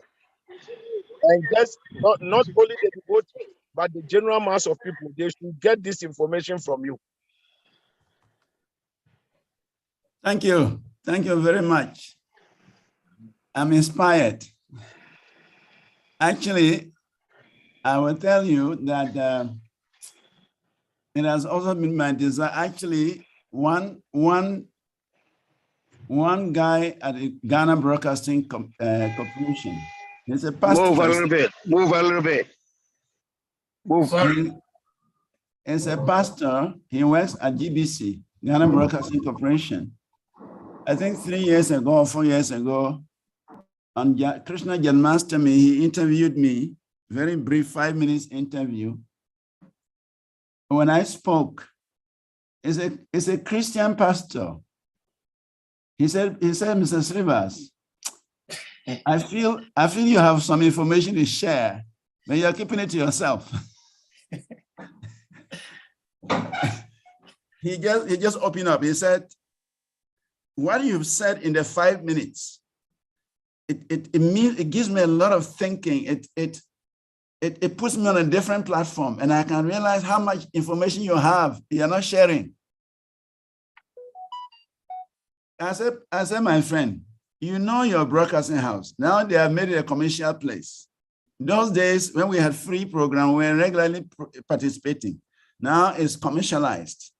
And just not only the devotees, but the general mass of people, they should get this information from you. Thank you. Thank you very much. I'm inspired. Actually, I will tell you that it has also been my desire. Actually, one guy at the Ghana Broadcasting Corporation, he's a pastor. Move a little bit. Move a little bit. Move. He's a pastor. He works at GBC, Ghana Broadcasting Corporation. I think 3 years ago or 4 years ago, on Krsna Janmashtami, he interviewed me, very brief 5 minutes interview. When I spoke, he's a Christian pastor. He said, Mr. SRIVAS, I feel you have some information to share, but you're keeping it to yourself. He just opened up. He said, what you've said in the 5 minutes, it gives me a lot of thinking. It puts me on a different platform, and I can realize how much information you have, you're not sharing. I said, my friend, you know your broadcasting house. Now they have made it a commercial place. Those days when we had free program, we were regularly participating. Now it's commercialized.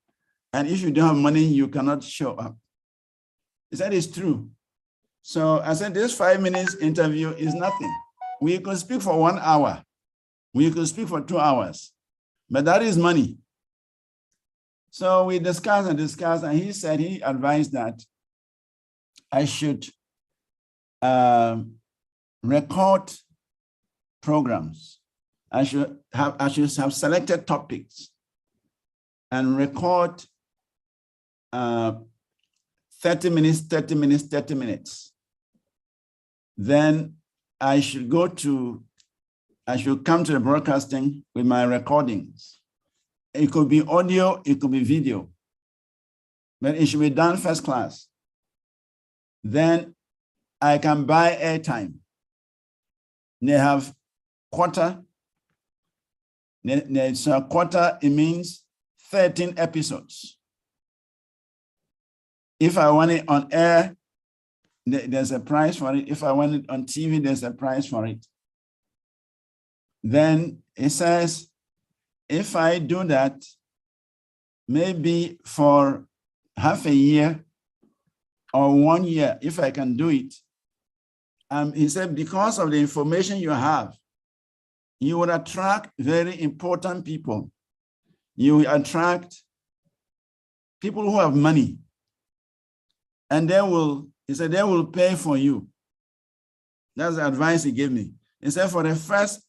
And if you don't have money, you cannot show up. He said, it's true. So I said, this 5 minutes interview is nothing. We could speak for 1 hour. We could speak for 2 hours, but that is money. So we discussed and discussed, and he said, he advised that I should record programs. I should have selected topics and record 30 minutes, 30 minutes, 30 minutes. Then I should come to the broadcasting with my recordings. It could be audio, it could be video, but it should be done first class. Then I can buy airtime. They have quarter. It's a quarter, it means 13 episodes. If I want it on air, there's a price for it. If I want it on TV, there's a price for it. Then it says, if I do that, maybe for half a year or 1 year, if I can do it, he said, because of the information you have, you will attract very important people. You will attract people who have money, and he said, they will pay for you. That's the advice he gave me. He said, for the first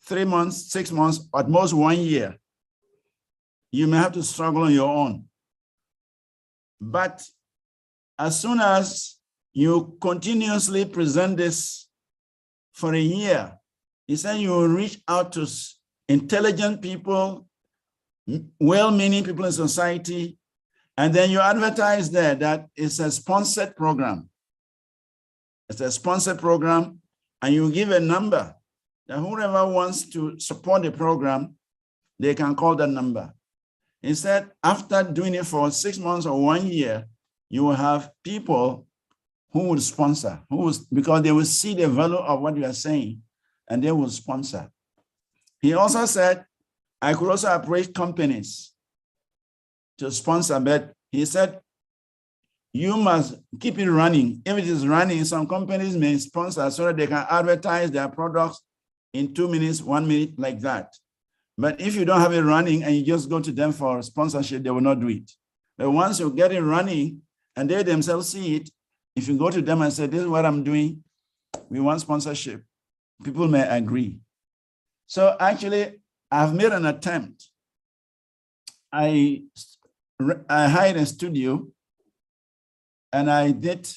3 months, 6 months, at most 1 year, you may have to struggle on your own. But as soon as you continuously present this for a year, he said you will reach out to intelligent people, well-meaning people in society, and then you advertise there that it's a sponsored program. It's a sponsored program, and you give a number that whoever wants to support the program, they can call that number. He said, after doing it for 6 months or 1 year, you will have people who will sponsor, because they will see the value of what you are saying, and they will sponsor. He also said, I could also approach companies to sponsor, but he said, you must keep it running. If it is running, some companies may sponsor so that they can advertise their products in 2 minutes, 1 minute, like that. But if you don't have it running and you just go to them for sponsorship, they will not do it. But once you get it running and they themselves see it, if you go to them and say, this is what I'm doing, we want sponsorship, people may agree. So actually, I've made an attempt. I hired a studio and I did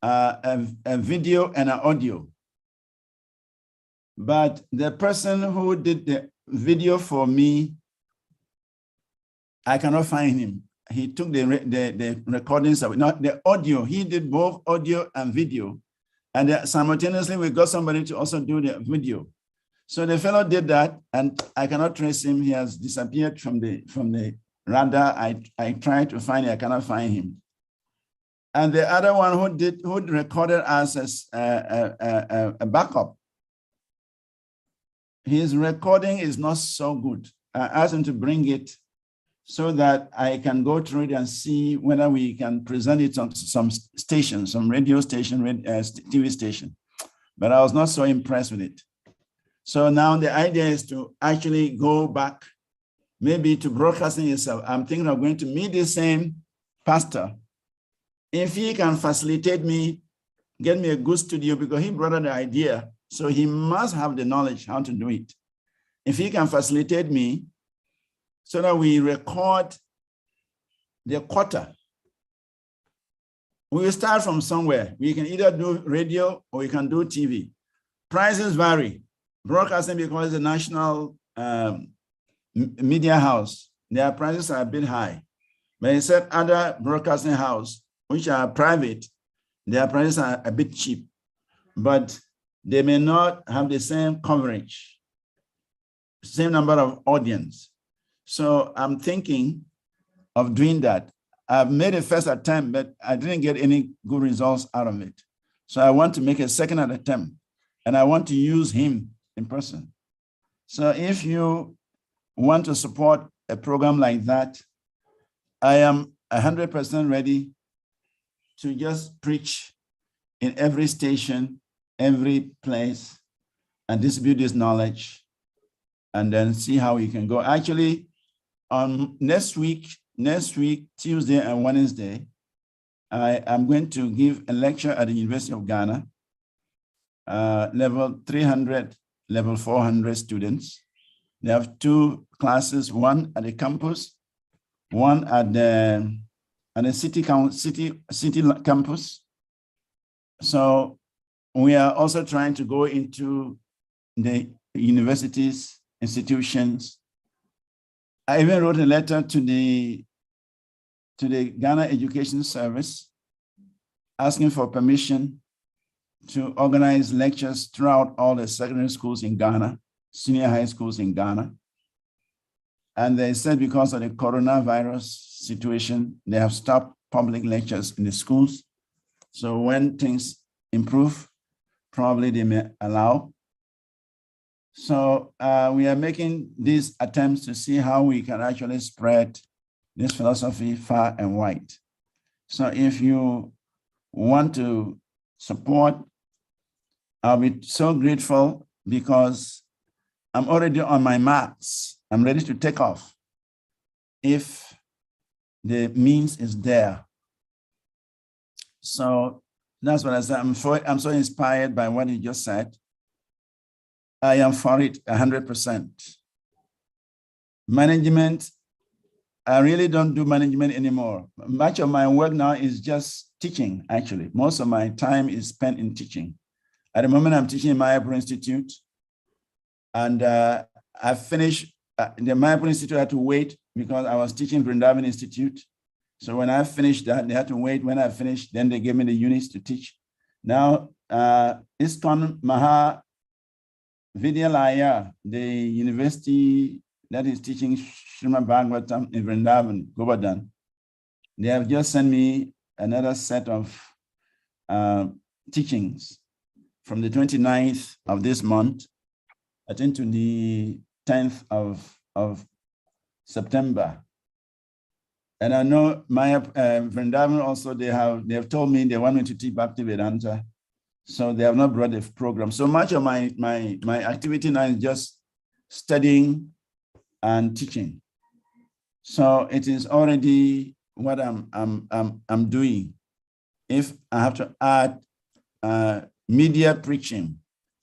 a video and an audio. But the person who did the video for me, I cannot find him. He took the recordings of it. Not the audio. He did both audio and video. And simultaneously, we got somebody to also do the video. So the fellow did that, and I cannot trace him. He has disappeared from the radar. I tried to find him. I cannot find him. And the other one who recorded us as a backup, his recording is not so good. I asked him to bring it so that I can go through it and see whether we can present it on some station, some radio station, TV station. But I was not so impressed with it. So now the idea is to actually go back, maybe to broadcasting yourself. I'm thinking of going to meet the same pastor. If he can facilitate me, get me a good studio, because he brought up the idea, so he must have the knowledge how to do it. If he can facilitate me, so that we record the quarter. We will start from somewhere. We can either do radio or we can do TV. Prices vary. Broadcasting, because it's a national media house, their prices are a bit high. But except other broadcasting house, which are private, their prices are a bit cheap, but they may not have the same coverage, same number of audience. So I'm thinking of doing that. I've made a first attempt, but I didn't get any good results out of it. So I want to make a second attempt, and I want to use him in person. So if you want to support a program like that, I am 100% ready to just preach in every station, every place, and distribute this knowledge, and then see how we can go. Actually, on next week, Tuesday and Wednesday, I am going to give a lecture at the University of Ghana, level 300, level 400 students. They have two classes, one at the campus, one at the city campus. So we are also trying to go into the universities, institutions. I even wrote a letter to the Ghana Education Service asking for permission to organize lectures throughout all the secondary schools in Ghana, senior high schools in Ghana. And they said because of the coronavirus situation, they have stopped public lectures in the schools. So when things improve, probably they may allow. So we are making these attempts to see how we can actually spread this philosophy far and wide. So if you want to support, I'll be so grateful because I'm already on my marks. I'm ready to take off if the means is there. So that's what I said. I'm so inspired by what you just said. I am for it 100%. Management, I really don't do management anymore. Much of my work now is just teaching, actually. Most of my time is spent in teaching. At the moment, I'm teaching in Mayapur Institute. And I finished, the Mayapur Institute had to wait because I was teaching Vrindavan Institute. So when I finished that, they had to wait. When I finished, then they gave me the units to teach. Now, ISKCON Maha Vidyalaya, the university that is teaching SRIMAD BHAGAVATAM in Vrindavan, Govardhan, they have just sent me another set of teachings from the 29th of this month, I think, to the 10th of September. And I know my Vrindavan also, they have told me they want me to teach Bhaktivedanta. So they have not brought the program. So much of my activity now is just studying and teaching. So it is already what I'm doing. If I have to add media preaching,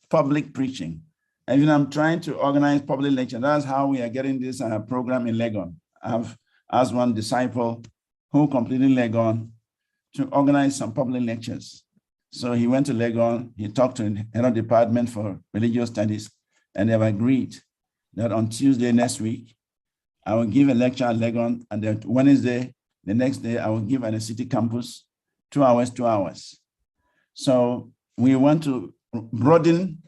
public preaching, and even I'm trying to organize public lecture. That's how we are getting this program in Legon. I've asked one disciple who completed Legon to organize some public lectures. So he went to Legon, he talked to the head of department for religious studies, and they have agreed that on Tuesday next week, I will give a lecture at Legon, and then Wednesday, the next day, I will give at the city campus, 2 hours. So we want to broaden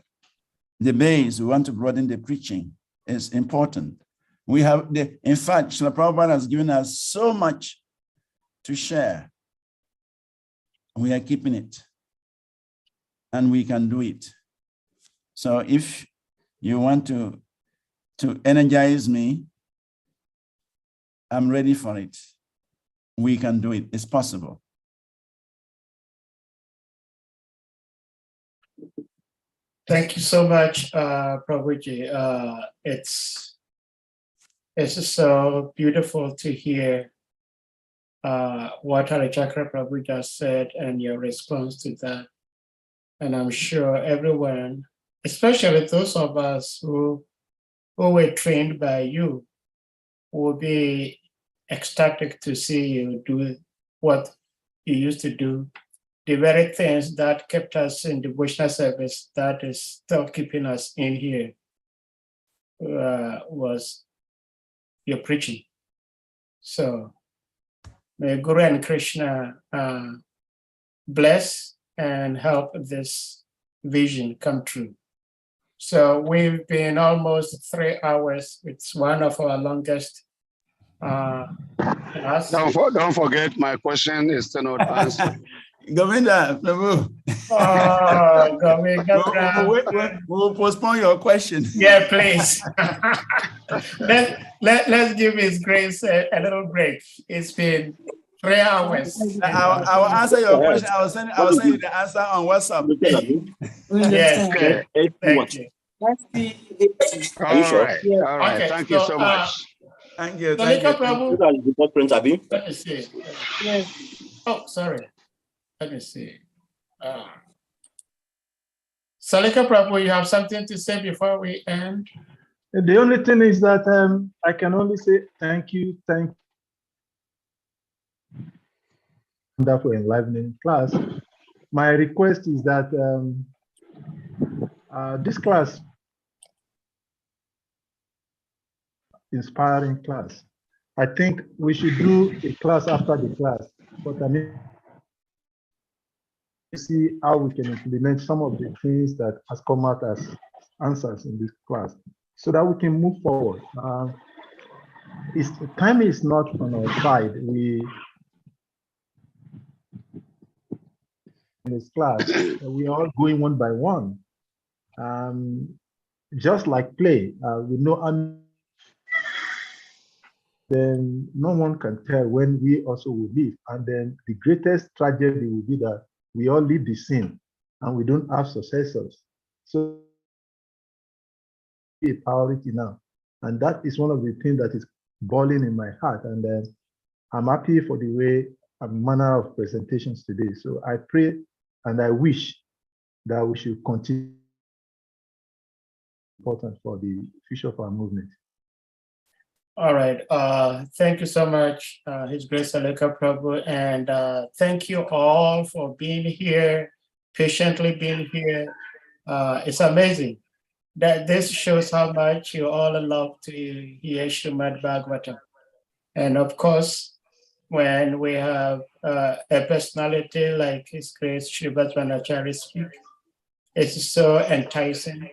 the base, we want to broaden the preaching. It's important. We have in fact, Srila Prabhupada has given us so much to share. We are keeping it. And we can do it. So if you want to energize me, I'm ready for it. We can do it. It's possible. Thank you so much, Prabhuji. It's just so beautiful to hear what Harichakra Prabhu just said and your response to that. And I'm sure everyone, especially those of us who were trained by you, will be ecstatic to see you do what you used to do. The very things that kept us in devotional service, that is still keeping us in here, was your preaching. So May Guru and Krishna bless and help this vision come true. So we've been almost 3 hours. It's one of our longest class. Don't forget, my question is still not answered. Govinda, Prabhu. Oh, Govinda. We'll postpone your question. Yeah, please. Let's give His Grace a little break. It's been 3 hours. I will answer your question. I will send you the answer on WhatsApp. Yes. Okay. Thank you. All right. Okay, Thank you so much. Thank you. Salika Prabhu. Let me see. Yes. Oh, sorry. Let me see. Salika Prabhu, you have something to say before we end? The only thing is that I can only say thank you. Wonderful, enlivening class. My request is that this class, inspiring class, I think we should do a class after the class. But I mean, see how we can implement some of the things that has come out as answers in this class, so that we can move forward. Time is not on our side. In this class, we are all going one by one, just like play. We know, then no one can tell when we also will leave. And then the greatest tragedy will be that we all leave the scene and we don't have successors. So a priority now. And that is one of the things that is boiling in my heart. And then I'm happy for the way and manner of presentations today. So I pray and I wish that we should continue important for the future of our movement. All right. Thank you so much, His Grace Salika Prabhu. And thank you all for being here, patiently being here. It's amazing that this shows how much you all love to hear SRIMAD BHAGAVATAM. And of course, when we have a personality like His Grace Srivas VANACARI speak, it's so enticing.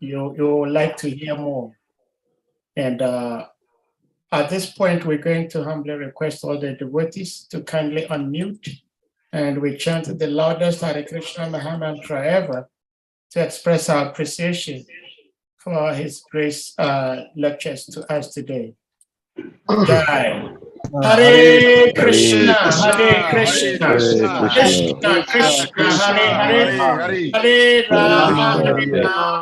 You would like to hear more. And at this point, we're going to humbly request all the devotees to kindly unmute, and we chant the loudest Hare Krishna Maha Mantra ever to express our appreciation for His Grace lectures to us today. Jai. Hare Krishna, Hare Krishna, Krishna Krishna, Hare Hare, Hare Rama,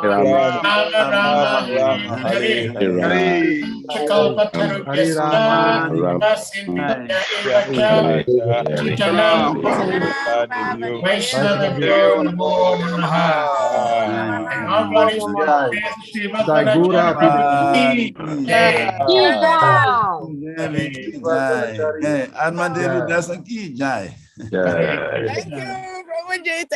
Rama Rama, Hare Hare. Armadillo doesn't eat, Jai. Thank you, Brahma J.